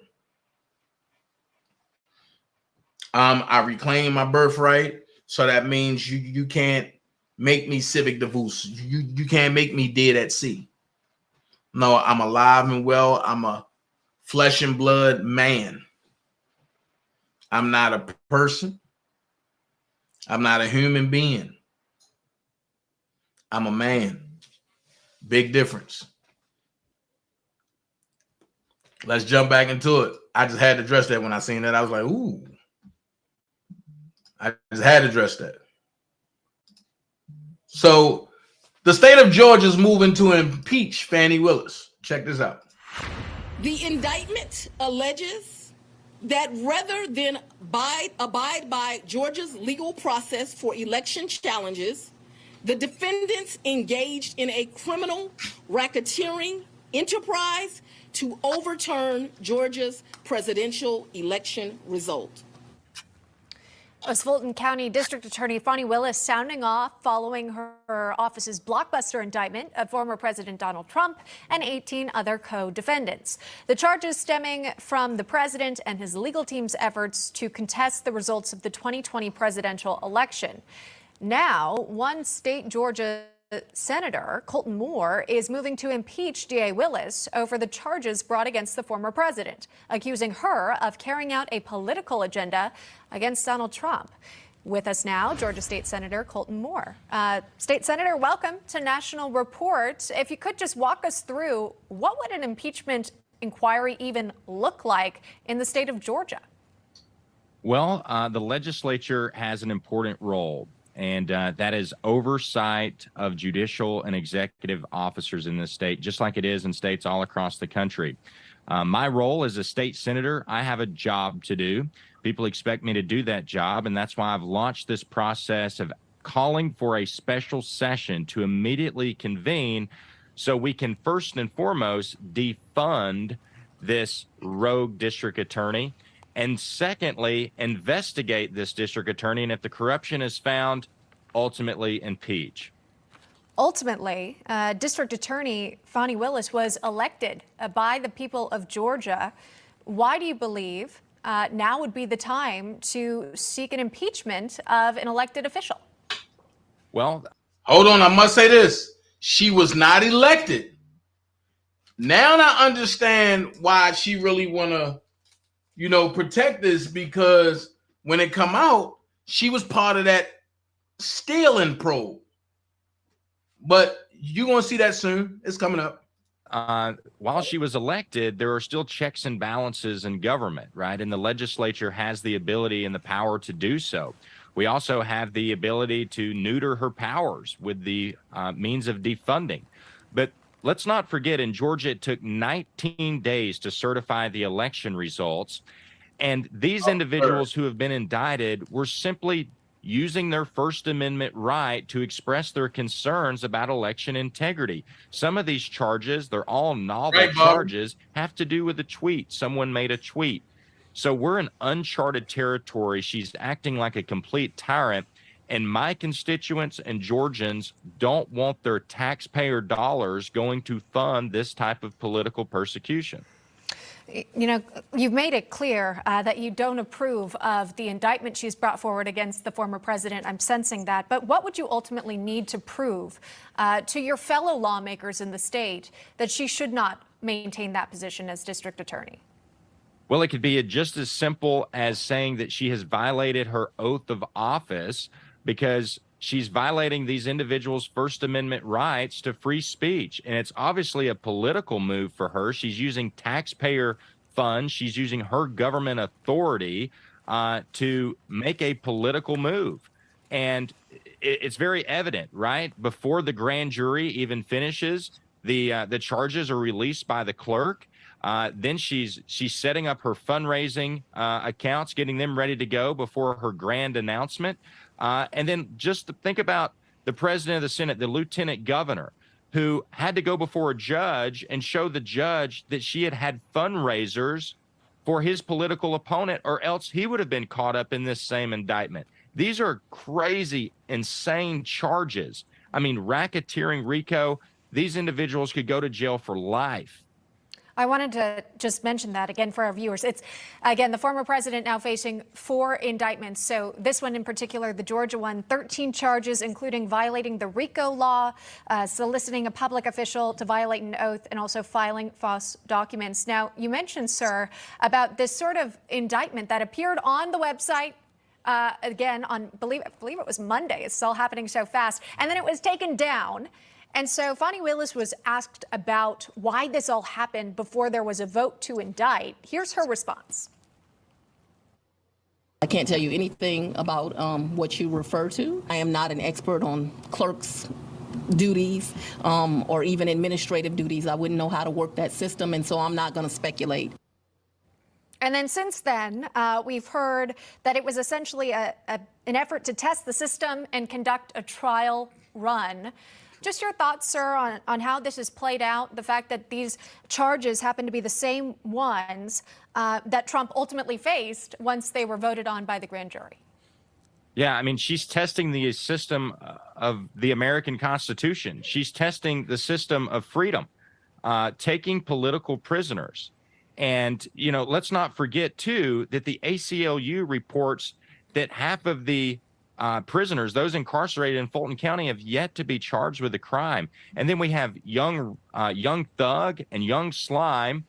I reclaim my birthright, so that means you can't make me civic divorce. You can't make me dead at sea. No, I'm alive and well. I'm a flesh and blood man. I'm not a person. I'm not a human being. I'm a man. Big difference. Let's jump back into it. I just had to address that when I seen that. I was like, ooh. I just had to address that. So the state of Georgia is moving to impeach Fani Willis. Check this out. The indictment alleges that rather than abide by Georgia's legal process for election challenges, the defendants engaged in a criminal racketeering enterprise to overturn Georgia's presidential election result. As Fulton County District Attorney Fani Willis sounding off following her office's blockbuster indictment of former President Donald Trump and 18 other co-defendants. The charges stemming from the president and his legal team's efforts to contest the results of the 2020 presidential election. Now, one state Georgia Senator Colton Moore is moving to impeach DA Willis over the charges brought against the former president, accusing her of carrying out a political agenda against Donald Trump. With us now, Georgia State Senator Colton Moore. State Senator, welcome to National Report. If you could just walk us through, what would an impeachment inquiry even look like in the state of Georgia? Well, the legislature has an important role, and that is oversight of judicial and executive officers in this state, just like it is in states all across the country. My role as a state senator, I have a job to do, People expect me to do that job, and that's why I've launched this process of calling for a special session to immediately convene so we can first and foremost defund this rogue district attorney, and secondly, investigate this district attorney, and if the corruption is found, ultimately impeach. Ultimately, District Attorney Fani Willis was elected by the people of Georgia. Why do you believe now would be the time to seek an impeachment of an elected official? Well, hold on. I must say this. She was not elected. Now I understand why she really want to, protect this, because when it come out, she was part of that stealing probe. But you're going to see that soon. It's coming up. While she was elected, there are still checks and balances in government, right? And the legislature has the ability and the power to do so. We also have the ability to neuter her powers with the means of defunding. But let's not forget, in Georgia, it took 19 days to certify the election results. And these individuals who have been indicted were simply using their First Amendment right to express their concerns about election integrity. Some of these charges, they're all novel charges, have to do with a tweet. Someone made a tweet. So we're in uncharted territory. She's acting like a complete tyrant. And my constituents and Georgians don't want their taxpayer dollars going to fund this type of political persecution. You've made it clear that you don't approve of the indictment she's brought forward against the former president. I'm sensing that. But what would you ultimately need to prove to your fellow lawmakers in the state that she should not maintain that position as district attorney? Well, it could be just as simple as saying that she has violated her oath of office, because she's violating these individuals' First Amendment rights to free speech. And it's obviously a political move for her. She's using taxpayer funds. She's using her government authority to make a political move. And it's very evident, right? Before the grand jury even finishes, the charges are released by the clerk. Then she's setting up her fundraising accounts, getting them ready to go before her grand announcement. And then just think about the president of the Senate, the lieutenant governor, who had to go before a judge and show the judge that she had fundraisers for his political opponent, or else he would have been caught up in this same indictment. These are crazy, insane charges. I mean, racketeering, RICO, these individuals could go to jail for life. I wanted to just mention that again for our viewers. It's, again, the former president now facing 4 indictments. So this one in particular, the Georgia one, 13 charges, including violating the RICO law, soliciting a public official to violate an oath, and also filing false documents. Now, you mentioned, sir, about this sort of indictment that appeared on the website again on, I believe it was Monday. It's all happening so fast. And then it was taken down. And so Fani Willis was asked about why this all happened before there was a vote to indict. Here's her response. I can't tell you anything about what you refer to. I am not an expert on clerks' duties or even administrative duties. I wouldn't know how to work that system, and so I'm not going to speculate. And then since then, we've heard that it was essentially an effort to test the system and conduct a trial run. Just your thoughts, sir, on how this has played out, the fact that these charges happen to be the same ones that Trump ultimately faced once they were voted on by the grand jury. Yeah, I mean, she's testing the system of the American Constitution. She's testing the system of freedom, taking political prisoners. And, let's not forget, too, that the ACLU reports that half of the prisoners, those incarcerated in Fulton County, have yet to be charged with a crime. And then we have young Thug and young Slime.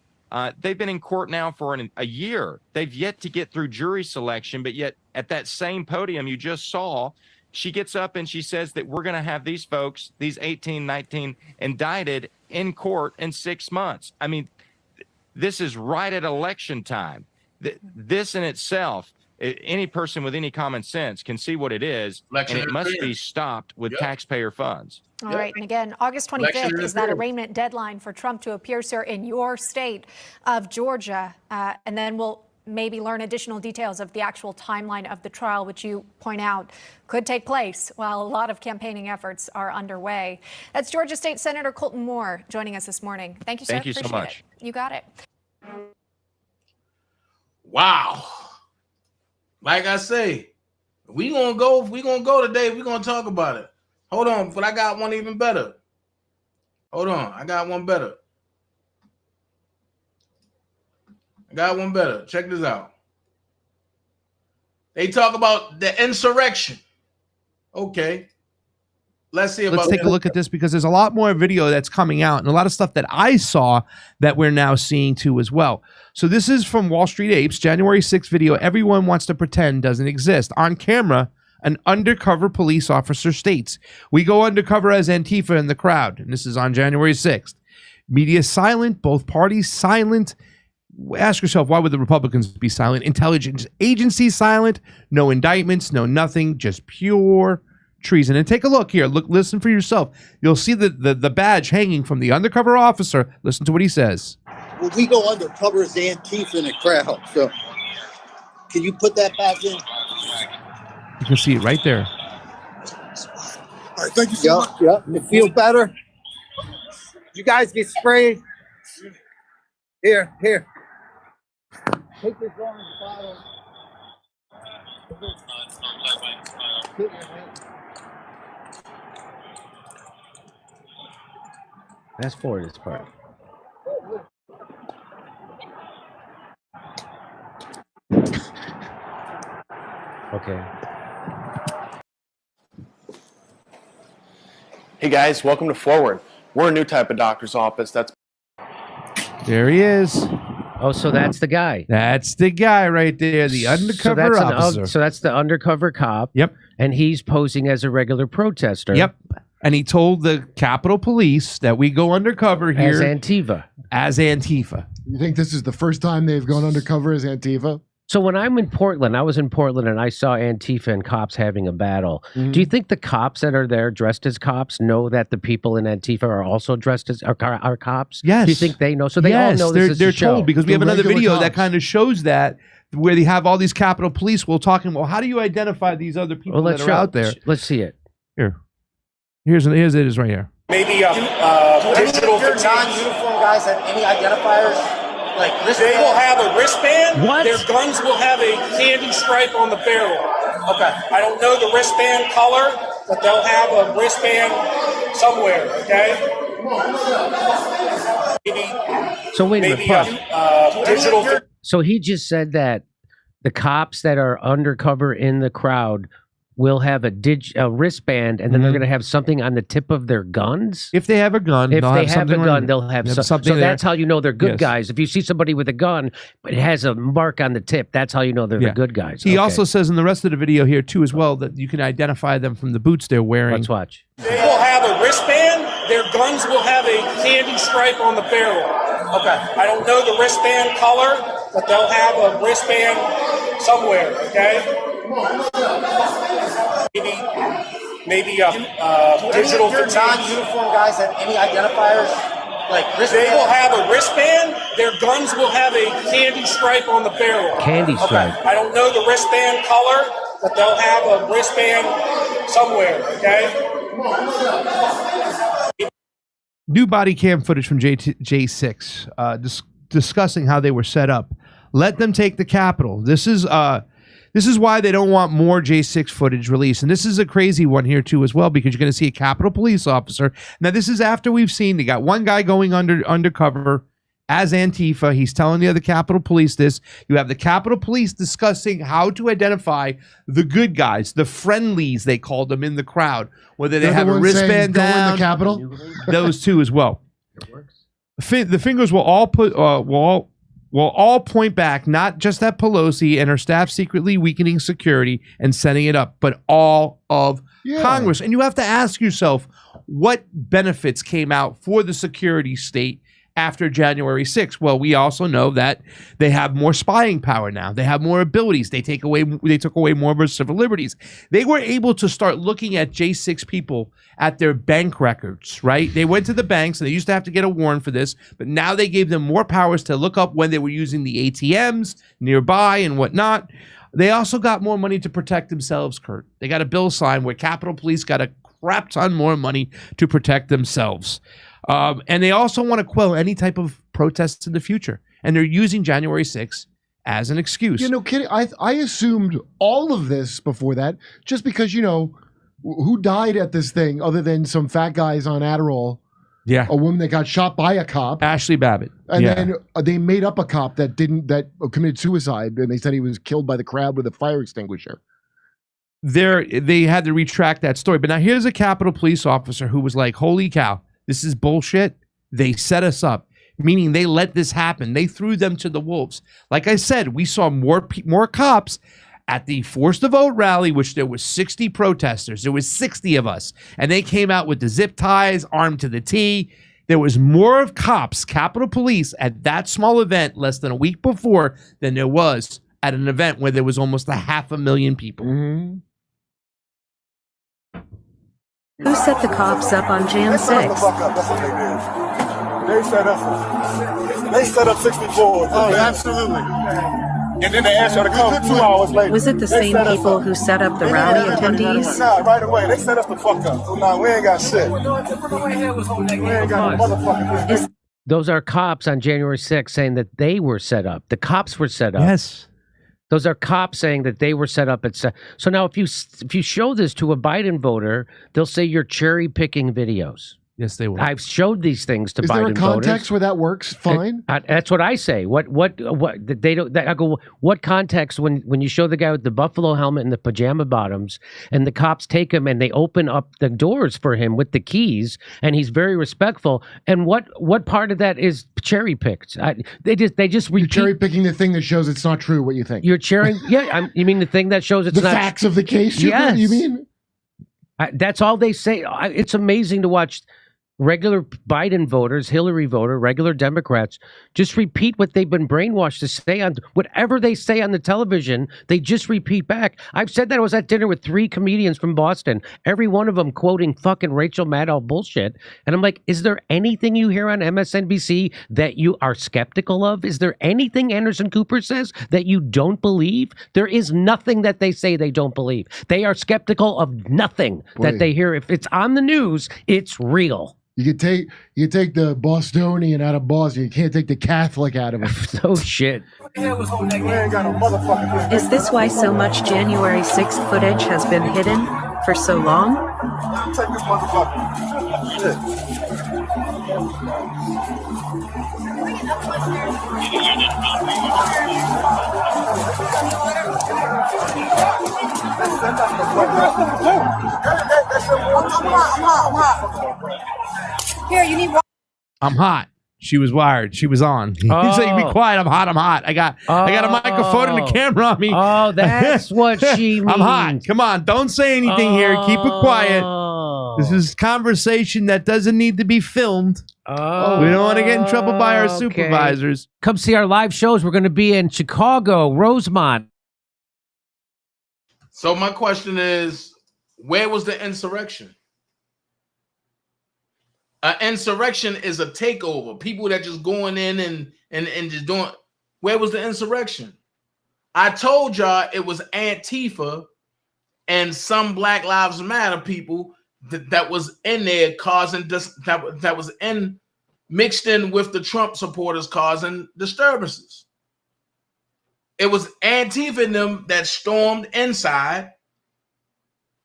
They've been in court now for a year. They've yet to get through jury selection, but yet at that same podium you just saw, she gets up and she says that we're going to have these folks, these 18, 19, indicted in court in 6 months. I mean, this is right at election time. This in itself, any person with any common sense can see what it is, and it must be stopped with taxpayer funds. All right. And again, August 25th is that arraignment deadline for Trump to appear, sir, in your state of Georgia. And then we'll maybe learn additional details of the actual timeline of the trial, which you point out could take place while a lot of campaigning efforts are underway. That's Georgia State Senator Colton Moore joining us this morning. Thank you, sir. Thank you so much. You got it. Wow. Like I say, we gonna go today. We're gonna talk about it. Hold on, but I got one even better. Hold on, I got one better. Check this out. They talk about the insurrection. Okay. Let's see about Let's take a look at this, because there's a lot more video that's coming out and a lot of stuff that I saw that we're now seeing too as well. So this is from Wall Street Apes, January 6th video. Everyone wants to pretend doesn't exist. On camera, an undercover police officer states, "We go undercover as Antifa in the crowd." And this is on January 6th. Media silent, both parties silent. Ask yourself, why would the Republicans be silent? Intelligence agencies silent, no indictments, no nothing, just pure treason. And take a look here. Look, listen for yourself. You'll see the badge hanging from the undercover officer. Listen to what he says. Well, we go undercover as Antifa in a crowd. So can you put that back in? You can see it right there. All right, thank you so much. Yep. It feels better. You guys get sprayed. Here. Take this orange bottle. Fast forward this part. Okay. Hey guys, welcome to Forward. We're a new type of doctor's office that's... There he is. Oh, so that's the guy. That's the guy right there, the undercover officer. So that's the undercover cop. Yep. And he's posing as a regular protester. Yep. And he told the Capitol Police that we go undercover here. As Antifa. As Antifa. You think this is the first time they've gone undercover as Antifa? So when I'm in Portland, I was in Portland and I saw Antifa and cops having a battle. Mm-hmm. Do you think the cops that are there dressed as cops know that the people in Antifa are also dressed as are cops? Yes. Do you think they know? So they all know this is they're a show. told, because we have another video that kind of shows that, where they have all these Capitol Police. We're talking, well, how do you identify these other people that are out there? Let's see it. Here's it is right here. Maybe digital non-uniform guys have any identifiers? Like they will have a wristband. What? Their guns will have a candy stripe on the barrel. Okay. I don't know the wristband color, but they'll have a wristband somewhere. Okay. So wait a minute. Maybe digital. So he just said that the cops that are undercover in the crowd will have a wristband, and then they're going to have something on the tip of their guns. If they have a gun, if they'll they have have a something gun, they'll have something. So there. that's how you know they're good Yes. guys. If you see somebody with a gun, but it has a mark on the tip, that's how you know they're the good guys. He also says in the rest of the video here too, as well, that you can identify them from the boots they're wearing. Let's watch. They will have a wristband. Their guns will have a candy stripe on the barrel. Okay. I don't know the wristband color, but they'll have a wristband somewhere. Okay. Maybe digital non-uniform guys have any identifiers? Like wristband? They will have a wristband. Their guns will have a candy stripe on the barrel. Candy stripe. Okay. I don't know the wristband color, but they'll have a wristband somewhere. Okay. New body cam footage from J6 discussing how they were set up. Let them take the Capitol. This is why they don't want more J6 footage released. And this is a crazy one here too as well, because you're going to see a Capitol Police officer. Now this is after we've seen, they got one guy going undercover as Antifa. He's telling the other Capitol Police this. You have the Capitol Police discussing how to identify the good guys, the friendlies they called them in the crowd, whether they have a wristband down. Go in the Capitol. Those two as well. The fingers will all point back, not just at Pelosi and her staff secretly weakening security and setting it up, but all of Congress. And you have to ask yourself, what benefits came out for the security state after January 6th? Well, we also know that they have more spying power now. They have more abilities. They took away more of our civil liberties. They were able to start looking at J6 people at their bank records, right? They went to the banks, and they used to have to get a warrant for this, but now they gave them more powers to look up when they were using the ATMs nearby and whatnot. They also got more money to protect themselves, Kurt. They got a bill signed where Capitol Police got a crap ton more money to protect themselves. And they also want to quell any type of protests in the future. And they're using January 6th as an excuse. You know, kidding. I assumed all of this before that, just because, you know, who died at this thing other than some fat guys on Adderall? Yeah. A woman that got shot by a cop. Ashley Babbitt. And then they made up a cop that committed suicide, and they said he was killed by the crowd with a fire extinguisher. They had to retract that story. But now here's a Capitol Police officer who was like, holy cow, this is bullshit. They set us up, meaning they let this happen. They threw them to the wolves. Like I said, we saw more cops at the Force the Vote rally, which there was 60 protesters. There was 60 of us. And they came out with the zip ties, armed to the T. There was more of cops, Capitol Police, at that small event less than a week before than there was at an event where there was almost 500,000 people. Mm-hmm. Who set the cops up on Jan 6? That's what they did. They set up 64. Oh, absolutely. And then they asked y'all to come 2 hours later. Was it the same people who set up the rally attendees? Nah, right away. They set us the fuck up. So now we ain't got shit. We ain't got no motherfucking. Those are cops on January 6th saying that they were set up. The cops were set up. Yes. Those are cops saying that they were set up at. So now, if you show this to a Biden voter, they'll say you're cherry picking videos. Yes, they will. I've showed these things to Biden voters. Is there a context where that works fine? That's what I say. What they don't. I go. What context when you show the guy with the buffalo helmet and the pajama bottoms, and the cops take him and they open up the doors for him with the keys, and he's very respectful. And what part of that is cherry picked? They just repeat. You're cherry picking the thing that shows it's not true. What you think? You're cherry. Yeah, you mean the thing that shows it's the not facts of the case. Yes. You mean? That's all they say. It's amazing to watch regular Biden voters, Hillary voter, regular Democrats just repeat what they've been brainwashed to say on whatever they say on the television. They just repeat back. I've said that. I was at dinner with 3 comedians from Boston, every one of them quoting fucking Rachel Maddow bullshit. And I'm like, is there anything you hear on MSNBC that you are skeptical of? Is there anything Anderson Cooper says that you don't believe? There is nothing that they say they don't believe. They are skeptical of nothing that they hear. If it's on the news, it's real. You take the Bostonian out of Boston. You can't take the Catholic out of it. No shit. Is this why so much January 6th footage has been hidden for so long? Take this motherfucker. Here, you need water. I'm hot. She was wired. She was on. He said, "Be quiet. I'm hot. I'm hot. I got a microphone and a camera on me." Oh, that's what she means. I'm hot. Come on. Don't say anything here. Keep it quiet. This is conversation that doesn't need to be filmed. We don't want to get in trouble by our supervisors. Come see our live shows. We're going to be in Chicago, Rosemont. So my question is, where was the insurrection? An insurrection is a takeover. People that just going in and just doing. Where was the insurrection? I told y'all it was Antifa and some Black Lives Matter people that was in there causing that was mixed in with the Trump supporters causing disturbances. It was Antifa and them that stormed inside.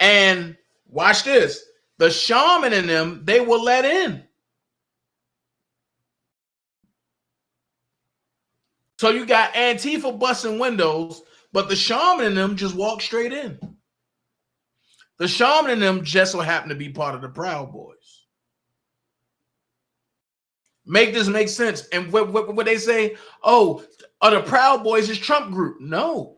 And watch this. The shaman in them, they were let in. So you got Antifa busting windows, but the shaman in them just walked straight in. The shaman in them just so happened to be part of the Proud Boys. Make this make sense. And what they say, oh, are the Proud Boys is Trump group? No.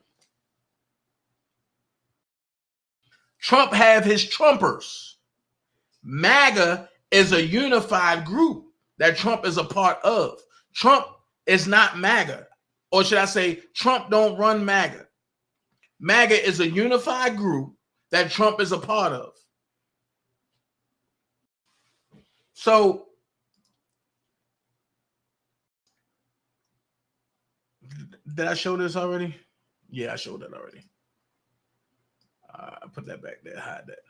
Trump have his Trumpers. MAGA is a unified group that Trump is a part of. Trump is not MAGA. Or should I say, Trump don't run MAGA. MAGA is a unified group that Trump is a part of. So, did I show this already? Yeah, I showed that already. I put that back there, hide that.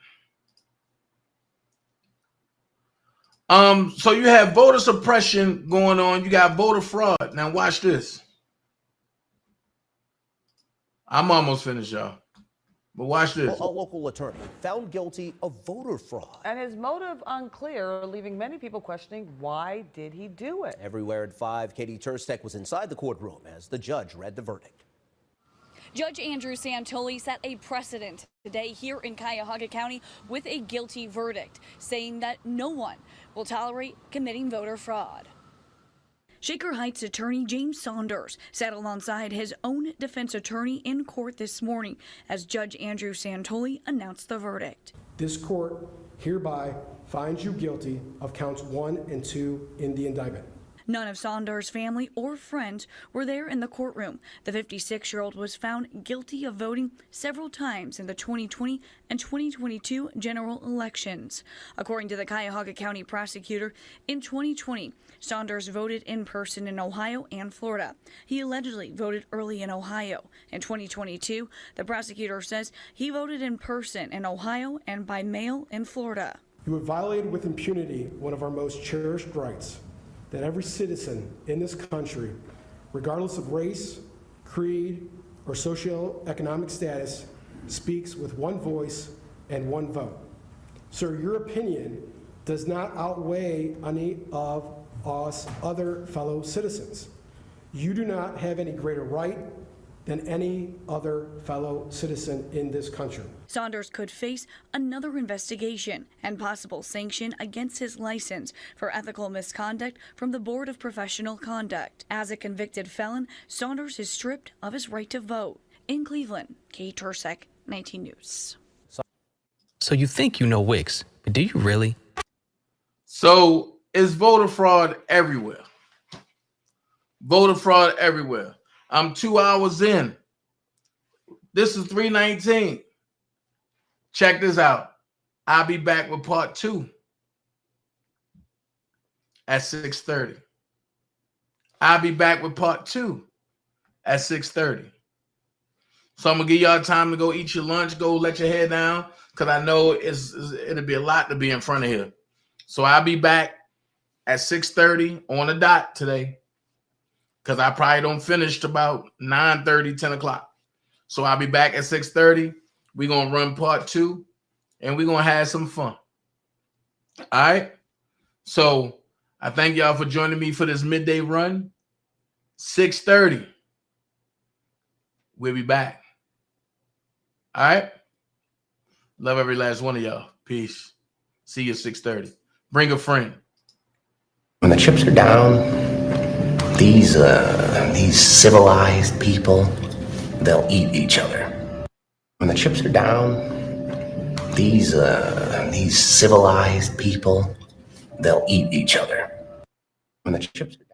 So you have voter suppression going on. You got voter fraud. Now watch this. I'm almost finished, y'all. But watch this. A local attorney found guilty of voter fraud. And his motive unclear, leaving many people questioning why did he do it? Everywhere at 5, Katie Turstek was inside the courtroom as the judge read the verdict. Judge Andrew Santoli set a precedent today here in Cuyahoga County with a guilty verdict, saying that no one will tolerate committing voter fraud. Shaker Heights attorney James Saunders sat alongside his own defense attorney in court this morning as Judge Andrew Santoli announced the verdict. This court hereby finds you guilty of counts 1 and 2 in the indictment. None of Saunders' family or friends were there in the courtroom. The 56-year-old was found guilty of voting several times in the 2020 and 2022 general elections. According to the Cuyahoga County prosecutor, in 2020, Saunders voted in person in Ohio and Florida. He allegedly voted early in Ohio. In 2022, the prosecutor says he voted in person in Ohio and by mail in Florida. You have violated with impunity one of our most cherished rights, that every citizen in this country, regardless of race, creed, or socioeconomic status, speaks with one voice and one vote. Sir, your opinion does not outweigh any of us other fellow citizens. You do not have any greater right than any other fellow citizen in this country. Saunders could face another investigation and possible sanction against his license for ethical misconduct from the Board of Professional Conduct. As a convicted felon, Saunders is stripped of his right to vote. In Cleveland, Kate Tursek, 19 News. So you think you know Wix, but do you really? So is voter fraud everywhere? Voter fraud everywhere. I'm 2 hours in. This is 3:19. Check this out. I'll be back with part 2 at 6:30. I'll be back with part 2 at 6:30. So I'm gonna give y'all time to go eat your lunch, go let your head down, because I know it'll be a lot to be in front of here. So I'll be back at 6:30 on the dot today, because I probably don't finish till about 9:30, 10 o'clock. So I'll be back at 6:30. We're going to run part 2, and we're going to have some fun. All right? So I thank y'all for joining me for this midday run. 6:30. We'll be back. All right? Love every last one of y'all. Peace. See you at 6:30. Bring a friend. When the chips are down, these civilized people, they'll eat each other. When the chips are down, these civilized people, they'll eat each other. When the chips are